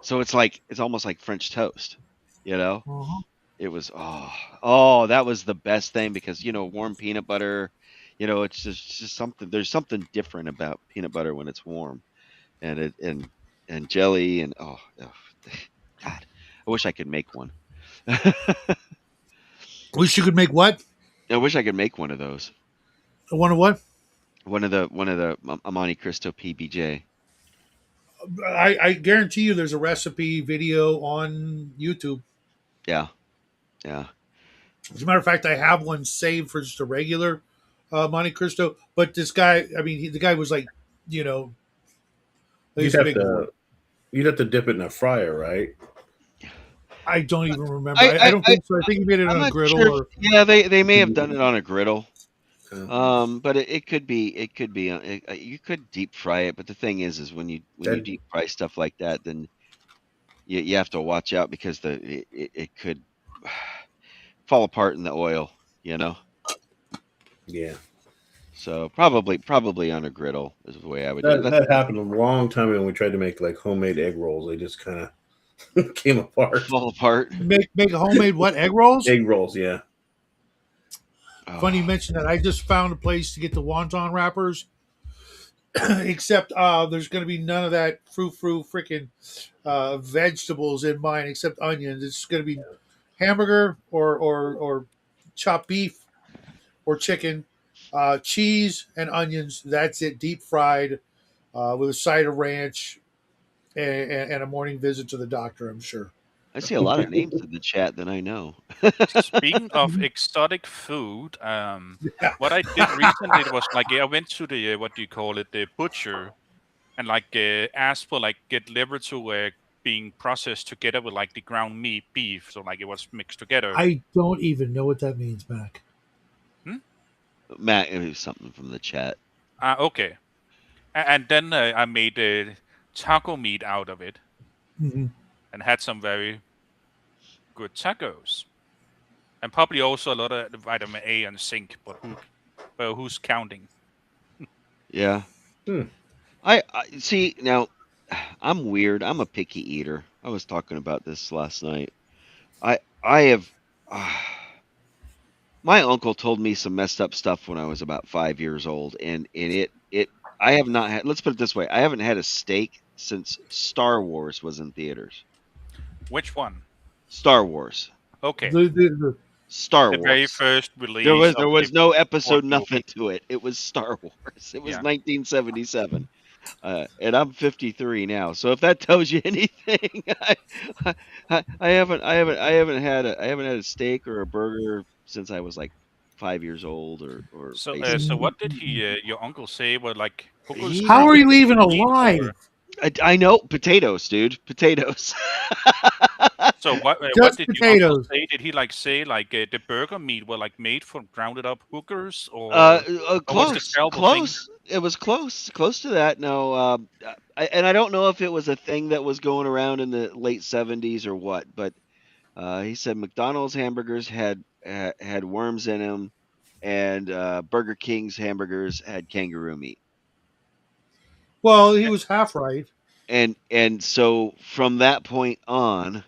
So it's almost like French toast, you know? Uh-huh. It was that was the best thing because warm peanut butter, it's just something. There's something different about peanut butter when it's warm, and jelly and God, I wish I could make one. Wish you could make what? I wish I could make one of those. One of what? One of the Monte Cristo PBJ. I guarantee you, there's a recipe video on YouTube. Yeah, yeah. As a matter of fact, I have one saved for just a regular Monte Cristo. But this guy, I mean, the guy was like, you know, You'd he's a have big boy. to dip it in a fryer, right? I don't even remember. I I don't think so. I think he made it I'm on a not griddle. sure. Or Yeah, they may have done it on a griddle. Uh, But it could be you could deep fry it. But the thing is when you That- deep fry stuff like that, then you have to watch out because it could fall apart in the oil, yeah, So probably on a griddle is the way I would do it. that happened a long time ago when we tried to make like homemade egg rolls. They just kind of came apart. Fall apart. make homemade what, egg rolls? Egg rolls, yeah. Funny you Oh, mentioned that. I just found a place to get the wonton wrappers. Except there's going to be none of that frou freaking vegetables in mine, except onions. It's going to be hamburger or chopped beef or chicken, cheese and onions. That's it, deep fried with a side of ranch and a morning visit to the doctor, I'm sure. I see a lot of names in the chat that I know. Speaking of exotic food, Yeah. what I did recently was like I went to the what do you call it, the butcher, and like asked for like get liver to being processed together with like the ground meat beef, so like it was mixed together. I don't even know what that means, Mac. Matt, it was something from the chat. Okay, and then I made taco meat out of it Mhm. and had some very good tacos, and probably also a lot of vitamin A and zinc. But who's counting? Yeah. Hmm. I see now. I'm weird. I'm a picky eater. I was talking about this last night. I have. My uncle told me some messed up stuff when I was about 5 years old, and I have not had. Let's put it this way: I haven't had a steak since Star Wars was in theaters. Which one? Star Wars. Okay. The Star The very Wars. first release. There of was the no fourth episode movie. nothing to it. It was Star Wars. It was Yeah. 1977. And I'm 53 now. So if that tells you anything, I haven't had a steak or a burger since I was like 5 years old or So, basically. what did your uncle say were like hookers? He- How are you even meat, alive? or- I know potatoes, dude. Potatoes. So what Just did your uncle potatoes. say? Did he say the burger meat were like made from grounded up hookers, or what was the Close, terrible thing? close. It was close to that. No, and I don't know if it was a thing that was going around in the late 70s or what, but he said McDonald's hamburgers had worms in them, and Burger King's hamburgers had kangaroo meat. Well, he was half right. And so from that point on,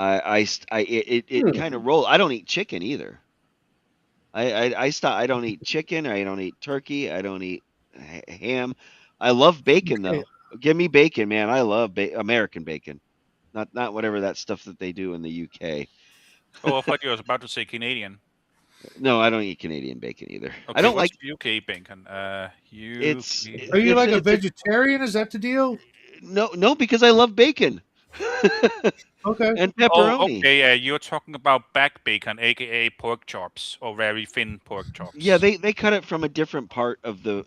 it kind of rolled. I don't eat chicken either. I stop. I don't eat chicken. I don't eat turkey. I don't eat ham. I love bacon Okay. though. Give me bacon, man. I love American bacon, not whatever that stuff that they do in the UK. Oh, I thought you was about to say Canadian. No, I don't eat Canadian bacon either. I Okay, don't what's like UK bacon? it's. UK. Are you If like a it's a- vegetarian? Is that the deal? no, because I love bacon Okay. and Oh, pepperoni. okay. You're talking about back bacon, aka pork chops, or very thin pork chops. Yeah, they cut it from a different part of the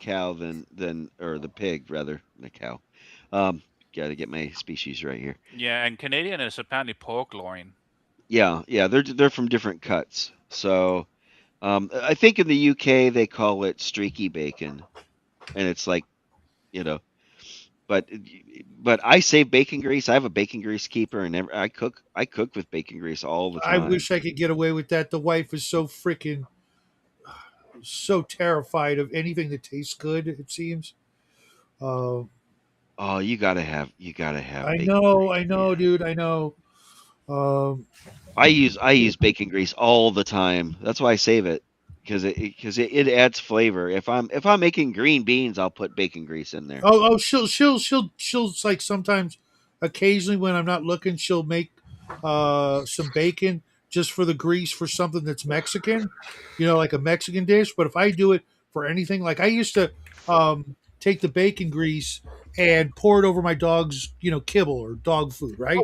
cow than or the pig rather than the cow. Got to get my species right here. Yeah, and Canadian is apparently pork loin. Yeah, they're from different cuts. So, I think in the UK they call it streaky bacon, and it's like, you know, but I save bacon grease. I have a bacon grease keeper, and I cook with bacon grease all the I time. wish I could get away with that. The wife is so freaking so terrified of anything that tastes good. It seems. Uh, Oh, you gotta have I bacon know, grease, I know, man. dude. I know. Um, I use bacon grease all the time. That's why I save it because it adds flavor. If I'm making green beans, I'll put bacon grease in there. oh, she'll like sometimes, occasionally when I'm not looking, she'll make some bacon just for the grease for something that's Mexican, like a Mexican dish. But if I do it for anything, like I used to take the bacon grease and pour it over my dog's, kibble or dog food, right?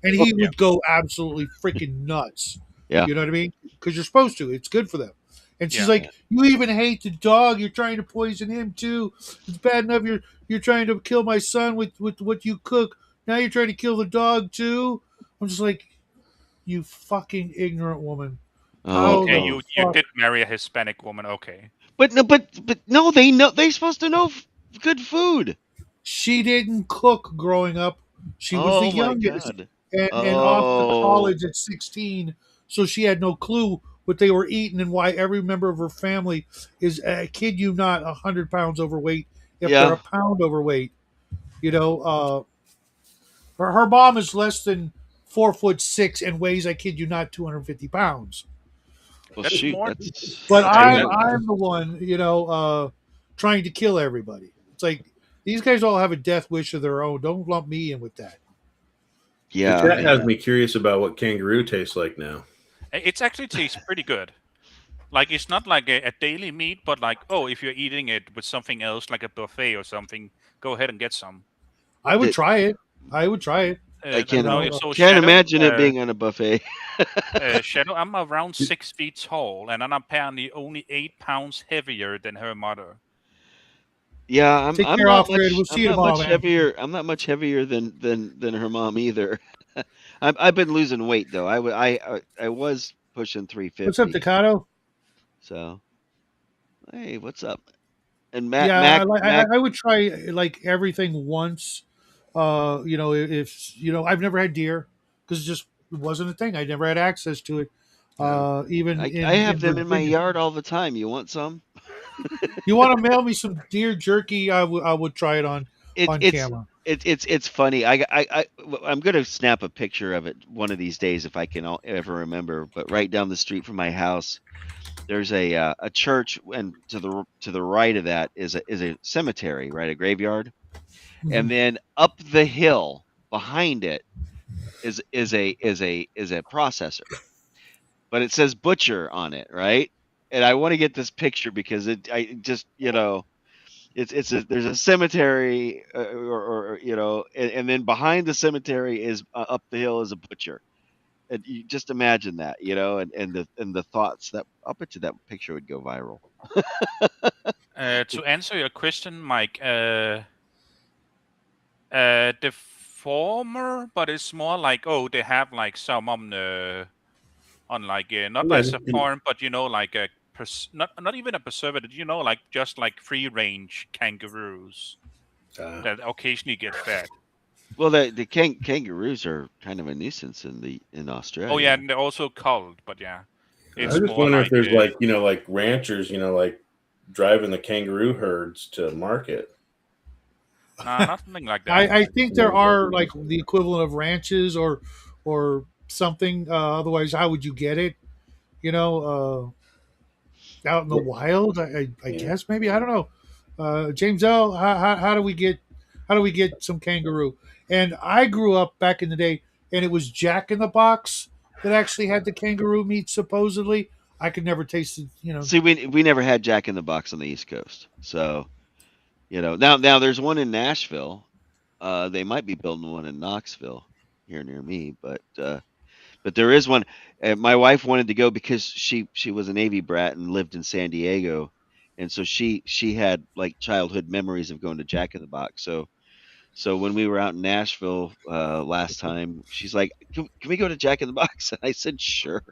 And he would go absolutely freaking nuts. Yeah. You know what I mean? Because you're supposed to. It's good for them. And she's Yeah. like, "You even hate the dog. You're trying to poison him too. It's bad enough you're trying to kill my son with what you cook. Now you're trying to kill the dog too." I'm just like, "You fucking ignorant woman. How Okay, the Oh, you fuck?" did marry a Hispanic woman. Okay. but no, they know they're supposed to know good food. She didn't cook growing up. She was the Oh my youngest God. and off to Oh college at 16, so she had no clue what they were eating and why every member of her family is, kid you not, 100 pounds overweight if they're yeah. a pound overweight. You know, her mom is less than 4'6" and weighs, I kid you not, 250 pounds. Well, That's shoot, more. But that's pretty That, I'm the one, trying to kill everybody. It's like these guys all have a death wish of their own. Don't lump me in with that. The yeah. chat has me curious about what kangaroo tastes like now. it's actually tastes pretty good. Like it's not like a daily meat, but like if you're eating it with something else, like a buffet or something, go ahead and get some. I would That- try it. I would try it. I can't know, So can't Shadow, imagine it being on a buffet. Shadow, I'm around 6 feet tall, and I'm apparently only 8 pounds heavier than her mother. Yeah, Take I'm care, not Alfred. much We'll see I'm you not tomorrow, much man. heavier. I'm not much heavier than her mom either. I've been losing weight though. I was pushing What's up, 350. Decado? So, hey, what's up? And Yeah, Mac. I would try like everything once. If I've never had deer because it wasn't a thing. I never had access to it. Even I in have them in my Virginia. yard all the time. You want some? You want to mail me some deer jerky? I would try it on It's camera. it's funny. I'm gonna snap a picture of it one of these days if I can ever remember. But right down the street from my house, there's a church, and to the right of that is a cemetery, right, a graveyard, Mhm. and then up the hill behind it is a processor. but it says butcher on it, right? And I want to get this picture because I just, there's a cemetery, or and then behind the cemetery is up the hill is a butcher. And you just imagine that, and the thoughts that I'll bet you that picture would go viral. To answer your question, Mike, the former, but it's more like, they have like some on like not Yeah, like a farm, but like a not even a preservative, like just like free range kangaroos that occasionally get fed. Well, the kangaroos are kind of a nuisance in Australia. Oh yeah, and they're also culled, but yeah, I it's just more wonder if like there's like ranchers, like driving the kangaroo herds to market. nothing like that. I think there are like the equivalent of ranches or something. Otherwise, how would you get it? Out in the wild. I Yeah. guess maybe I don't know. James L. How do we get some kangaroo? And I grew up back in the day, and it was Jack in the Box that actually had the kangaroo meat. Supposedly, I could never taste it. See, we never had Jack in the Box on the East Coast, so now there's one in Nashville. They might be building one in Knoxville here near me, but there is one. My wife wanted to go because she was a Navy brat and lived in San Diego, and so she had like childhood memories of going to Jack in the Box. So when we were out in Nashville last time, she's like, "Can we go to Jack in the Box?" And I said, "Sure."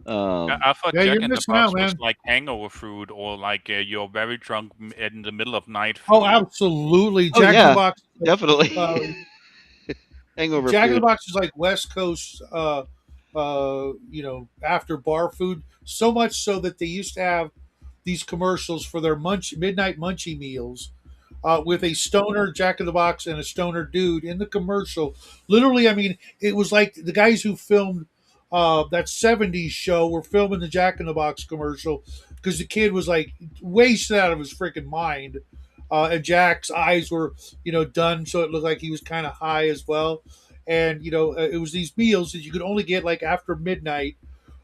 I thought Yeah, you're Jack in the missing out, Box was man. like hangover food, or like you're very drunk in the middle of night Oh, food. absolutely. Oh Jack in the yeah, Box. Uh, definitely hangover Jack in the food. Box is like West Coast, after bar food. So much so that they used to have these commercials for their midnight munchie meals, with a stoner Jack in the Box and a stoner dude in the commercial. Literally, I mean, it was like the guys who filmed that '70s show were filming the Jack in the Box commercial because the kid was like wasted out of his freaking mind. And Jack's eyes were, done so it looked like he was kind of high as well. And it was these meals that you could only get like after midnight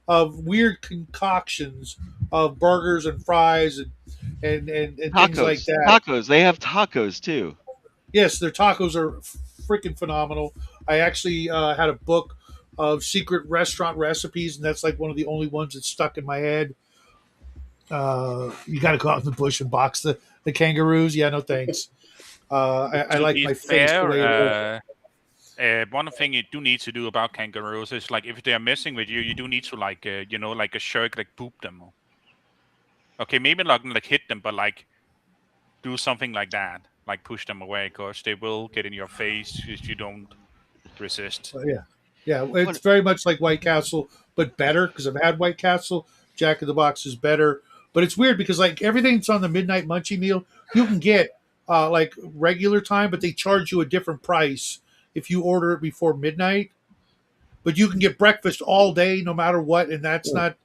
of weird concoctions of burgers and fries and things like Tacos, that. tacos. They have tacos too. Yes, their tacos are freaking phenomenal. I actually had a book of secret restaurant recipes, and that's like one of the only ones that's stuck in my head. You got to go out in the bush and box the kangaroos. Yeah, no thanks. I To like be my face the way it is. fair, one thing you do need to do about kangaroos is like if they are messing with you, you do need to like like a shark, like poop them. Okay, maybe not like hit them, but like do something like that, like push them away, because they will get in your face if you don't resist. Yeah, yeah. It's What? very much like White Castle, but better because I've had White Castle. Jack in the Box is better, but it's weird because like everything's on the midnight munchie meal, you can get like regular time, but they charge you a different price if you order it before midnight. But you can get breakfast all day, no matter what, and that's not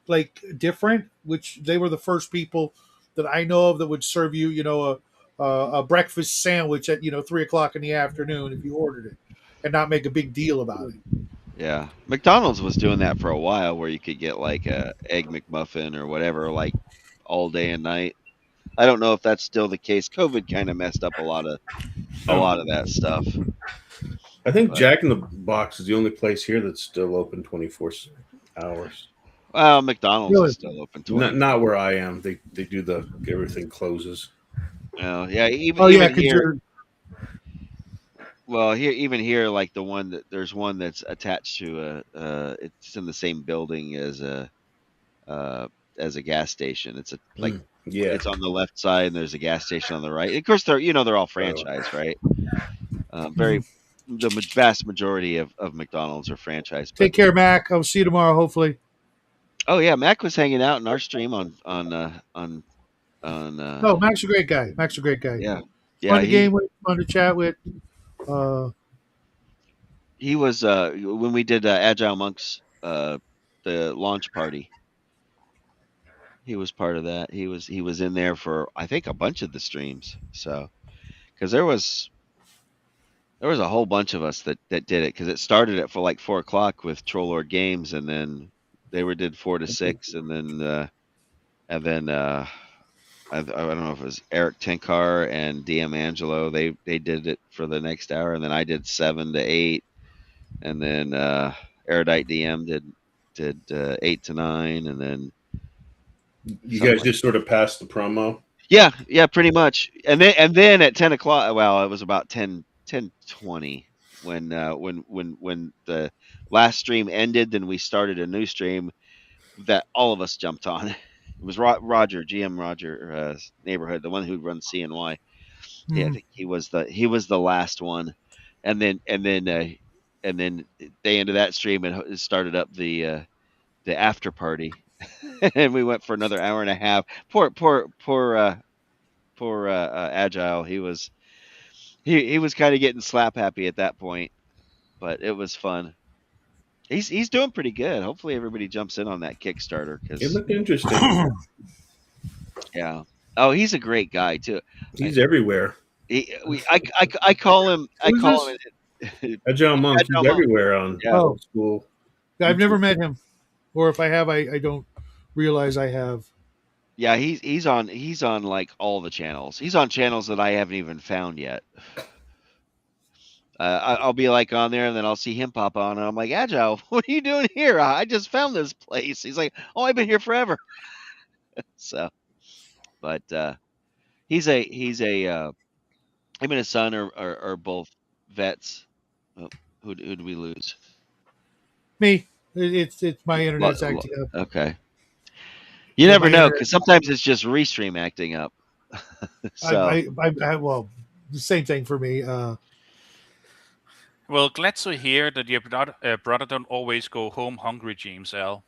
like different. Which they were the first people that I know of that would serve you, a breakfast sandwich at 3 o'clock in the afternoon if you ordered it, and not make a big deal about it. Yeah, McDonald's was doing that for a while, where you could get like a egg McMuffin or whatever, like all day and night. I don't know if that's still the case. COVID kind of messed up a lot of that stuff. I think But Jack in the Box is the only place here that's still open 24 hours. well, McDonald's Really? is still open Not where I am. They do everything closes. Yeah, even Oh yeah, even because here. you're Well, even here, like there's one that's attached to it's in the same building uh, as a gas station. It's Yeah. it's on the left side, and there's a gas station on the right. Of course, they're all Oh. franchise, right? The vast majority of McDonald's are franchise. But take care, Mac. I'll see you tomorrow, hopefully. oh yeah, Mac was hanging out in our stream on No, Mac's a great guy. Mac's a great guy. yeah, Fun yeah, to game with, fun to chat with. he was when we did Agile Monks the launch party. He was part of that. He was in there for I think a bunch of the streams. So because There was a whole bunch of us that did it because it started at for like 4 o'clock with Troll Lord Games, and then they did 4 to 6, and then I don't know if it was Eric Tenkar and DM Angelo. They did it for the next hour, and then I did 7 to 8, and then Erudite DM did 8 to 9, and then You something guys just sort of passed the promo. yeah, pretty much. And then at 10 o'clock, well, it was about 10:20 when the last stream ended. Then we started a new stream that all of us jumped on. It was Roger, GM Roger, neighborhood, the one who runs CNY. Yeah, I think he was the last one, and then they ended that stream and it started up the after party, and we went for another hour and a half. Poor Agile. He was kind of getting slap happy at that point, but it was fun. He's doing pretty good. Hopefully everybody jumps in on that Kickstarter It because looked interesting. yeah. Oh, he's a great guy too. He's everywhere. I call him. Agile Monk. He's Agile Monk. everywhere on Yeah. Old School. I've never met him, or if I have, I don't realize I have. Yeah, he's on like all the channels. He's on channels that I haven't even found yet. I'll be like on there, and then I'll see him pop on, and I'm like, Agile, what are you doing here? I just found this place. He's like, oh, I've been here forever. So, but he's a him and his son are both vets. Oh, who did we lose? Me. It's my internet's acting up. Okay. You Yeah, never my know, internet- because sometimes it's just Restream acting up. So I well, the same thing for me. Well, glad to hear that your brother don't always go home hungry, James L.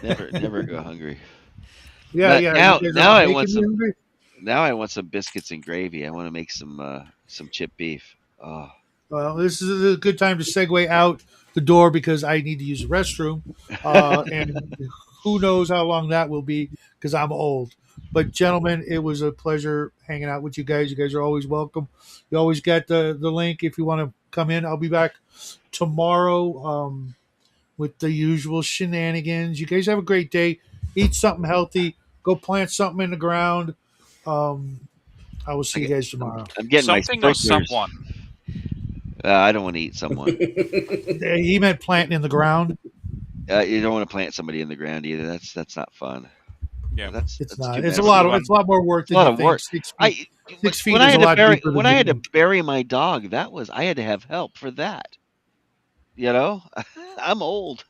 never go hungry. Yeah, But yeah. now- you guys now are I making want me some- hungry? Now I want some biscuits and gravy. I want to make some chip beef. Oh, Well, this is a good time to segue out the door because I need to use the restroom, and who knows how long that will be because I'm old. But gentlemen, it was a pleasure hanging out with you guys. You guys are always welcome. You always get the link if you want to come in. I'll be back tomorrow with the usual shenanigans. You guys have a great day. Eat something healthy. Go plant something in the ground. I will see you guys tomorrow. I'm getting Something my or sprinklers. someone. I don't want to eat someone. He meant planting in the ground. You don't want to plant somebody in the ground either. That's not fun. Yeah. That's It's that's not. too It's a messy. lot of. It's a lot more work It's a than lot you of think. work. 6 feet. 6 feet when is I a had lot to bury deeper than when I had to you think. bury my dog, I had to have help for that. You know, I'm old.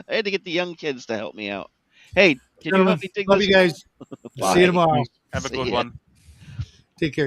I had to get the young kids to help me out. Hey, can you Gentlemen, help me dig love this you guys. hole? See you Bye. tomorrow. Have a See good ya. one. Take care, guys.